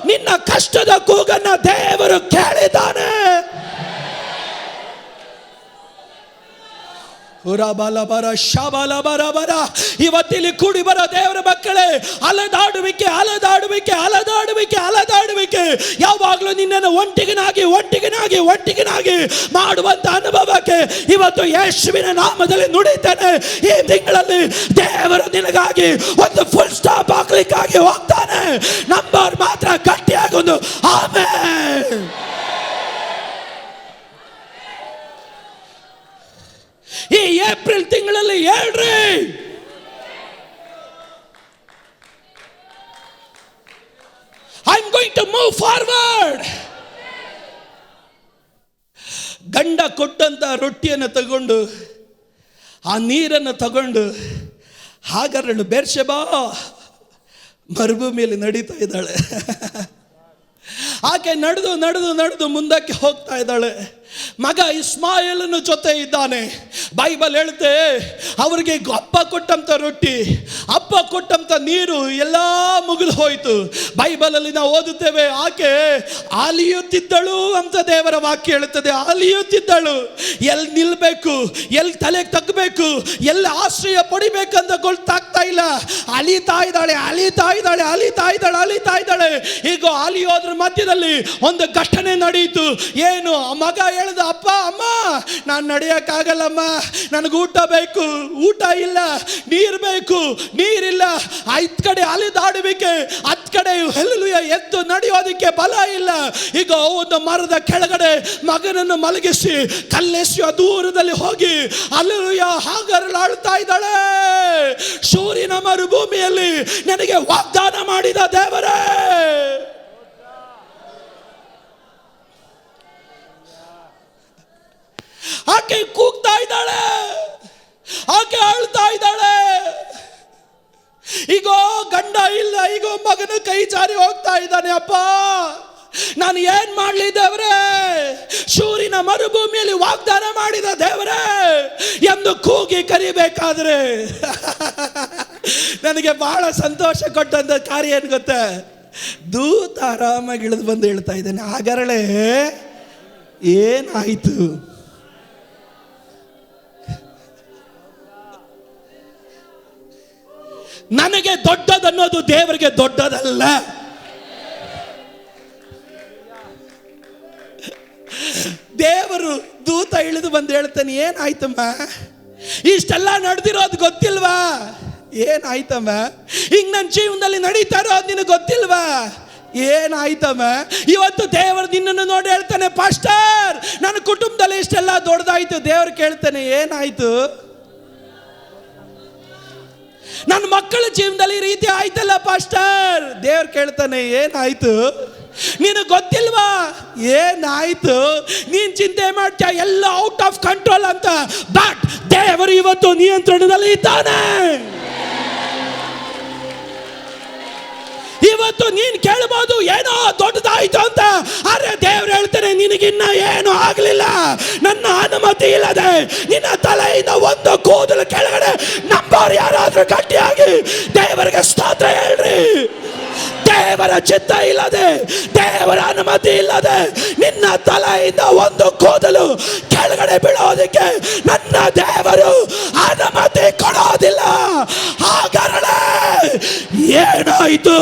ನಿನ್ನ ಕಷ್ಟದ ಕೂಗನ್ನ ದೇವರು ಕೇಳಿದ್ದಾನೆ. ಇವತ್ತಿಲ್ಲಿ ಕೂಡಿ ಬರೋ ದೇವರ ಮಕ್ಕಳೇ, ಅಲದಾಡುವಿಕೆ ಅಲದಾಡುವಿಕೆ ಅಲದಾಡುವಿಕೆ ಅಲದಾಡುವಿಕೆ ಯಾವಾಗಲೂ ನಿನ್ನನ್ನು ಒಂಟಿಗನಾಗಿ ಮಾಡುವಂತ ಅನುಭವಕ್ಕೆ ಇವತ್ತು ಯೇಸುವಿನ ನಾಮದಲ್ಲಿ ನುಡಿತಾನೆ. ಈ ತಿಂಗಳಲ್ಲಿ ದೇವರು ನಿನಗಾಗಿ ಒಂದು ಫುಲ್ ಸ್ಟಾಪ್ ಹಾಕ್ಲಿಕ್ಕಾಗಿ ಹೋಗ್ತಾನೆ. ನಂಬರ್ ಮಾತ್ರ ಗಟ್ಟಿಯಾಗಿ ಒಂದು ಆಮೆನ್. ಈ ಏಪ್ರಿಲ್ ತಿಂಗಳಲ್ಲಿ ಹೇಳ್ರಿ, I'm going to move forward. ಗಂಡ ಕೊಟ್ಟಂತ ರೊಟ್ಟಿಯನ್ನು ತಗೊಂಡು ಆ ನೀರನ್ನು ತಗೊಂಡು ಹಾಗರಳು ಬೇರ್ಷೆಬಾ ಮರುಭೂಮಿಯಲ್ಲಿ ನಡೀತಾ ಇದ್ದಾಳೆ. ಆಕೆ ನಡೆದು ಮುಂದಕ್ಕೆ ಹೋಗ್ತಾ ಇದ್ದಾಳೆ. ಮಗ ಇಸ್ಮಾಯೇಲನ ಜೊತೆ ಇದ್ದಾನೆ. ಬೈಬಲ್ ಹೇಳುತ್ತೆ, ಅವರಿಗೆ ಅಪ್ಪ ಕೊಟ್ಟಂತ ರೊಟ್ಟಿ, ಅಪ್ಪ ಕೊಟ್ಟಂತ ನೀರು ಎಲ್ಲ ಮುಗಿದು ಹೋಯಿತು. ಬೈಬಲಲ್ಲಿ ನಾವು ಓದುತ್ತೇವೆ, ಆಕೆ ಅಲಿಯುತ್ತಿದ್ದಳು ಅಂತ ದೇವರ ವಾಕ್ಯ ಹೇಳುತ್ತದೆ. ಅಲಿಯುತ್ತಿದ್ದಳು, ಎಲ್ಲಿ ನಿಲ್ಬೇಕು, ಎಲ್ಲಿ ತಲೆಗೆ ತಕ್ಕಬೇಕು, ಎಲ್ಲಿ ಆಶ್ರಯ ಪಡಿಬೇಕಂತ ಗೊತ್ತಾಗ್ತಾ ಇಲ್ಲ. ಅಲಿತಾ ಇದ್ದಾಳೆ, ಅಲಿತಾ ಇದ್ದಾಳೆ, ಅಲಿತಾ ಇದ್ದಾಳೆ, ಅಲಿತಾ ಇದ್ದಾಳೆ. ಈಗ ಅಲಿಯೋದ್ರ ಮಧ್ಯದಲ್ಲಿ ಒಂದು ಘಟನೆ ನಡೆಯಿತು. ಏನು? ಮಗ ಹೇಳ್ದ, ಅಪ್ಪ ಅಮ್ಮ ನಾನು ನಡೆಯಕ್ಕಾಗಲ್ಲಮ್ಮ, ನನಗೆ ಊಟ ಬೇಕು, ಊಟ ಇಲ್ಲ, ನೀರು ಬೇಕು, ನೀರಿಲ್ಲ. ಐದ್ ಕಡೆ ಅಲಿದಾಡುವಿಕೆ, ಹತ್ ಕಡೆ ಹೆಲ್ಲುಯ ಎದ್ದು ನಡೆಯೋದಕ್ಕೆ ಬಲ ಇಲ್ಲ. ಈಗ ಒಂದು ಮರದ ಕೆಳಗಡೆ ಮಗನನ್ನು ಮಲಗಿಸಿ ಕಲ್ಲೆಸೆಯುವ ದೂರದಲ್ಲಿ ಹೋಗಿ ಅಲ್ಲೆಲೂಯ ಹಾಗರಳಾಳ್ತಾ ಇದ್ದಾಳೆ. ಶೂರಿನ ಮರುಭೂಮಿಯಲ್ಲಿ ನನಗೆ ವಾಗ್ದಾನ ಮಾಡಿದ ದೇವರೇ, ಆಕೆ ಕೂಗ್ತಾ ಇದ್ದಾಳೆ, ಆಕೆ ಅಳ್ತಾ ಇದ್ದಾಳೆ. ಈಗ ಗಂಡ ಇಲ್ಲ, ಈಗ ಮಗನ ಕೈ ಜಾರಿ ಹೋಗ್ತಾ ಇದ್ದಾನೆ. ಅಪ್ಪ ನಾನು ಏನ್ ಮಾಡ್ಲಿ ದೇವರೇ? ಶೂರಿನ ಮರುಭೂಮಿಯಲ್ಲಿ ವಾಗ್ದಾನ ಮಾಡಿದ ದೇವರೇ ಎಂದು ಕೂಗಿ ಕರಿಬೇಕಾದ್ರೆ ನನಗೆ ಬಹಳ ಸಂತೋಷ ಕೊಟ್ಟಂತ ಕಾರ್ಯ ಏನ್ ಗೊತ್ತಾ? ದೂತ ಆರಾಮಾಗಿ ಇಳಿದು ಬಂದು ಹೇಳ್ತಾ ಇದ್ದಾನೆ, ಹಾಗಾರಳೆ ಏನಾಯ್ತು? ನನಗೆ ದೊಡ್ಡದನ್ನೋದು ದೇವರಿಗೆ ದೊಡ್ಡದಲ್ಲ. ದೇವರು ದೂತ ಇಳಿದು ಬಂದು ಹೇಳ್ತಾನೆ, ಏನಾಯ್ತಮ್ಮ? ಇಷ್ಟೆಲ್ಲ ನಡೆದಿರೋದು ಗೊತ್ತಿಲ್ವಾ? ಏನಾಯ್ತಮ್ಮ? ಈಗ ನನ್ನ ಜೀವನದಲ್ಲಿ ನಡೀತಾ ಇರೋದು ನಿನಗೆ ಗೊತ್ತಿಲ್ವಾ? ಏನಾಯ್ತಮ್ಮ? ಇವತ್ತು ದೇವರು ನಿನ್ನನ್ನು ನೋಡಿ ಹೇಳ್ತಾನೆ, ಪಾಸ್ಟರ್ ನನ್ನ ಕುಟುಂಬದಲ್ಲಿ ಇಷ್ಟೆಲ್ಲ ದೊಡ್ಡದಾಯ್ತು. ದೇವರು ಕೇಳ್ತಾನೆ, ಏನಾಯ್ತು? ನನ್ನ ಮಕ್ಕಳ ಜೀವನದಲ್ಲಿ ಈ ರೀತಿ ಆಯ್ತಲ್ಲ ಪಾಸ್ಟರ್. ದೇವ್ರು ಕೇಳ್ತಾನೆ, ಏನಾಯ್ತು? ನಿನಗೆ ಗೊತ್ತಿಲ್ವಾ? ಏನಾಯ್ತು? ನೀನ್ ಚಿಂತೆ ಮಾಡ್ತೀಯ ಎಲ್ಲ ಔಟ್ ಆಫ್ ಕಂಟ್ರೋಲ್ ಅಂತ. ಬಟ್ ದೇವರು ಇವತ್ತು ನಿಯಂತ್ರಣದಲ್ಲಿ ಇದ್ದಾನೆ. ಇವತ್ತು ನೀನ್ ಕೇಳಬಹುದು ಏನೋ ದೊಡ್ಡದಾಯ್ತು ಅಂತ. ಅರೆ ದೇವ್ರು ಹೇಳ್ತಾನೆ, ನಿನಗಿನ್ನ ಏನು ಆಗ್ಲಿಲ್ಲ. ನನ್ನ ಅನುಮತಿ ಇಲ್ಲದೆ ನಿನ್ನ ತಲೆಯಿಂದ ಒಂದು ಕೂದಲು ಕೆಳಗಡೆ ನಂಬೋರು ಯಾರಾದ್ರೂ ಗಟ್ಟಿಯಾಗಿ ದೇವರಿಗೆ ಸ್ತೋತ್ರ ಹೇಳ್ರಿ. ದೇವರ ಚಿತ್ತ ಇಲ್ಲದೆ, ದೇವರ ಅನುಮತಿ ಇಲ್ಲದೆ ನಿನ್ನ ತಲೆಯಿಂದ ಒಂದು ಕೂದಲು ಕೆಳಗಡೆ ಬೀಳೋದಕ್ಕೆ ನನ್ನ ದೇವರು ಅನುಮತಿ ಕೊಡೋದಿಲ್ಲ. ಹಾಗಾದ್ರೆ ಏನಾಯ್ತು?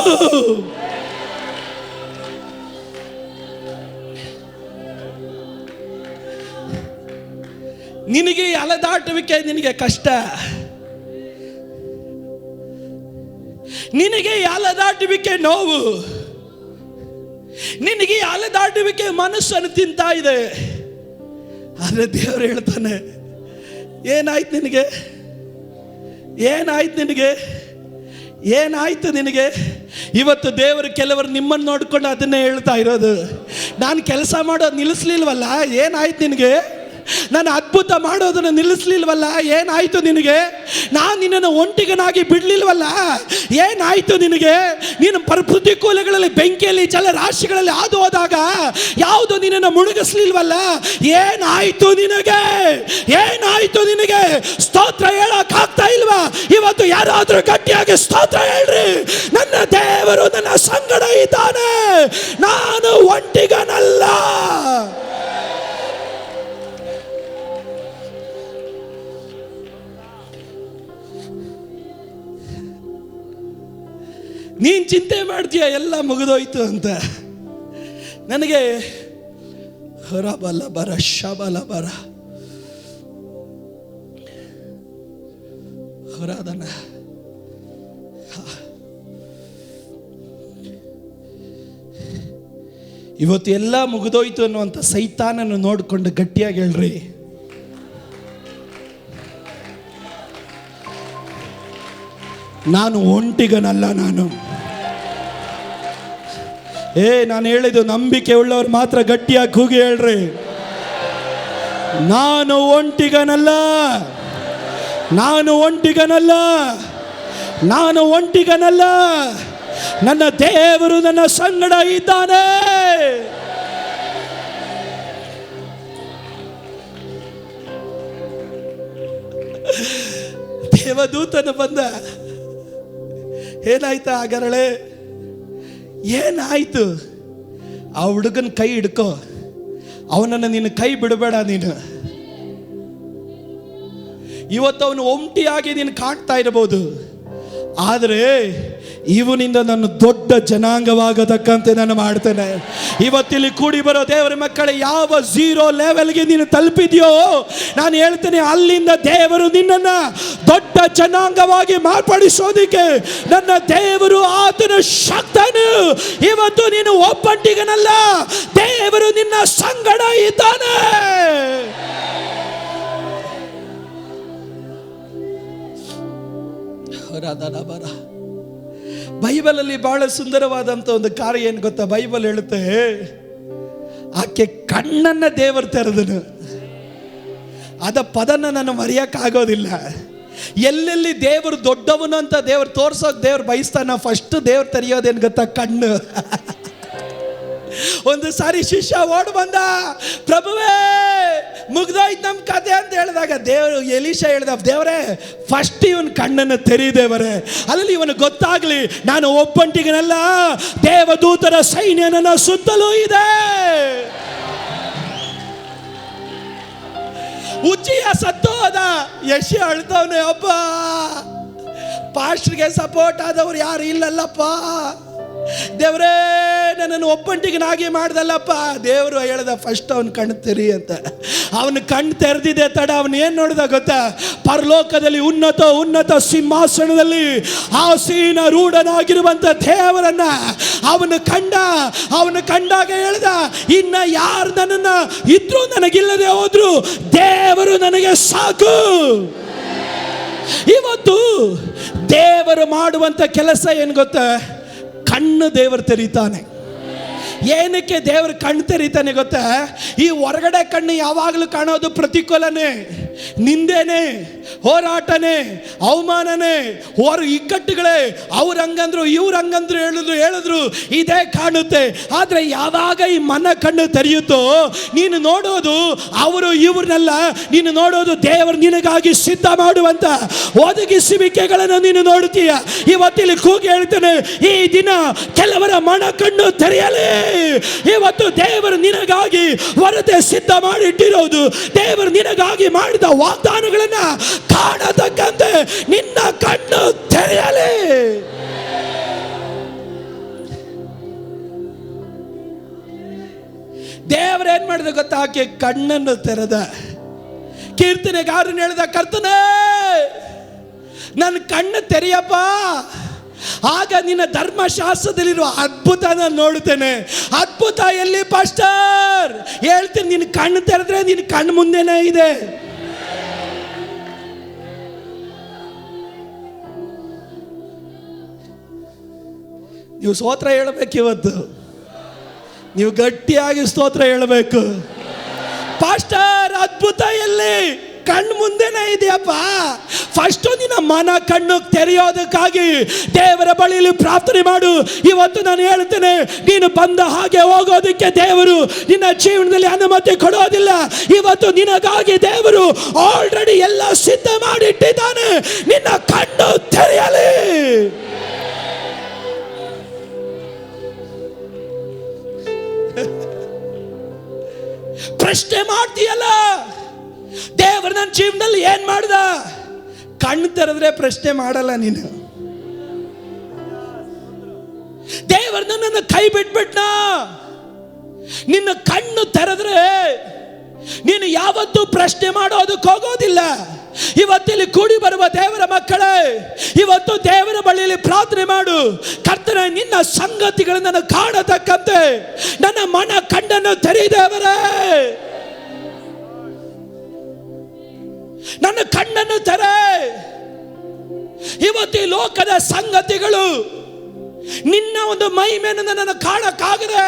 ನಿನಗೆ ಅಲೆದಾಟುವಿಕೆ ನಿನಗೆ ಕಷ್ಟ, ನಿನಗೆ ಅಲೆದಾಟುವಿಕೆ ನೋವು, ನಿನಗೆ ಅಲೆದಾಟುವಿಕೆ ಮನಸ್ಸನ್ನು ತಿಂತಾ ಇದೆ. ಆದರೆ ದೇವರು ಹೇಳ್ತಾನೆ, ಏನಾಯ್ತು ನಿನಗೆ? ಏನಾಯ್ತು ನಿನಗೆ? ಏನಾಯ್ತು ನಿನಗೆ? ಇವತ್ತು ದೇವರು ಕೆಲವರು ನಿಮ್ಮನ್ನು ನೋಡ್ಕೊಂಡು ಅದನ್ನೇ ಹೇಳ್ತಾ ಇರೋದು. ನಾನು ಕೆಲಸ ಮಾಡೋದು ನಿಲ್ಲಿಸ್ಲಿಲ್ವಲ್ಲ, ಏನಾಯ್ತು ನಿನಗೆ? ನಾನು ಅದ್ಭುತ ಮಾಡೋದನ್ನು ನಿಲ್ಲಿಸ್ಲಿಲ್ವಲ್ಲ, ಏನಾಯ್ತು ನಿನಗೆ? ನಾನು ನಿನ್ನನ್ನು ಒಂಟಿಗನಾಗಿ ಬಿಡ್ಲಿಲ್ವಲ್ಲ, ಏನಾಯ್ತು ನಿನಗೆ? ನೀನು ಪ್ರತಿಕೂಲಗಳಲ್ಲಿ ಬೆಂಕಿಯಲ್ಲಿ ಜಲರಾಶಿಗಳಲ್ಲಿ ಹಾದು ಹೋದಾಗ ಯಾವುದು ನಿನ್ನನ್ನು ಮುಳುಗಿಸ್ಲಿಲ್ವಲ್ಲ, ಏನಾಯ್ತು ನಿನಗೆ? ಏನಾಯ್ತು ನಿನಗೆ? ಸ್ತೋತ್ರ ಹೇಳಕ್ ಆಗ್ತಾ ಇಲ್ವಾ? ಇವತ್ತು ಯಾರಾದ್ರೂ ಗಟ್ಟಿಯಾಗಿ ಸ್ತೋತ್ರ ಹೇಳ್ರಿ. ನನ್ನ ದೇವರು ನನ್ನ ಸಂಗಡ ಇದ್ದಾನೆ, ನಾನು ಒಂಟಿಗನಲ್ಲ. ನೀನು ಚಿಂತೆ ಮಾಡ್ತೀಯ ಎಲ್ಲ ಮುಗಿದೋಯ್ತು ಅಂತ. ನನಗೆ ಹೊರಬಲ ಬರ ಶಬಲ ಬರ ಹೊರದನ ಇವತ್ತು ಎಲ್ಲ ಮುಗಿದೋಯ್ತು ಅನ್ನುವಂಥ ಸೈತಾನನ್ನು ನೋಡಿಕೊಂಡು ಗಟ್ಟಿಯಾಗಿ ಹೇಳ್ರಿ, ನಾನು ಒಂಟಿಗನಲ್ಲ. ನಾನು ಹೇಳಿದ್ದು ನಂಬಿಕೆ ಉಳ್ಳವ್ರು ಮಾತ್ರ ಗಟ್ಟಿಯಾಗಿ ಕೂಗಿ ಹೇಳ್ರಿ, ನಾನು ಒಂಟಿಗನಲ್ಲ, ನಾನು ಒಂಟಿಗನಲ್ಲ, ನಾನು ಒಂಟಿಗನಲ್ಲ. ನನ್ನ ದೇವರು ನನ್ನ ಸಂಗಡ ಇದ್ದಾನೆ. ದೇವದೂತನು ಬಂದ. ಏನಾಯ್ತು ಆಗರಳೆ? ಏನಾಯ್ತು? ಆ ಹುಡುಗನ ಕೈ ಹಿಡ್ಕೋ, ಅವನನ್ನು ನೀನು ಕೈ ಬಿಡಬೇಡ. ನೀನು ಇವತ್ತು ಅವನು ಒಂಟಿಯಾಗಿ ನೀನು ಕಾಣ್ತಾ ಇರಬಹುದು, ಆದರೆ ಇವನಿಂದ ನಾನು ದೊಡ್ಡ ಜನಾಂಗವಾಗತಕ್ಕಂತೆ ನಾನು ಮಾಡ್ತೇನೆ. ಇವತ್ತಿಲ್ಲಿ ಕೂಡಿ ಬರೋ ದೇವರ ಮಕ್ಕಳೇ, ಯಾವ 0 ಲೆವೆಲ್ಗೆ ನೀನು ತಲುಪಿದ್ಯೋ ನಾನು ಹೇಳ್ತೇನೆ, ಅಲ್ಲಿಂದ ದೇವರು ನಿನ್ನನ್ನು ದೊಡ್ಡ ಜನಾಂಗವಾಗಿ ಮಾರ್ಪಡಿಸೋದಿಕ್ಕೆ ನನ್ನ ದೇವರು ಆತನ ಶಕ್ತನು. ಇವತ್ತು ನೀನು ಒಬ್ಬಂಟಿಗನಲ್ಲ, ದೇವರು ನಿನ್ನ ಸಂಗಡ ಇದ್ದಾನೆ. ಬೈಬಲಲ್ಲಿ ಬಹಳ ಸುಂದರವಾದಂಥ ಒಂದು ಕಾರ್ಯ ಏನು ಗೊತ್ತಾ? ಬೈಬಲ್ ಹೇಳುತ್ತೆ, ಆಕೆ ಕಣ್ಣನ್ನ ದೇವರು ತೆರೆದನು. ಅದ ಪದನ ನಾನು ಮರೆಯಕ್ಕಾಗೋದಿಲ್ಲ. ಎಲ್ಲೆಲ್ಲಿ ದೇವರು ದೊಡ್ಡವನು ಅಂತ ದೇವರು ತೋರ್ಸೋಕೆ ದೇವ್ರು ಬಯಸ್ತಾನ, ಫಸ್ಟ್ ದೇವ್ರು ತೆರೆಯೋದೇನು ಗೊತ್ತಾ? ಕಣ್ಣು. ಒಂದು ಸಾರಿ ಶಿಷ್ಯ ಓಡ್ ಬಂದ, ಪ್ರಭುವೇ ಮುಗ್ದೋಯ್ತು ನಮ್ಮ ಕತೆ ಅಂತ ಹೇಳಿದಾಗ ದೇವರು ಎಲೀಷ ಹೇಳ್ದ, ದೇವರೇ ಫಸ್ಟ್ ಇವನ್ ಕಣ್ಣನ್ನು ತೆರಿ ದೇವರೇ, ಅಲ್ಲಿ ಇವನು ಗೊತ್ತಾಗ್ಲಿ ನಾನು ಒಬ್ಬಂಟಿಗನಲ್ಲ, ದೇವದೂತರ ಸೈನ್ಯ ನನ್ನ ಸುತ್ತಲೂ ಇದೆ. ಉಜ್ಜಿಯ ಸತ್ತು ಹೋದ, ಯಶ ಅಳ್ತವನೆ, ಅಪ್ಪ ಪಾಸ್ಟರ್ಗೆ ಸಪೋರ್ಟ್ ಆದವ್ರು ಯಾರು ಇಲ್ಲಲ್ಲಪ್ಪ, ದೇವರೇ ನನ್ನನ್ನು ಒಬ್ಬಂಟಿಗನಾಗಿ ಮಾಡ್ದಲ್ಲಪ್ಪ. ದೇವರು ಹೇಳ್ದ ಫಸ್ಟ್ ಅವನು ಕಣ್ಣು ತೆರಿ ಅಂತ. ಅವನು ಕಣ್ಣು ತೆರೆದಿದೆ ತಡ, ಅವನು ಏನು ನೋಡಿದ ಗೊತ್ತಾ? ಪರಲೋಕದಲ್ಲಿ ಉನ್ನತ ಉನ್ನತ ಸಿಂಹಾಸನದಲ್ಲಿ ಆಸೀನ ರೂಢನಾಗಿರುವಂಥ ದೇವರನ್ನ ಅವನು ಕಂಡ. ಅವನು ಕಂಡಾಗ ಹೇಳ್ದ, ಇನ್ನ ಯಾರು ನನ್ನನ್ನು ಇದ್ರೂ ನನಗಿಲ್ಲದೆ ಹೋದ್ರು ದೇವರು ನನಗೆ ಸಾಕು. ಇವತ್ತು ದೇವರು ಮಾಡುವಂಥ ಕೆಲಸ ಏನು ಗೊತ್ತಾ? ಕಣ್ಣು ದೇವರು ತೆರೀತಾನೆ. ಏನಕ್ಕೆ ದೇವರು ಕಣ್ಣು ತೆರೀತಾನೆ ಗೊತ್ತಾ? ಈ ಹೊರಗಡೆ ಕಣ್ಣು ಯಾವಾಗಲೂ ಕಾಣೋದು ಪ್ರತಿಕೂಲನೇ, ನಿಂದೇನೆ, ಹೋರಾಟನೇ, ಅವಮಾನನೇ, ಇಕ್ಕಟ್ಟುಗಳೇ. ಅವ್ರು ಹಂಗಂದ್ರು ಇವ್ರು ಹಂಗಂದ್ರು ಹೇಳಿದ್ರು ಇದೇ ಕಾಣುತ್ತೆ. ಆದರೆ ಯಾವಾಗ ಈ ಮನ ಕಣ್ಣು ತೆರೆಯುತ್ತೋ ನೀನು ನೋಡೋದು ಅವರು ಇವ್ರನ್ನೆಲ್ಲ, ನೀನು ನೋಡೋದು ದೇವರು ನಿನಗಾಗಿ ಸಿದ್ಧ ಮಾಡುವಂತ ಒದಗಿಸುವಿಕೆಗಳನ್ನು ನೀನು ನೋಡುತ್ತೀಯ. ಇವತ್ತಿಲ್ಲಿ ಕೂಗಿ ಹೇಳ್ತೇನೆ, ಈ ದಿನ ಕೆಲವರ ಮನ ಕಣ್ಣು ತೆರೆಯಲಿ. ಇವತ್ತು ದೇವರು ನಿನಗಾಗಿ ವರತೆ ಸಿದ್ಧ ಮಾಡಿಟ್ಟಿರೋದು, ದೇವರು ನಿನಗಾಗಿ ಮಾಡಿದ ವಾಗ್ದಾನಗಳನ್ನ ಕಾಣತಕ್ಕಂತೆ ನಿನ್ನ ಕಣ್ಣು ತೆರೆಯಲಿ. ದೇವರು ಏನ್ ಮಾಡಿದ ಗೊತ್ತಾ? ಆಕೆ ಕಣ್ಣನ್ನು ತೆರೆದ. ಕೀರ್ತನೆಗಾರನು ಹೇಳಿದ, ಕರ್ತನೇ ನನ್ನ ಕಣ್ಣು ತೆರೆಯಪ್ಪ, ಆಗ ನಿನ್ನ ಧರ್ಮಶಾಸ್ತ್ರದಲ್ಲಿರುವ ಅದ್ಭುತ ನಾನು ನೋಡುತ್ತೇನೆ. ಅದ್ಭುತ ಎಲ್ಲಿ ಪಾಸ್ಟರ್? ಹೇಳ್ತೀನಿ, ನಿನ್ನ ಕಣ್ಣು ತೆರೆದ್ರೆ ನಿನ್ನ ಕಣ್ಣು ಮುಂದೆನೇ ಇದೆ. ನೀವು ಸ್ತೋತ್ರ ಹೇಳಬೇಕು. ಇವತ್ತು ನೀವು ಗಟ್ಟಿಯಾಗಿ ಸ್ತೋತ್ರ ಹೇಳಬೇಕು. ಪಾಸ್ಟರ್ ಅದ್ಭುತ ಎಲ್ಲಿ? ಕಣ್ಣು ಮುಂದೆನೇ ಇದೆಯಪ್ಪ. ಫಸ್ಟು ನಿನ್ನ ಮನ ಕಣ್ಣು ತೆರೆಯೋದಕ್ಕಾಗಿ ದೇವರ ಬಳಿಯಲ್ಲಿ ಪ್ರಾರ್ಥನೆ ಮಾಡು. ಇವತ್ತು ನಾನು ಹೇಳ್ತೇನೆ, ನೀನು ಬಂದ ಹಾಗೆ ಹೋಗೋದಕ್ಕೆ ದೇವರು ನಿನ್ನ ಜೀವನದಲ್ಲಿ ಅನುಮತಿ ಕೊಡೋದಿಲ್ಲ. ಇವತ್ತು ನಿನಗಾಗಿ ದೇವರು ಆಲ್ರೆಡಿ ಎಲ್ಲ ಸಿದ್ಧ ಮಾಡಿಟ್ಟಿದ್ದಾನೆ. ನಿನ್ನ ಕಣ್ಣು ತೆರೆಯಲಿ. ಪ್ರಶ್ನೆ ಮಾಡ್ತೀಯಲ್ಲ, ದೇವರು ನನ್ನ ಜೀವನದಲ್ಲಿ ಏನ್ ಮಾಡ್ದ? ಕಣ್ಣು ತೆರೆದ್ರೆ ಪ್ರಶ್ನೆ ಮಾಡಲ್ಲ ನೀನು. ದೇವರು ನನ್ನನ್ನು ಕೈ ಬಿಟ್ಬಿಟ್ನಾ? ನಿನ್ನ ಕಣ್ಣು ತೆರೆದ್ರೆ ನೀನು ಯಾವತ್ತೂ ಪ್ರಶ್ನೆ ಮಾಡೋದಕ್ಕೆ ಹೋಗೋದಿಲ್ಲ. ಇವತ್ತಿಲ್ಲಿ ಕೂಡಿ ಬರುವ ದೇವರ ಮಕ್ಕಳೇ, ಇವತ್ತು ದೇವರ ಬಳಿಯಲ್ಲಿ ಪ್ರಾರ್ಥನೆ ಮಾಡು. ಕರ್ತನೇ, ನಿನ್ನ ಸಂಗತಿಗಳನ್ನು ಕಾಣತಕ್ಕಂತೆ ನನ್ನ ಮನ ಕಣ್ಣನ್ನು ತೆರೆದೇವರೇ, ನನ್ನ ಕಣ್ಣನ್ನು ತೆರೆ. ಇವತ್ತು ಈ ಲೋಕದ ಸಂಗತಿಗಳು ನಿನ್ನ ಒಂದು ಮಹಿಮೆಯನ್ನು ನನ್ನನ್ನು ಕಾಣಕ್ಕಾಗದೆ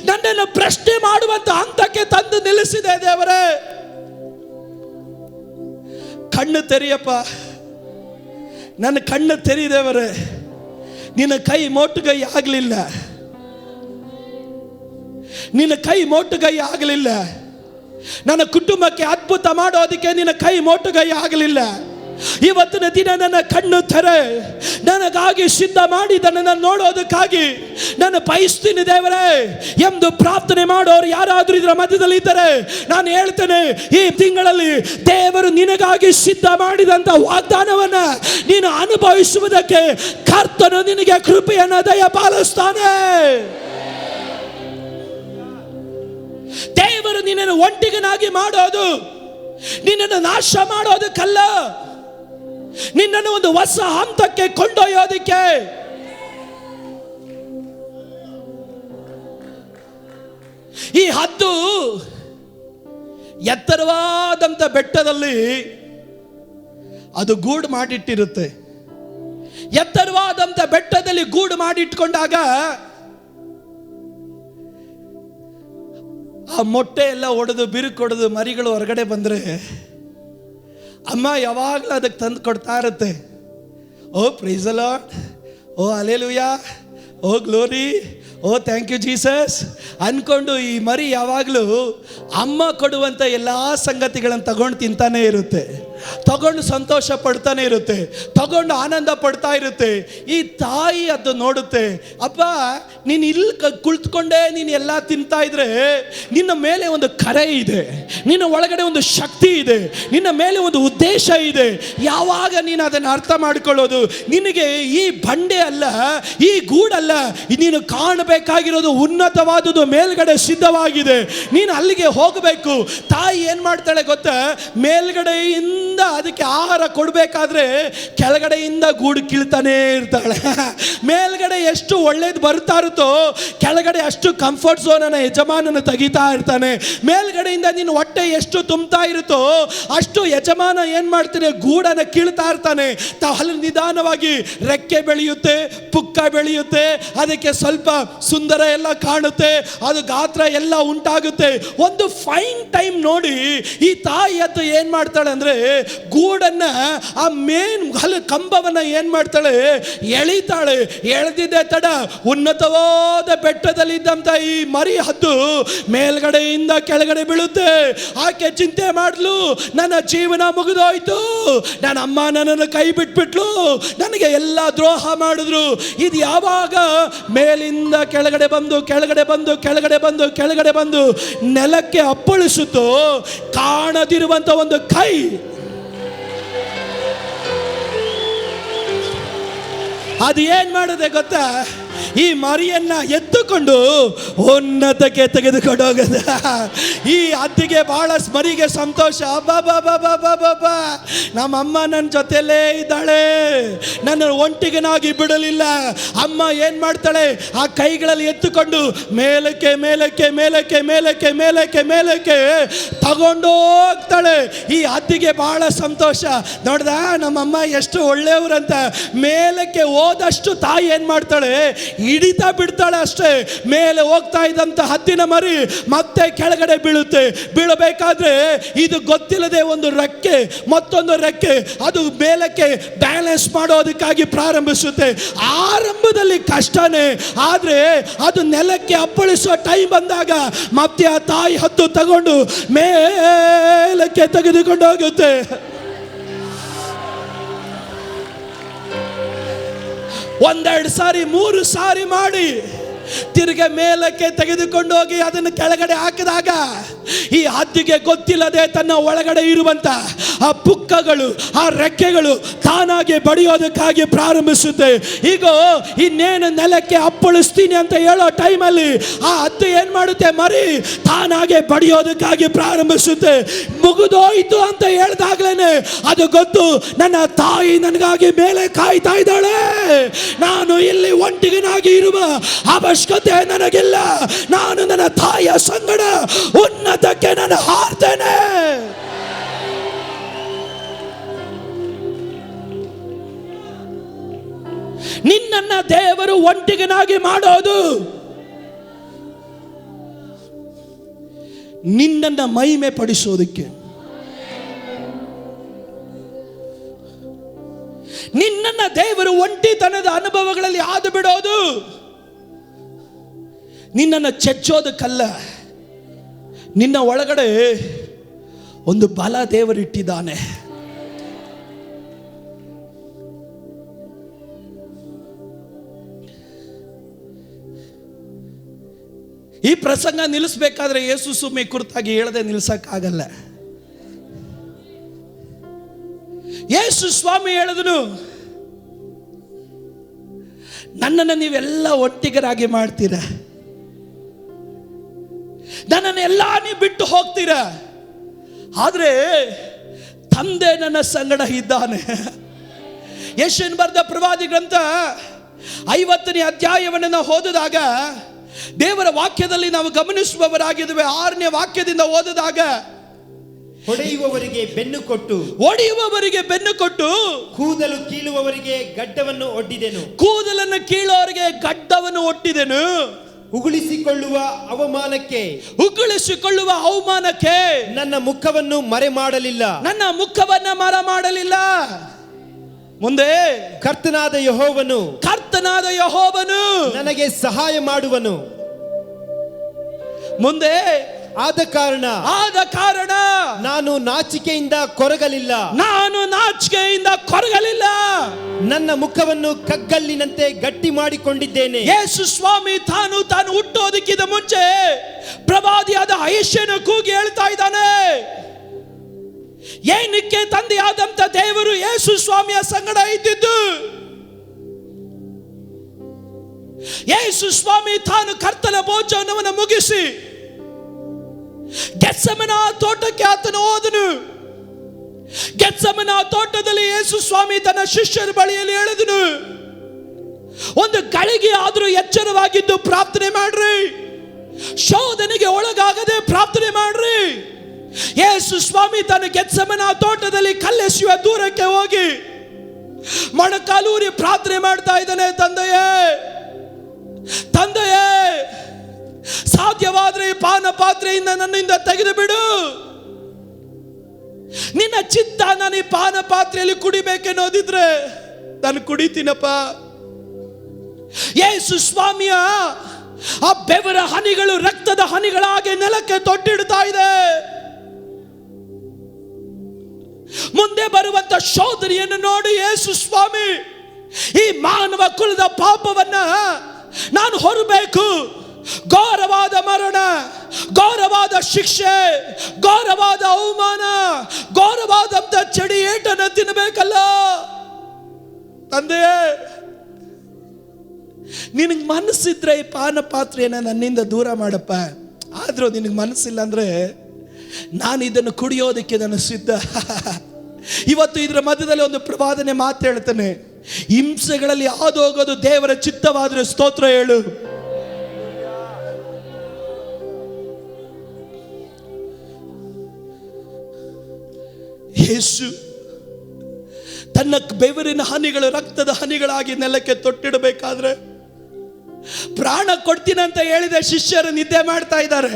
ನನ್ನನ್ನು ಪ್ರಶ್ನೆ ಮಾಡುವಂತ ಹಂತಕ್ಕೆ ತಂದು ನಿಲ್ಲಿಸಿದೆ. ದೇವರೇ, ಕಣ್ಣು ತೆರೆಯಪ್ಪ, ನನ್ನ ಕಣ್ಣು ತೆರೆದೇವರೇ. ನಿನ್ನ ಕೈ ಮೋಟುಗೈ ಆಗಲಿಲ್ಲ, ನಿನ್ನ ಕೈ ಮೋಟುಗೈ ಆಗಲಿಲ್ಲ. ನನ್ನ ಕುಟುಂಬಕ್ಕೆ ಅದ್ಭುತ ಮಾಡೋದಕ್ಕೆ ನಿನ್ನ ಕೈ ಮೋಟುಗೈ ಆಗಲಿಲ್ಲ. ಇವತ್ತಿನ ದಿನ ನನ್ನ ಕಣ್ಣು ತೆರೆ, ನನಗಾಗಿ ಸಿದ್ಧ ಮಾಡಿದ ನನ್ನ ನೋಡೋದಕ್ಕಾಗಿ ನಾನು ಬಯಸ್ತೀನಿ ದೇವರೇ ಎಂದು ಪ್ರಾರ್ಥನೆ ಮಾಡೋರು ಯಾರಾದರೂ ಇದರ ಮಧ್ಯದಲ್ಲಿ ಇದ್ದರೆ ನಾನು ಹೇಳ್ತೇನೆ, ಈ ತಿಂಗಳಲ್ಲಿ ದೇವರು ನಿನಗಾಗಿ ಸಿದ್ಧ ಮಾಡಿದಂತ ವಾಗ್ದಾನವನ್ನ ನೀನು ಅನುಭವಿಸುವುದಕ್ಕೆ ಕರ್ತನು ನಿನಗೆ ಕೃಪೆಯನ್ನು ದಯಪಾಲಿಸ್ತಾನೆ. ದೇವರು ನಿನ್ನನ್ನು ಒಂಟಿಗನಾಗಿ ಮಾಡೋದು ನಿನ್ನನ್ನು ನಾಶ ಮಾಡೋದಕ್ಕಲ್ಲ, ನಿನ್ನನ್ನು ಒಂದು ಹೊಸ ಹಂತಕ್ಕೆ ಕೊಂಡೊಯ್ಯೋದಕ್ಕೆ. ಈ ಹದ್ದು ಎತ್ತರವಾದಂಥ ಬೆಟ್ಟದಲ್ಲಿ ಅದು ಗೂಡು ಮಾಡಿಟ್ಟಿರುತ್ತೆ. ಎತ್ತರವಾದಂಥ ಬೆಟ್ಟದಲ್ಲಿ ಗೂಡು ಮಾಡಿಟ್ಕೊಂಡಾಗ ಆ ಮೊಟ್ಟೆ ಎಲ್ಲ ಒಡೆದು ಬಿರುಕೊಡೆದು ಮರಿಗಳು ಹೊರಗಡೆ ಬಂದರೆ ಅಮ್ಮ ಯಾವಾಗಲೂ ಅದಕ್ಕೆ ತಂದು ಕೊಡ್ತಾ ಇರುತ್ತೆ. Oh praise the Lord, oh hallelujah, oh glory, oh thank you Jesus ಅಂದ್ಕೊಂಡು ಈ ಮರಿ ಯಾವಾಗಲೂ ಅಮ್ಮ ಕೊಡುವಂಥ ಎಲ್ಲ ಸಂಗತಿಗಳನ್ನು ತಗೊಂಡು ತಿಂತಾನೆ ಇರುತ್ತೆ, ತಗೊಂಡು ಸಂತೋಷ ಪಡ್ತಾನೆ ಇರುತ್ತೆ, ತಗೊಂಡು ಆನಂದ ಪಡ್ತಾ ಇರುತ್ತೆ. ಈ ತಾಯಿ ಅದು ನೋಡುತ್ತೆ, ಅಪ್ಪ ನೀನು ಇಲ್ಲಿ ಕುಳಿತುಕೊಂಡೇ ನೀನು ಎಲ್ಲ ತಿಂತಾ ಇದ್ರೆ ನಿನ್ನ ಮೇಲೆ ಒಂದು ಕರೆ ಇದೆ, ನಿನ್ನ ಒಳಗಡೆ ಒಂದು ಶಕ್ತಿ ಇದೆ, ನಿನ್ನ ಮೇಲೆ ಒಂದು ಉದ್ದೇಶ ಇದೆ. ಯಾವಾಗ ನೀನು ಅದನ್ನು ಅರ್ಥ ಮಾಡಿಕೊಳ್ಳೋದು, ನಿನಗೆ ಈ ಬಂಡೆ ಅಲ್ಲ, ಈ ಗೂಡಲ್ಲ, ನೀನು ಕಾಣಬೇಕಾಗಿರೋದು ಉನ್ನತವಾದುದು ಮೇಲ್ಗಡೆ ಸಿದ್ಧವಾಗಿದೆ, ನೀನು ಅಲ್ಲಿಗೆ ಹೋಗಬೇಕು. ತಾಯಿ ಏನು ಮಾಡ್ತಾಳೆ ಗೊತ್ತಾ, ಮೇಲ್ಗಡೆಯಿಂದ ಅದಕ್ಕೆ ಆಹಾರ ಕೊಡಬೇಕಾದ್ರೆ ಕೆಳಗಡೆಯಿಂದ ಗೂಡು ಕೀಳ್ತಾನೆ ಇರ್ತಾಳೆ. ಮೇಲ್ಗಡೆ ಎಷ್ಟು ಒಳ್ಳೇದು ಬರ್ತಾ ಇರುತ್ತೋ ಕೆಳಗಡೆ ಅಷ್ಟು ಕಂಫರ್ಟ್ ಝೋನನ್ನು ಯಜಮಾನನ ತೆಗಿತಾ ಇರ್ತಾನೆ. ಮೇಲ್ಗಡೆಯಿಂದ ನೀನು ಹೊಟ್ಟೆ ಎಷ್ಟು ತುಂಬ್ತಾ ಇರುತ್ತೋ ಅಷ್ಟು ಯಜಮಾನ ಏನು ಮಾಡ್ತಾನೆ, ಗೂಡನ್ನು ಕೀಳ್ತಾ ಇರ್ತಾನೆ. ಅಲ್ಲಿ ನಿಧಾನವಾಗಿ ರೆಕ್ಕೆ ಬೆಳೆಯುತ್ತೆ, ಪುಕ್ಕ ಬೆಳೆಯುತ್ತೆ, ಅದಕ್ಕೆ ಸ್ವಲ್ಪ ಸುಂದರ ಎಲ್ಲ ಕಾಣುತ್ತೆ, ಅದು ಗಾತ್ರ ಎಲ್ಲ ಉಂಟಾಗುತ್ತೆ. ಒಂದು ಫೈನ್ ಟೈಮ್ ನೋಡಿ ಈ ತಾಯಿ ಹತ್ತು ಏನು ಮಾಡ್ತಾಳೆ ಅಂದರೆ ಗೂಡನ್ನ ಆ ಮೇನ್ ಕಂಬವನ್ನ ಏನ್ ಮಾಡ್ತಾಳೆ, ಎಳಿತಾಳೆ. ಎಳೆದಿದ್ದೆ ತಡ ಉನ್ನತವಾದ ಬೆಟ್ಟದಲ್ಲಿದ್ದಂತ ಈ ಮರಿ ಹದ್ದು ಮೇಲ್ಗಡೆಯಿಂದ ಕೆಳಗಡೆ ಬೀಳುತ್ತೆ. ಆಕೆ ಚಿಂತೆ ಮಾಡ್ಲು, ನನ್ನ ಜೀವನ ಮುಗಿದೋಯ್ತು, ನನ್ನ ಅಮ್ಮ ನನ್ನನ್ನು ಕೈ ಬಿಟ್ಬಿಟ್ಲು, ನನಗೆ ಎಲ್ಲ ದ್ರೋಹ ಮಾಡಿದ್ರು. ಇದು ಯಾವಾಗ ಮೇಲಿಂದ ಕೆಳಗಡೆ ಬಂದು ಕೆಳಗಡೆ ಬಂದು ಕೆಳಗಡೆ ಬಂದು ಕೆಳಗಡೆ ಬಂದು ನೆಲಕ್ಕೆ ಅಪ್ಪಳಿಸುತ್ತೋ ಕಾಣದಿರುವಂತ ಒಂದು ಕೈ, ಅದು ಏನ್ ಮಾಡಿದೆ ಗೊತ್ತಾ, ಈ ಮರಿಯನ್ನ ಎತ್ತುಕೊಂಡು ಉನ್ನತಕ್ಕೆ ತೆಗೆದುಕೊಂಡು ಹೋಗದ. ಈ ಹದ್ದಿಗೆ ಬಹಳ ಮರಿಗೆ ಸಂತೋಷ, ಬಾಬಾ ನಮ್ಮಮ್ಮ ನನ್ನ ಜೊತೆಲೇ ಇದ್ದಾಳೆ, ನನ್ನ ಒಂಟಿಗನಾಗಿ ಬಿಡಲಿಲ್ಲ. ಅಮ್ಮ ಏನ್ ಮಾಡ್ತಾಳೆ, ಆ ಕೈಗಳಲ್ಲಿ ಎತ್ತುಕೊಂಡು ಮೇಲಕ್ಕೆ ಮೇಲಕ್ಕೆ ಮೇಲಕ್ಕೆ ಮೇಲಕ್ಕೆ ಮೇಲಕ್ಕೆ ಮೇಲಕ್ಕೆ ತಗೊಂಡು ಹೋಗ್ತಾಳೆ. ಈ ಹದ್ದಿಗೆ ಬಹಳ ಸಂತೋಷ, ನೋಡ್ದ ನಮ್ಮಮ್ಮ ಎಷ್ಟು ಒಳ್ಳೆಯವರಂತ. ಮೇಲಕ್ಕೆ ಹೋದಷ್ಟು ತಾಯಿ ಏನ್ ಮಾಡ್ತಾಳೆ, ಹಿಡಿತಾ ಬಿಡ್ತಾಳೆ ಅಷ್ಟೇ. ಮೇಲೆ ಹೋಗ್ತಾ ಇದ್ದಂತ ಹದ್ದಿನ ಮರಿ ಮತ್ತೆ ಕೆಳಗಡೆ ಬೀಳುತ್ತೆ. ಬೀಳಬೇಕಾದ್ರೆ ಇದು ಗೊತ್ತಿಲ್ಲದೆ ಒಂದು ರೆಕ್ಕೆ ಮತ್ತೊಂದು ರೆಕ್ಕೆ ಅದು ಮೇಲಕ್ಕೆ ಬ್ಯಾಲೆನ್ಸ್ ಮಾಡೋದಕ್ಕಾಗಿ ಪ್ರಾರಂಭಿಸುತ್ತೆ. ಆರಂಭದಲ್ಲಿ ಕಷ್ಟನೇ, ಆದ್ರೆ ಅದು ನೆಲಕ್ಕೆ ಅಪ್ಪಳಿಸುವ ಟೈಮ್ ಬಂದಾಗ ಮತ್ತೆ ಆ ತಾಯಿ ಹದ್ದು ತಗೊಂಡು ಮೇಲಕ್ಕೆ ತೆಗೆದುಕೊಂಡು ಹೋಗುತ್ತೆ. ಒಂದೆರಡು ಸಾರಿ ಮೂರು ಸಾರಿ ಮಾಡಿ ತಿರುಗಿ ಮೇಲಕ್ಕೆ ತೆಗೆದುಕೊಂಡು ಹೋಗಿ ಅದನ್ನು ಕೆಳಗಡೆ ಹಾಕಿದಾಗ ಈ ಹದ್ದಿಗೆ ಗೊತ್ತಿಲ್ಲದೆ ತನ್ನ ಒಳಗಡೆ ಇರುವಂತ ಆ ಪುಕ್ಕಗಳು, ಆ ರೆಕ್ಕೆಗಳು ತಾನಾಗಿ ಬಡಿಯೋದಕ್ಕಾಗಿ ಪ್ರಾರಂಭಿಸುತ್ತೆ. ಈಗ ಇನ್ನೇನು ನೆಲಕ್ಕೆ ಅಪ್ಪಳಿಸ್ತೀನಿ ಅಂತ ಹೇಳೋ ಟೈಮಲ್ಲಿ ಆ ಹದ್ದು ಏನ್ ಮಾಡುತ್ತೆ, ಮರಿ ತಾನಾಗೆ ಬಡಿಯೋದಕ್ಕಾಗಿ ಪ್ರಾರಂಭಿಸುತ್ತೆ. ಮುಗಿದೋಯ್ತು ಅಂತ ಹೇಳ್ದಾಗ್ಲೇನೆ ಅದು ಗೊತ್ತು, ನನ್ನ ತಾಯಿ ನನಗಾಗಿ ಮೇಲೆ ಕಾಯ್ತಾ ಇದ್ದಾಳೆ, ನಾನು ಇಲ್ಲಿ ಒಂಟಿಗನಾಗಿ ಇರುವ ಅವಶ್ಯಕತೆ ನನಗಿಲ್ಲ, ನಾನು ನನ್ನ ತಾಯಿಯ ಸಂಗಡ ಉನ್ನತಕ್ಕೆ ನಾನು ಹಾರ್ತೇನೆ. ನಿನ್ನನ್ನ ದೇವರು ಒಂಟಿಗನಾಗಿ ಮಾಡೋದು ನಿನ್ನನ್ನ ಮಹಿಮೆ ಪಡಿಸೋದಕ್ಕೆ, ನಿನ್ನನ್ನ ದೇವರು ಒಂಟಿತನದ ಅನುಭವಗಳಲ್ಲಿ ಆದು ಬಿಡೋದು ನಿನ್ನನ್ನು ಚೆಚ್ಚೋದಕ್ಕಲ್ಲ. ನಿನ್ನ ಒಳಗಡೆ ಒಂದು ಬಲ ದೇವರಿಟ್ಟಿದ್ದಾನೆ. ಈ ಪ್ರಸಂಗ ನಿಲ್ಲಿಸ್ಬೇಕಾದ್ರೆ ಯೇಸು ಸುಮ್ಮನೆ ಕುರಿತಾಗಿ ಹೇಳದೆ ನಿಲ್ಸಕ್ಕಾಗಲ್ಲ. ಯೇಸು ಸ್ವಾಮಿ ಹೇಳಿದನು, ನನ್ನನ್ನು ನೀವೆಲ್ಲ ಒಟ್ಟಿಗರಾಗಿ ಮಾಡ್ತೀರ, ನನ್ನನ್ನೆಲ್ಲ ನೀವು ಬಿಟ್ಟು ಹೋಗ್ತೀರ, ಆದ್ರೆ ತಂದೆ ನನ್ನ ಸಂಗಡ ಇದ್ದಾನೆ. ಯೆಶಾಯನ ಬರೆದ ಪ್ರವಾದಿ ಗ್ರಂಥ 50ನೇ ಅಧ್ಯಾಯವನ್ನು ನಾವು ಓದಿದಾಗ ದೇವರ ವಾಕ್ಯದಲ್ಲಿ ನಾವು ಗಮನಿಸುವವರಾಗಿದ್ದೇವೆ. 6ನೇ ವಾಕ್ಯದಿಂದ ಓದಿದಾಗ, ಹೊಡೆಯುವವರಿಗೆ ಬೆನ್ನು ಕೊಟ್ಟು ಕೂದಲು ಕೀಳುವವರಿಗೆ ಗಡ್ಡವನ್ನು ಒಡ್ಡಿದೆನು. ಕೂದಲನ್ನು ಕೀಳುವವರಿಗೆ ಗಡ್ಡವನ್ನು ಒಟ್ಟಿದೆನು. ಉಗುಳಿಸಿಕೊಳ್ಳುವ ಅವಮಾನಕ್ಕೆ ನನ್ನ ಮುಖವನ್ನು ಮರೆ ಮಾಡಲಿಲ್ಲ. ಮುಂದೆ ಕರ್ತನಾದ ಯೆಹೋವನು ನನಗೆ ಸಹಾಯ ಮಾಡುವನು. ಮುಂದೆ ಆದ ಕಾರಣ ನಾನು ನಾಚಿಕೆಯಿಂದ ಕೊರಗಲಿಲ್ಲ. ನನ್ನ ಮುಖವನ್ನು ಕಗ್ಗಲ್ಲಿನಂತೆ ಗಟ್ಟಿ ಮಾಡಿಕೊಂಡಿದ್ದೇನೆ. ಯೇಸು ಸ್ವಾಮಿ ತಾನು ಹುಟ್ಟೋದಕ್ಕಿಂತ ಮುಂಚೆ ಪ್ರವಾದಿಯಾದ ಯೆಶಾಯನು ಕೂಗಿ ಹೇಳ್ತಾ ಇದ್ದಾನೆ, ಏನಕ್ಕೆ ತಂದೆಯಾದಂತ ದೇವರು ಯೇಸು ಸ್ವಾಮಿಯ ಸಂಗಡ ಇದ್ದಿದ್ದು? ಯೇಸು ಸ್ವಾಮಿ ತಾನು ಕರ್ತನ ಭೋಜನವನ್ನು ಮುಗಿಸಿ ಗೆತ್ಸೆಮನೆ ತೋಟಕ್ಕೆ ಆತನು ಹೋದನು. ಗೆತ್ಸೆಮನೆ ತೋಟದಲ್ಲಿ ಯೇಸು ಸ್ವಾಮಿ ತನ್ನ ಶಿಷ್ಯರ ಬಳಿಯಲ್ಲಿ ಹೇಳಿದನು, ಒಂದು ಗಳಿಗೆ ಆದರೂ ಎಚ್ಚರವಾಗಿದ್ದು ಪ್ರಾರ್ಥನೆ ಮಾಡ್ರಿ, ಶೋಧನೆಗೆ ಒಳಗಾಗದೆ ಪ್ರಾರ್ಥನೆ ಮಾಡ್ರಿ. ಯೇಸು ಸ್ವಾಮಿ ತನ್ನ ಗೆತ್ಸೆಮನೆ ತೋಟದಲ್ಲಿ ಕಲ್ಲೆಸೆಯುವ ದೂರಕ್ಕೆ ಹೋಗಿ ಮೊಣಕಾಲೂರಿ ಪ್ರಾರ್ಥನೆ ಮಾಡ್ತಾ ಇದ್ದಾನೆ, ತಂದೆಯೇ ಸಾಧ್ಯವಾದ್ರೆ ಈ ಪಾನ ಪಾತ್ರೆಯಿಂದ ನನ್ನಿಂದ ತೆಗೆದು ಬಿಡು. ನಿನ್ನ ಚಿತ್ತ ನಾನು ಈ ಪಾನ ಪಾತ್ರೆಯಲ್ಲಿ ಕುಡಿಬೇಕೆನ್ನೋದಿದ್ರೆ ನಾನು ಕುಡಿತೀನಪ್ಪ. ಯೇಸು ಸ್ವಾಮಿಯ ಆ ಬೆವರ ಹನಿಗಳು ರಕ್ತದ ಹನಿಗಳಾಗಿ ನೆಲಕ್ಕೆ ತೊಟ್ಟಿಡ್ತಾ ಇದೆ. ಮುಂದೆ ಬರುವಂತ ಶೋಧನೆಯನ್ನು ನೋಡಿ ಯೇಸು ಸ್ವಾಮಿ ಈ ಮಾನವ ಕುಲದ ಪಾಪವನ್ನ ನಾನು ಹೊರಬೇಕು, ಘೋರವಾದ ಮರಣ, ಘೋರವಾದ ಶಿಕ್ಷೆ, ಘೋರವಾದ ಅವಮಾನ, ಘೋರವಾದಂತ ಚಡಿ ಏಟನ್ನು ತಿನ್ನಬೇಕಲ್ಲ. ತಂದೆಯೇ, ನಿನಗೆ ಮನಸ್ಸಿದ್ರೆ ಈ ಪಾನ ಪಾತ್ರೆಯನ್ನು ನನ್ನಿಂದ ದೂರ ಮಾಡಪ್ಪ. ಆದ್ರೂ ನಿನಗೆ ಮನಸ್ಸಿಲ್ಲ ಅಂದ್ರೆ ನಾನು ಇದನ್ನು ಕುಡಿಯೋದಕ್ಕೆ ನಾನು ಸಿದ್ಧ. ಇವತ್ತು ಇದರ ಮಧ್ಯದಲ್ಲಿ ಒಂದು ಪ್ರವಾದನೆ ಮಾತು ಹೇಳ್ತಾನೆ, ಹಿಂಸೆಗಳಲ್ಲಿ ಯಾವ್ದು ಹೋಗೋದು ದೇವರ ಚಿತ್ತವಾದ್ರೆ ಸ್ತೋತ್ರ ಹೇಳು. ಯೇಸು ತನ್ನ ಬೆವರಿನ ಹನಿಗಳು ರಕ್ತದ ಹನಿಗಳಾಗಿ ನೆಲಕ್ಕೆ ತೊಟ್ಟಿಡಬೇಕಾದ್ರೆ ಪ್ರಾಣ ಕೊಡ್ತೀನಂತ ಹೇಳಿದ ಶಿಷ್ಯರು ನಿದ್ದೆ ಮಾಡ್ತಾ ಇದ್ದಾರೆ.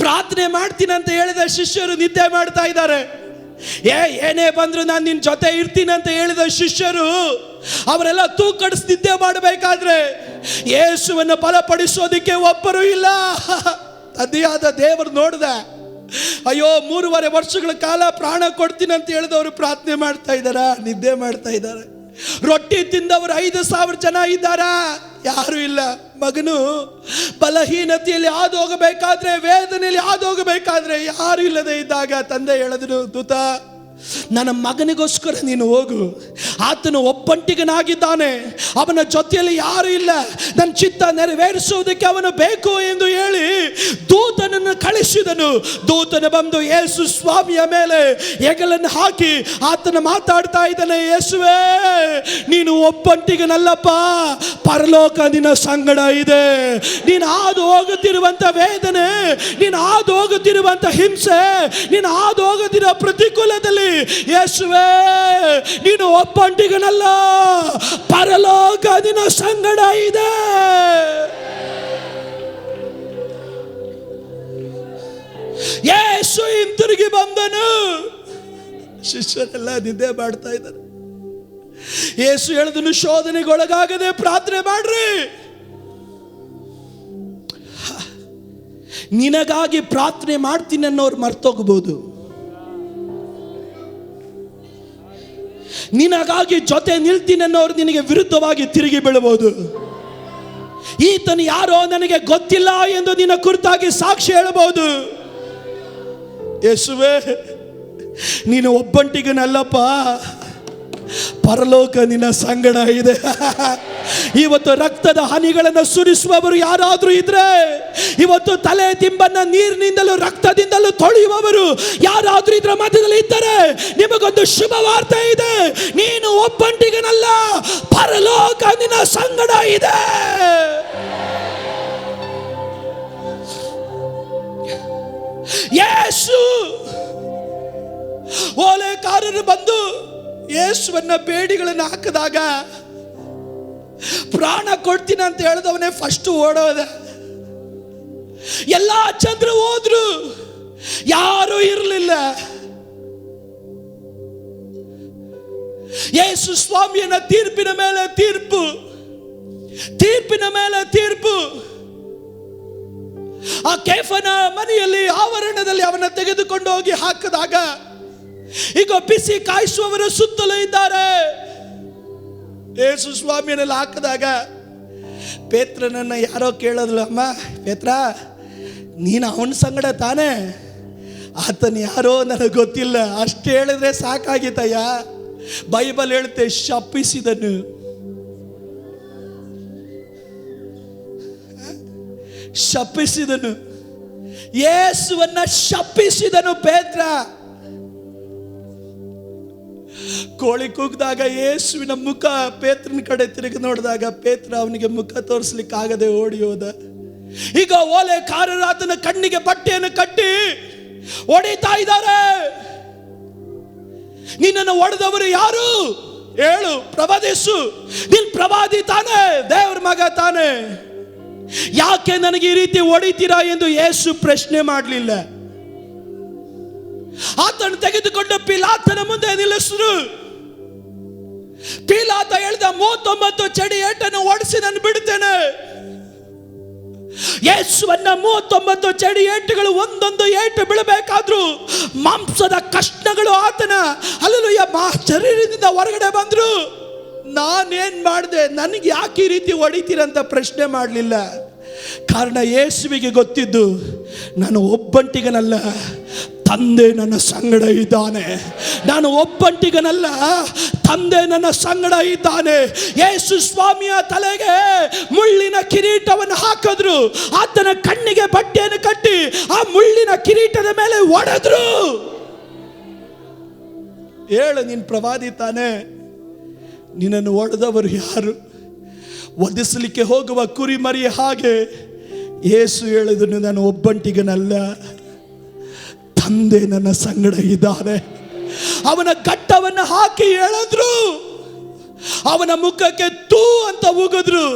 ಪ್ರಾರ್ಥನೆ ಮಾಡ್ತೀನಂತ ಹೇಳಿದ ಶಿಷ್ಯರು ನಿದ್ದೆ ಮಾಡ್ತಾ ಇದ್ದಾರೆ. ಏನೇ ಬಂದ್ರು ನಾನು ನಿನ್ನ ಜೊತೆ ಇರ್ತೀನಂತ ಹೇಳಿದ ಶಿಷ್ಯರು ಅವರೆಲ್ಲ ತೂಕಡಿಸಿ ನಿದ್ದೆ ಮಾಡಬೇಕಾದ್ರೆ ಯೇಸುವನ್ನು ಬಲಪಡಿಸೋದಿಕ್ಕೆ ಒಬ್ಬರು ಇಲ್ಲ. ತಂದೆಯಾದ ದೇವರು ನೋಡ್ದ, ಅಯ್ಯೋ 3.5 ವರ್ಷಗಳ ಕಾಲ ಪ್ರಾಣ ಕೊಡ್ತೀನಂತ ಹೇಳಿದವರು ಪ್ರಾರ್ಥನೆ ಮಾಡ್ತಾ ಇದ್ದಾರ, ನಿದ್ದೆ ಮಾಡ್ತಾ ಇದ್ದಾರೆ. ರೊಟ್ಟಿ ತಿಂದವರು 5,000 ಜನ ಇದ್ದಾರಾ? ಯಾರು ಇಲ್ಲ. ಮಗನು ಬಲಹೀನತೆಯಲ್ಲಿ ಹಾದು ಹೋಗಬೇಕಾದ್ರೆ, ವೇದನೆಯಲ್ಲಿ ಹಾದು ಹೋಗಬೇಕಾದ್ರೆ ಯಾರು ಇಲ್ಲದೆ ಇದ್ದಾಗ ತಂದೆ ಹೇಳಿದ್ರು, ದೂತ ನನ್ನ ಮಗನಿಗೋಸ್ಕರ ನೀನು ಹೋಗು, ಆತನು ಒಬ್ಬಂಟಿಗನಾಗಿದ್ದಾನೆ, ಅವನ ಜೊತೆಯಲ್ಲಿ ಯಾರು ಇಲ್ಲ, ನನ್ನ ಚಿತ್ತ ನೆರವೇರಿಸುವುದಕ್ಕೆ ಅವನು ಬೇಕು ಎಂದು ಹೇಳಿ ದೂತನನ್ನು ಕಳಿಸಿದನು. ದೂತನು ಬಂದು ಯೇಸು ಸ್ವಾಮಿಯ ಮೇಲೆ ಹೆಗಲನ್ನು ಹಾಕಿ ಆತನ ಮಾತಾಡ್ತಾ ಇದ್ದಾನೆ, ಯೇಸುವೇ ನೀನು ಒಬ್ಬಂಟಿಗನಲ್ಲಪ್ಪ, ಪರಲೋಕ ನಿನ್ನ ಸಂಗಡ ಇದೆ. ನೀನು ಹಾದು ಹೋಗುತ್ತಿರುವಂತ ವೇದನೆ, ನೀನು ಹಾದು ಹೋಗುತ್ತಿರುವಂತ ಹಿಂಸೆ, ನೀನು ಹಾದು ಹೋಗುತ್ತಿರುವ ಪ್ರತಿಕೂಲದಲ್ಲಿ ಯೇಸುವೇ ನೀನು ಒಬ್ಬಂಟಿಗನಲ್ಲ, ಪರಲೋಕ ನಿನ್ನ ಸಂಗಡ ಇದೆ. ಯೇಸು ಹಿಂತಿರುಗಿ ಬಂದನು. ಶಿಷ್ಯರೆಲ್ಲ ನಿದ್ದೆ ಮಾಡ್ತಾ ಇದ್ದಾರೆ. ಯೇಸು ಹೇಳಿದನು, ಶೋಧನೆಗೊಳಗಾಗದೆ ಪ್ರಾರ್ಥನೆ ಮಾಡ್ರಿ. ನಿನಗಾಗಿ ಪ್ರಾರ್ಥನೆ ಮಾಡ್ತೀನಿ ಅನ್ನೋರು ಮರ್ತೋಗ್ಬೋದು, ನಿನಗಾಗಿ ಜೊತೆ ನಿಲ್ತೀನಿ ಅನ್ನೋರು ನಿನಗೆ ವಿರುದ್ಧವಾಗಿ ತಿರುಗಿ ಬೀಳಬಹುದು. ಈತನು ಯಾರೋ ನನಗೆ ಗೊತ್ತಿಲ್ಲ ಎಂದು ನಿನ್ನ ಕುರಿತಾಗಿ ಸಾಕ್ಷಿ ಹೇಳಬಹುದು. ಯೇಸುವೇ, ನೀನು ಒಬ್ಬಂಟಿಗನಲ್ಲಪ್ಪ, ಪರಲೋಕ ನಿನ್ನ ಸಂಗಡ ಇದೆ. ಇವತ್ತು ರಕ್ತದ ಹನಿಗಳನ್ನು ಸುರಿಸುವವರು ಯಾರಾದರೂ ಇದ್ರೆ, ಇವತ್ತು ತಲೆ ದಿಂಬನ್ನ ನೀರಿನಿಂದಲೂ ರಕ್ತದಿಂದಲೂ ತೊಳೆಯುವವರು ಯಾರಾದರೂ ಇದ್ರ ಮಧ್ಯದಲ್ಲಿ ಇದ್ದರೆ ನಿಮಗೊಂದು ಶುಭ ವಾರ್ತೆ ಇದೆ. ನೀನು ಒಬ್ಬಂಟಿಗನಲ್ಲ, ಪರಲೋಕ ನಿನ್ನ ಸಂಗಡ ಇದೆ. ಯೇಸು ಓಲೆಕಾರರು ಬಂದು ಯೇಸುವನ್ನ ಬೇಡಿಗಳನ್ನು ಹಾಕಿದಾಗ ಪ್ರಾಣ ಕೊಡ್ತೀನಿ ಅಂತ ಹೇಳಿದವನೇ ಫಸ್ಟ್ ಓಡೋದ. ಎಲ್ಲ ಜನರು ಹೋದ್ರು, ಯಾರು ಇರಲಿಲ್ಲ. ಯೇಸು ಸ್ವಾಮಿಯನ್ನ ತೀರ್ಪಿನ ಮೇಲೆ ತೀರ್ಪು, ತೀರ್ಪಿನ ಮೇಲೆ ತೀರ್ಪು. ಆ ಕೇಫನ ಮನೆಯಲ್ಲಿ ಆವರಣದಲ್ಲಿ ಅವನ ತೆಗೆದುಕೊಂಡು ಹೋಗಿ ಹಾಕಿದಾಗ ಈಗ ಬಿಸಿ ಕಾಯಿಸುವವರು ಸುತ್ತಲೂ ಇದ್ದಾರೆ. ಯೇಸು ಸ್ವಾಮಿಯನ್ನೆಲ್ಲ ಹಾಕಿದಾಗ ಪೇತ್ರನನ್ನ ಯಾರೋ ಕೇಳೋದಿಲ್ಲ, ಅಮ್ಮ ಪೇತ್ರ, ನೀನು ಅವನ ಸಂಗಡ ತಾನೇ? ಆತನ ಯಾರೋ ನನಗೆ ಗೊತ್ತಿಲ್ಲ, ಅಷ್ಟು ಹೇಳಿದ್ರೆ ಸಾಕಾಗಿತ್ತಯ್ಯ. ಬೈಬಲ್ ಹೇಳುತ್ತೆ, ಶಪಿಸಿದನು. ಶಪಿಸಿದನು, ಯೇಸುವನ್ನ ಶಪಿಸಿದನು ಪೇತ್ರ. ಕೋಳಿ ಕೂಗಿದಾಗ ಯೇಸುವಿನ ಮುಖ ಪೇತ್ರನ ಕಡೆ ತಿರುಗಿ ನೋಡಿದಾಗ ಪೇತ್ರ ಅವನಿಗೆ ಮುಖ ತೋರಿಸ್ಲಿಕ್ಕಾಗದೆ ಓಡಿ ಹೋದ. ಈಗ ಓಲೆಕಾರರು ಆತನ ಕಣ್ಣಿಗೆ ಬಟ್ಟೆಯನ್ನು ಕಟ್ಟಿ ಹೊಡಿತಾ ಇದ್ದಾರೆ. ನಿನ್ನನ್ನು ಹೊಡೆದವರು ಯಾರು? ಹೇಳು, ಪ್ರವಾದಿಸು. ನೀನ್ ಪ್ರವಾದಿ ತಾನೆ, ದೇವರ ಮಗ ತಾನೆ. ಯಾಕೆ ನನಗೆ ಈ ರೀತಿ ಹೊಡಿತೀರಾ ಎಂದು ಯೇಸು ಪ್ರಶ್ನೆ ಮಾಡಲಿಲ್ಲ. ಆತನು ತೆಗೆದುಕೊಂಡು ಪಿಲಾತನ ಮುಂದೆ ನಿಲ್ಲಿಸಿದ್ರು. ಪಿಲಾತ ಹೇಳಿದ, 39 ಚಡಿ ಏಟನ್ನು ಓಡಿಸಿ ನಾನು ಬಿಡುತ್ತೇನೆ. ಯೇಸುವನ್ನ 39 ಚಡಿ ಏಟುಗಳು ಒಂದೊಂದು ಏಟು ಬೀಳಬೇಕಾದ್ರೂ ಮಾಂಸದ ಕಷ್ಣಗಳು ಆತನ ಹಲ್ಲೆಲೂಯಾ ಶರೀರದಿಂದ ಹೊರಗಡೆ ಬಂದ್ರು. ನಾನೇನ್ ಮಾಡಿದೆ, ನನಗೆ ಯಾಕೆ ಈ ರೀತಿ ಹೊಡಿತೀರಂತ ಪ್ರಶ್ನೆ ಮಾಡಲಿಲ್ಲ. ಕಾರಣ ಯೇಸುವಿಗೆ ಗೊತ್ತಿದ್ದು, ನಾನು ಒಬ್ಬಂಟಿಗನಲ್ಲ, ತಂದೆ ನನ್ನ ಸಂಗಡ ಇದ್ದಾನೆ. ನಾನು ಒಬ್ಬಂಟಿಗನಲ್ಲ, ತಂದೆ ನನ್ನ ಸಂಗಡ ಇದ್ದಾನೆ. ಯೇಸು ಸ್ವಾಮಿಯ ತಲೆಗೆ ಮುಳ್ಳಿನ ಕಿರೀಟವನ್ನು ಹಾಕಿದ್ರು. ಆತನ ಕಣ್ಣಿಗೆ ಬಟ್ಟೆಯನ್ನು ಕಟ್ಟಿ ಆ ಮುಳ್ಳಿನ ಕಿರೀಟದ ಮೇಲೆ ಹೊಡೆದ್ರು. ಹೇಳು, ನೀನು ಪ್ರವಾದಿ ತಾನೆ? ನಿನ್ನನ್ನು ಹೊಡೆದವರು ಯಾರು? ವಧಿಸಲಿಕ್ಕೆ ಹೋಗುವ ಕುರಿಮರಿಯ ಹಾಗೆ ಯೇಸು ಹೇಳಿದನು, ನಾನು ಒಬ್ಬಂಟಿಗನಲ್ಲ, ತಂದೆ ನನ್ನ ಸಂಗಡ ಇದ್ದಾನೆ. ಅವನ ಗಟ್ಟವನ್ನು ಹಾಕಿ ಹೇಳಿದ್ರು. ಅವನ ಮುಖಕ್ಕೆ ತೂ ಅಂತ ಉಗಿದ್ರು.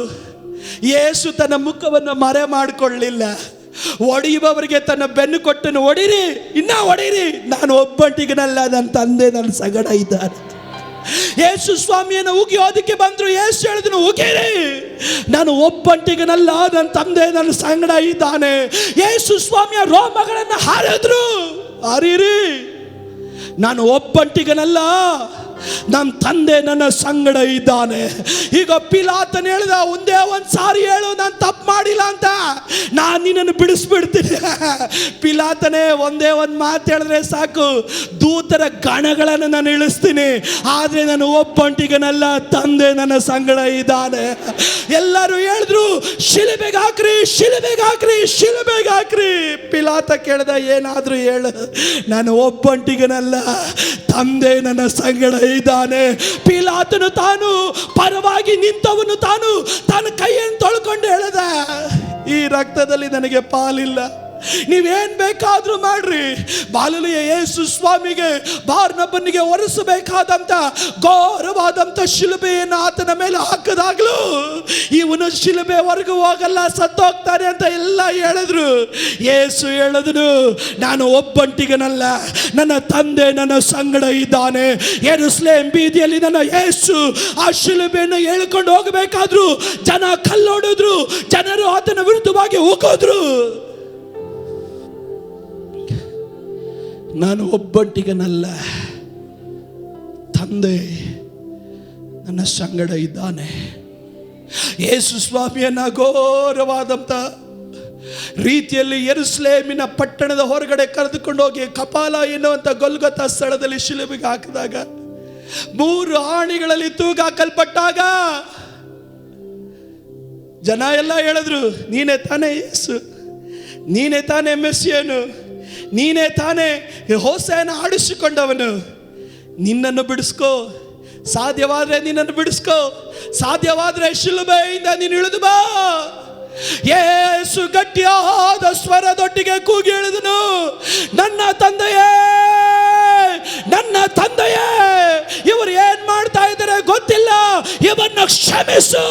ಯೇಸು ತನ್ನ ಮುಖವನ್ನು ಮರೆ ಮಾಡಿಕೊಳ್ಳಲಿಲ್ಲ. ಹೊಡೆಯುವವರಿಗೆ ತನ್ನ ಬೆನ್ನು ಕೊಟ್ಟನು, ಹೊಡಿರಿ, ಇನ್ನ ಹೊಡಿರಿ, ನಾನು ಒಬ್ಬಂಟಿಗನಲ್ಲ, ನನ್ನ ತಂದೆ ನನ್ನ ಸಂಗಡ ಇದ್ದಾನೆ. ಯೇಸು ಸ್ವಾಮಿಯನ್ನು ಉಗಿಯೋದಕ್ಕೆ ಬಂದ್ರು. ಯೇಸು ಹೇಳಿದನು, ಉಗಿರಿ, ನಾನು ಒಬ್ಬಂಟಿಗನಲ್ಲ, ನನ್ನ ತಂದೆ ನನ್ನ ಸಂಗಡ ಇದ್ದಾನೆ. ಯೇಸು ಸ್ವಾಮಿಯ ರೋಮಗಳನ್ನು ಹರಿದ್ರು. ಹರಿರಿ, ನಾನು ಒಬ್ಬಂಟಿಗನಲ್ಲ, ನನ್ನ ತಂದೆ ನನ್ನ ಸಂಗಡ ಇದ್ದಾನೆ. ಈಗ ಪಿಲಾತನ ಹೇಳಿದ, ಒಂದೇ ಒಂದು ಸಾರಿ ಹೇಳು, ನಾನು ತಪ್ಪು ಮಾಡಿಲ್ಲ ಅಂತ, ನಾನು ನಿನ್ನನ್ನು ಬಿಡಿಸ್ಬಿಡ್ತೀನಿ. ಪಿಲಾತನೇ ಒಂದೇ ಒಂದು ಮಾತು ಹೇಳಿದ್ರೆ ಸಾಕು, ದೂತರ ಗಣಗಳನ್ನು ನಾನು ಇಳಿಸ್ತೀನಿ. ಆದರೆ ನಾನು ಒಬ್ಬಂಟಿಗನಲ್ಲ, ತಂದೆ ನನ್ನ ಸಂಗಡ ಇದ್ದಾನೆ. ಎಲ್ಲರೂ ಹೇಳಿದ್ರು, ಶಿಲುಬೆಗೆ ಹಾಕ್ರಿ, ಶಿಲುಬೆಗೆ ಹಾಕ್ರಿ, ಶಿಲುಬೆಗೆ ಹಾಕ್ರಿ. ಪಿಲಾತ ಕೇಳಿದ, ಏನಾದರೂ ಹೇಳು, ನಾನು ಒಬ್ಬಂಟಿಗನಲ್ಲ, ತಂದೆ ನನ್ನ ಸಂಗಡ ಇದ್ದಾನೆ. ಪಿಲಾತನು ತಾನು ಪರವಾಗಿ ನಿಂತವನು ತಾನು ಕೈಯನ್ನು ತೊಳ್ಕೊಂಡು ಹೇಳಿದ, ಈ ರಕ್ತದಲ್ಲಿ ನನಗೆ ಪಾಲಿಲ್ಲ, ನೀವೇನ್ ಬೇಕಾದ್ರೂ ಮಾಡ್ರಿ. ಬಾಲಲಿಯ ಯೇಸು ಸ್ವಾಮಿಗೆ ಬಾರ್ನಬನಿಗೆ ಒರೆಸಬೇಕಾದಂತ ಘೋರವಾದಂತ ಶಿಲುಬೆಯನ್ನು ಆತನ ಮೇಲೆ ಹಾಕಿದಾಗ್ಲೂ ಇವನು ಶಿಲುಬೆವರೆಗೂ ಹೋಗಲ್ಲ, ಸತ್ತೋಗ್ತಾನೆ ಅಂತ ಎಲ್ಲ ಹೇಳಿದ್ರು. ಯೇಸು ಹೇಳಿದ್ರು, ನಾನು ಒಬ್ಬಂಟಿಗನಲ್ಲ, ನನ್ನ ತಂದೆ ನನ್ನ ಸಂಗಡ ಇದ್ದಾನೆ. ಯೆರೂಸಲೇಮ್ ಬೀದಿಯಲ್ಲಿ ನನ್ನ ಯೇಸು ಆ ಶಿಲುಬೆಯನ್ನು ಎಳ್ಕೊಂಡು ಹೋಗಬೇಕಾದ್ರು ಜನ ಕಲ್ಲೊಡಿದ್ರು, ಜನರು ಆತನ ವಿರುದ್ಧವಾಗಿ ಹೋಗೋದ್ರು. ನಾನು ಒಬ್ಬಂಟಿಗನಲ್ಲ, ತಂದೆ ನನ್ನ ಸಂಗಡ ಇದ್ದಾನೆ. ಯೇಸು ಸ್ವಾಮಿಯನ್ನ ಘೋರವಾದಂಥ ರೀತಿಯಲ್ಲಿ ಯೆರೂಸಲೇಮಿನ ಪಟ್ಟಣದ ಹೊರಗಡೆ ಕರೆದುಕೊಂಡು ಹೋಗಿ ಕಪಾಲ ಎನ್ನುವಂಥ ಗೊಲ್ಗೊಥಾ ಸ್ಥಳದಲ್ಲಿ ಶಿಲುಬೆಗೆ ಹಾಕಿದಾಗ 3 ಆಣಿಗಳಲ್ಲಿ ತೂಗಾಕಲ್ಪಟ್ಟಾಗ ಜನ ಎಲ್ಲ ಹೇಳಿದ್ರು, ನೀನೇ ತಾನೇ ಯೇಸು, ನೀನೇ ತಾನೇ ಮೆಸ್ಸಿಯನು, ನೀನೇ ತಾನೇ ಹೋಸೇನ ಆಡಿಸಿಕೊಂಡವನು, ನಿನ್ನನ್ನು ಬಿಡಿಸ್ಕೋ, ಸಾಧ್ಯವಾದ್ರೆ ನಿನ್ನನ್ನು ಬಿಡಿಸ್ಕೋ, ಸಾಧ್ಯವಾದ್ರೆ ಶಿಲುಬೆಯಿಂದ ನೀನು ಇಳಿದು ಬಾ. ಯೇಸು ಗಟ್ಟಿಯಾದ ಸ್ವರದೊಟ್ಟಿಗೆ ಕೂಗಿ ಹೇಳಿದನು, ನನ್ನ ತಂದೆಯೇ, ನನ್ನ ತಂದೆಯೇ, ಇವರು ಏನ್ ಮಾಡ್ತಾ ಇದ್ದಾರೆ ಗೊತ್ತಿಲ್ಲ, ಇವನ್ನ ಕ್ಷಮಿಸು.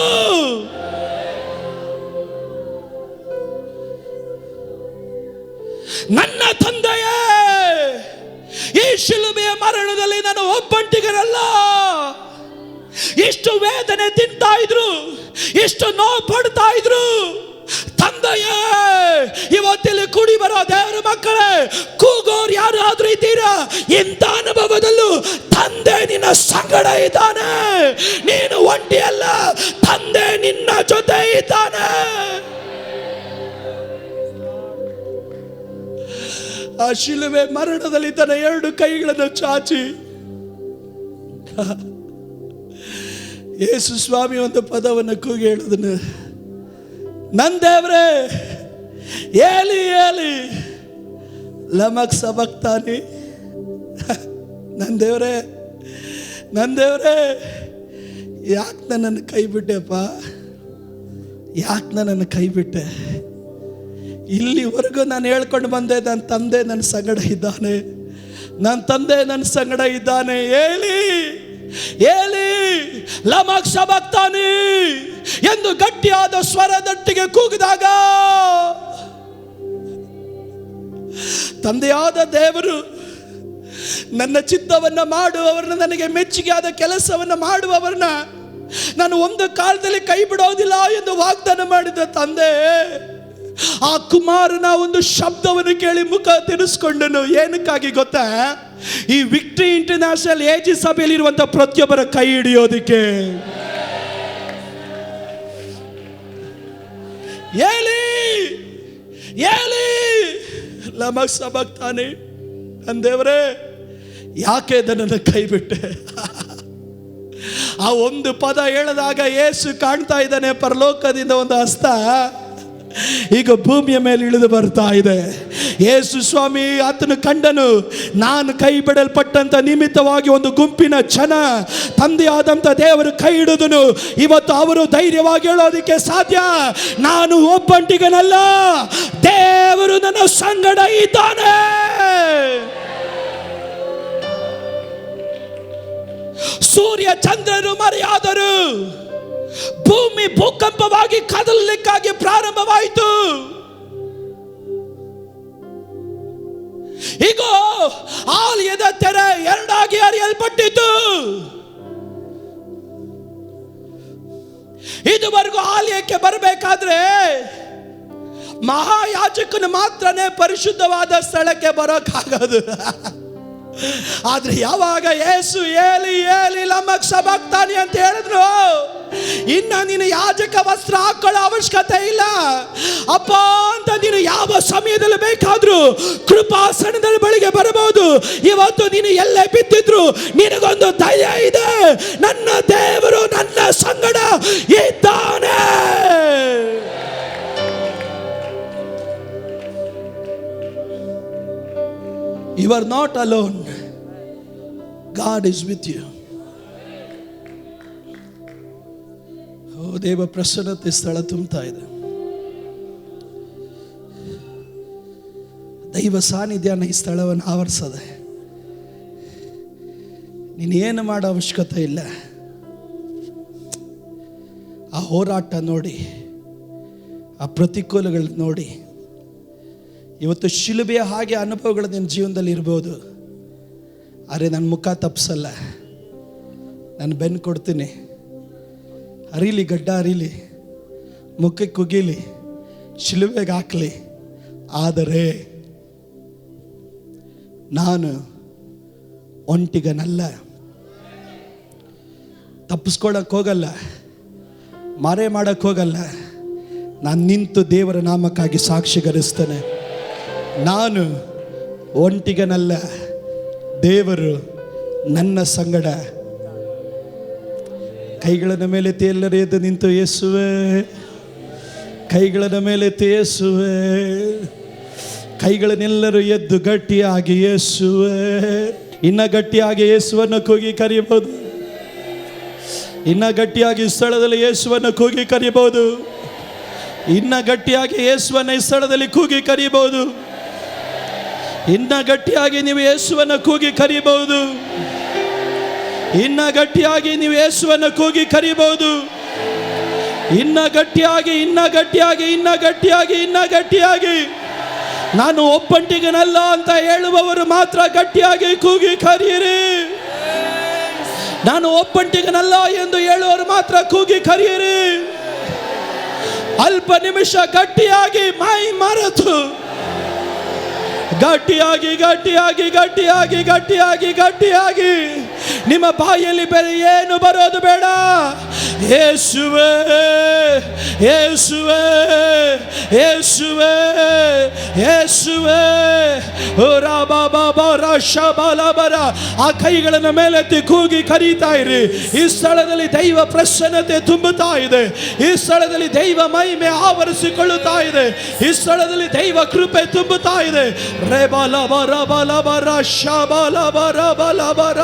ನನ್ನ ತಂದೆಯೇ, ಈ ಶಿಲುಬೆಯ ಮರಣದಲ್ಲಿ ನಾನು ಒಬ್ಬಂಟಿಗರಲ್ಲ. ಎಷ್ಟು ವೇದನೆ ತಿಂತಾ ಇದ್ರು, ಎಷ್ಟು ನೋವು ಪಡ್ತಾ ಇದ್ರು. ತಂದೆಯೇ, ಇವತ್ತಿಲ್ಲಿ ಕೂಡಿ ಬರೋ ದೇವರ ಮಕ್ಕಳೇ, ಕೂಗೋರು ಯಾರಾದ್ರೂ ಇದ್ದೀರಾ? ಇಂಥ ಅನುಭವದಲ್ಲೂ ತಂದೆ ನಿನ್ನ ಸಂಗಡ ಇದ್ದಾನೆ. ನೀನು ಒಂಟಿಯಲ್ಲ, ತಂದೆ ನಿನ್ನ ಜೊತೆ ಇದ್ದಾನೆ. ಆ ಶಿಲುಬೆ ಮರಣದಲ್ಲಿ ತನ್ನ 2 ಕೈಗಳನ್ನು ಚಾಚಿ ಯೇಸು ಸ್ವಾಮಿ ಒಂದು ಪದವನ್ನು ಕೂಗಿ ಹೇಳಿದನು, ನನ್ನ ದೇವರೇ, ಏಲಿ ಏಲಿ ಲಮಕ್ ಸಬಕ್ತಾನಿ. ನನ್ನ ದೇವರೇ, ನನ್ನ ದೇವರೇ, ಯಾಕೆ ನನ್ನನ್ನು ಕೈ ಬಿಟ್ಟೆಪ್ಪ, ಯಾಕೆ ನನ್ನನ್ನು ಕೈ ಬಿಟ್ಟೆ? ಇಲ್ಲಿವರೆಗೂ ನಾನು ಹೇಳ್ಕೊಂಡು ಬಂದೆ, ನನ್ನ ತಂದೆ ನನ್ನ ಸಂಗಡ ಇದ್ದಾನೆ, ನನ್ನ ತಂದೆ ನನ್ನ ಸಂಗಡ ಇದ್ದಾನೆ. ಏಲಿ ಏಲಿ ಲಮಕ್ ಸಬಕ್ತಾನಿ ಎಂದು ಗಟ್ಟಿಯಾದ ಸ್ವರದೊಟ್ಟಿಗೆ ಕೂಗಿದಾಗ ತಂದೆಯಾದ ದೇವರು ನನ್ನ ಚಿತ್ತವನ್ನು ಮಾಡುವವರನ್ನ, ನನಗೆ ಮೆಚ್ಚುಗೆಯಾದ ಕೆಲಸವನ್ನು ಮಾಡುವವರನ್ನ ನಾನು ಒಂದು ಕಾಲದಲ್ಲಿ ಕೈ ಬಿಡೋದಿಲ್ಲ ಎಂದು ವಾಗ್ದಾನ ಮಾಡಿದ ತಂದೆ, ಆ ಕುಮಾರನ ಒಂದು ಶಬ್ದವನ್ನು ಕೇಳಿ ಮುಖ ತಿರುಗಿಸ್ಕೊಂಡನು. ಏನಕ್ಕಾಗಿ ಗೊತ್ತಾ? ಈ ವಿಕ್ಟರಿ ಇಂಟರ್ನ್ಯಾಷನಲ್ ಏಜಿ ಸಭೆಯಲ್ಲಿ ಇರುವಂತ ಪ್ರತಿಯೊಬ್ಬರ ಕೈ ಹಿಡಿಯೋದಕ್ಕೆ. ಏಲಿ ಏಲಿ ಲಮಕ್ ಸಬಕ್ತಾನೆ, ನನ್ನ ದೇವರೇ, ಯಾಕೆ ನನ್ನನ್ನು ಕೈ ಬಿಟ್ಟೆ? ಆ ಒಂದು ಪದ ಹೇಳಿದಾಗ ಯೇಸು ಕಾಣ್ತಾ ಇದ್ದಾನೆ, ಪರಲೋಕದಿಂದ ಒಂದು ಹಸ್ತ ಈಗ ಭೂಮಿಯ ಮೇಲೆ ಇಳಿದು ಬರ್ತಾ ಇದೆ. ಯೇಸು ಸ್ವಾಮಿ ಆತನು ಕಂಡನು, ನಾನು ಕೈ ಬಿಡಲ್ಪಟ್ಟಂತ ನಿಮಿತ್ತವಾಗಿ ಒಂದು ಗುಂಪಿನ ಜನ ತಂದೆಯಾದಂಥ ದೇವರು ಕೈ ಹಿಡಿದನು. ಇವತ್ತು ಅವರು ಧೈರ್ಯವಾಗಿ ಹೇಳೋದಕ್ಕೆ ಸಾಧ್ಯ, ನಾನು ಒಬ್ಬಂಟಿಗನಲ್ಲ, ದೇವರು ನನ್ನ ಸಂಗಡ ಇದ್ದಾನೆ. ಸೂರ್ಯ ಚಂದ್ರರು ಮರೆಯಾದರು, ಭೂಮಿ ಭೂಕಂಪವಾಗಿ ಕದಲಲಿಕ್ಕಾಗಿ ಪ್ರಾರಂಭವಾಯಿತು. ಈಗ ಆಲಯದ ತೆರೆ 2 ಹರಿಯಲ್ಪಟ್ಟಿತು. ಇದುವರೆಗೂ ಆಲಯಕ್ಕೆ ಬರಬೇಕಾದ್ರೆ ಮಹಾಯಾಜಕನು ಮಾತ್ರನೇ ಪರಿಶುದ್ಧವಾದ ಸ್ಥಳಕ್ಕೆ ಬರೋಕ್ಕಾಗೋದು. ಆದ್ರೆ ಯಾವಾಗ ಯೇಸು ಏಲಿ ಏಲಿ ಲಮಕ್ ಸಬಕ್ತಾನಿ ಅಂತ ಹೇಳಿದ್ರು, ಇನ್ನ ನೀನು ಯಾಜಕ ವಸ್ತ್ರ ಹಾಕೊಳ್ಳೋ ಅವಶ್ಯಕತೆ ಇಲ್ಲ ಅಪ್ಪ ಅಂತ ನೀನು ಯಾವ ಸಮಯದಲ್ಲಿ ಬೇಕಾದ್ರೂ ಕೃಪಾಸನದ ಬಳಿಗೆ ಬರಬಹುದು. ಇವತ್ತು ನೀನು ಎಲ್ಲೇ ಬಿದ್ದಿದ್ರು ನಿನಗೊಂದು ಧೈರ್ಯ ಇದೆ, ನನ್ನ ದೇವರು ನನ್ನ ಸಂಗಡ ಇದ್ದಾನೆ. You are not alone. God is with you. ದೇವ ಪ್ರಸನ್ನತೆ ಸ್ಥಳ ತುಂಬುತ್ತಾ ಇದೆ. ದೈವ ಸಾನ್ನಿಧ್ಯ ಈ ಸ್ಥಳವನ್ನು ಆವರಿಸದೆ. ನೀನೇನು ಮಾಡೋ ಅವಶ್ಯಕತೆ ಇಲ್ಲ. ಆ ಹೋರಾಟ ನೋಡಿ, ಆ ಪ್ರತಿಕೂಲಗಳು ನೋಡಿ, ಇವತ್ತು ಶಿಲುಬೆಯ ಹಾಗೆ ಅನುಭವಗಳು ನಿನ್ನ ಜೀವನದಲ್ಲಿ ಇರ್ಬೋದು. ಆದರೆ ನನ್ನ ಮುಖ ತಪ್ಪಿಸಲ್ಲ, ನಾನು ಬೆನ್ನು ಕೊಡ್ತೀನಿ. ಹರಿಲಿ, ಗಡ್ಡ ಹರಿಲಿ, ಮುಖಕ್ಕೆ ಕುಗಿಲಿ, ಶಿಲುಬೆಗೆ ಹಾಕಲಿ. ಆದರೆ ನಾನು ಒಂಟಿಗನಲ್ಲ, ತಪ್ಪಿಸ್ಕೊಳಕ್ಕೆ ಹೋಗಲ್ಲ. ಮರೆ ಮಾಡಕ್ಕೆ ಹೋಗಲ್ಲ. ನಾನು ನಿಂತು ದೇವರ ನಾಮಕ್ಕಾಗಿ ಸಾಕ್ಷಿಗರಿಸ್ತೇನೆ. ನಾನು ಒಂಟಿಗನಲ್ಲ, ದೇವರು ನನ್ನ ಸಂಗಡ. ಕೈಗಳನ್ನ ಮೇಲೆ ಎಲ್ಲರೂ ಎದ್ದು ನಿಂತು ಯೇಸುವೆ, ಕೈಗಳನ್ನ ಮೇಲೆ ಯೇಸುವೆ, ಕೈಗಳನ್ನೆಲ್ಲರೂ ಎದ್ದು ಗಟ್ಟಿಯಾಗಿ ಯೇಸುವೆ, ಇನ್ನ ಗಟ್ಟಿಯಾಗಿ ಯೇಸುವನ್ನು ಕೂಗಿ ಕರೆಯಬಹುದು. ಇನ್ನ ಗಟ್ಟಿಯಾಗಿ ಸ್ಥಳದಲ್ಲಿ ಯೇಸುವನ್ನು ಕೂಗಿ ಕರೆಯಬಹುದು. ಇನ್ನ ಗಟ್ಟಿಯಾಗಿ ಯೇಸುವನ್ನು ಈ ಸ್ಥಳದಲ್ಲಿ ಕೂಗಿ ಕರೆಯಬಹುದು. ಇನ್ನ ಗಟ್ಟಿಯಾಗಿ ನೀವು ಯೇಸುವನ್ನು ಕೂಗಿ ಕರೆಯಬಹುದು. ಇನ್ನ ಗಟ್ಟಿಯಾಗಿ ನೀವು ಯೇಸುವನ್ನು ಕೂಗಿ ಕರೆಯಬಹುದು. ಇನ್ನ ಗಟ್ಟಿಯಾಗಿ, ಇನ್ನ ಗಟ್ಟಿಯಾಗಿ, ಇನ್ನ ಗಟ್ಟಿಯಾಗಿ, ಇನ್ನ ಗಟ್ಟಿಯಾಗಿ. ನಾನು ಒಬ್ಬಂಟಿಗನಲ್ಲ ಅಂತ ಹೇಳುವವರು ಮಾತ್ರ ಗಟ್ಟಿಯಾಗಿ ಕೂಗಿ ಕರೆಯಿರಿ. ನಾನು ಒಬ್ಬಂಟಿಗನಲ್ಲ ಎಂದು ಹೇಳುವವರು ಮಾತ್ರ ಕೂಗಿ ಕರೆಯಿರಿ. ಅಲ್ಪ ನಿಮಿಷ ಗಟ್ಟಿಯಾಗಿ ಮೈ ಮರೆತು ಗಟ್ಟಿಯಾಗಿ ಗಟ್ಟಿಯಾಗಿ ಗಟ್ಟಿಯಾಗಿ ಗಟ್ಟಿಯಾಗಿ ಗಟ್ಟಿಯಾಗಿ ನಿಮ್ಮ ಬಾಯಲ್ಲಿ ಬೇರೆ ಏನು ಬರೋದು ಬೇಡ. ಯೇಸುವೇ ಯೇಸುವೇ ಯೇಸುವೇ ಯೇಸುವೇ ಬರ. ಆ ಕೈಗಳನ್ನು ಮೇಲೆತ್ತಿ ಕೂಗಿ ಕರೀತಾ ಇರಿ. ಈ ಸ್ಥಳದಲ್ಲಿ ದೈವ ಪ್ರಸನ್ನತೆ ತುಂಬುತ್ತಾ ಇದೆ. ಈ ಸ್ಥಳದಲ್ಲಿ ದೈವ ಮಹಿಮೆ ಆವರಿಸಿಕೊಳ್ಳುತ್ತಾ ಇದೆ. ಈ ಸ್ಥಳದಲ್ಲಿ ದೈವ ಕೃಪೆ ತುಂಬುತ್ತಾ ಇದೆ. ರೆ ಬಲ ಬರ ಬಲ ಬರ ಶ ಬಲ ಬರ ಬಲ ಬರ.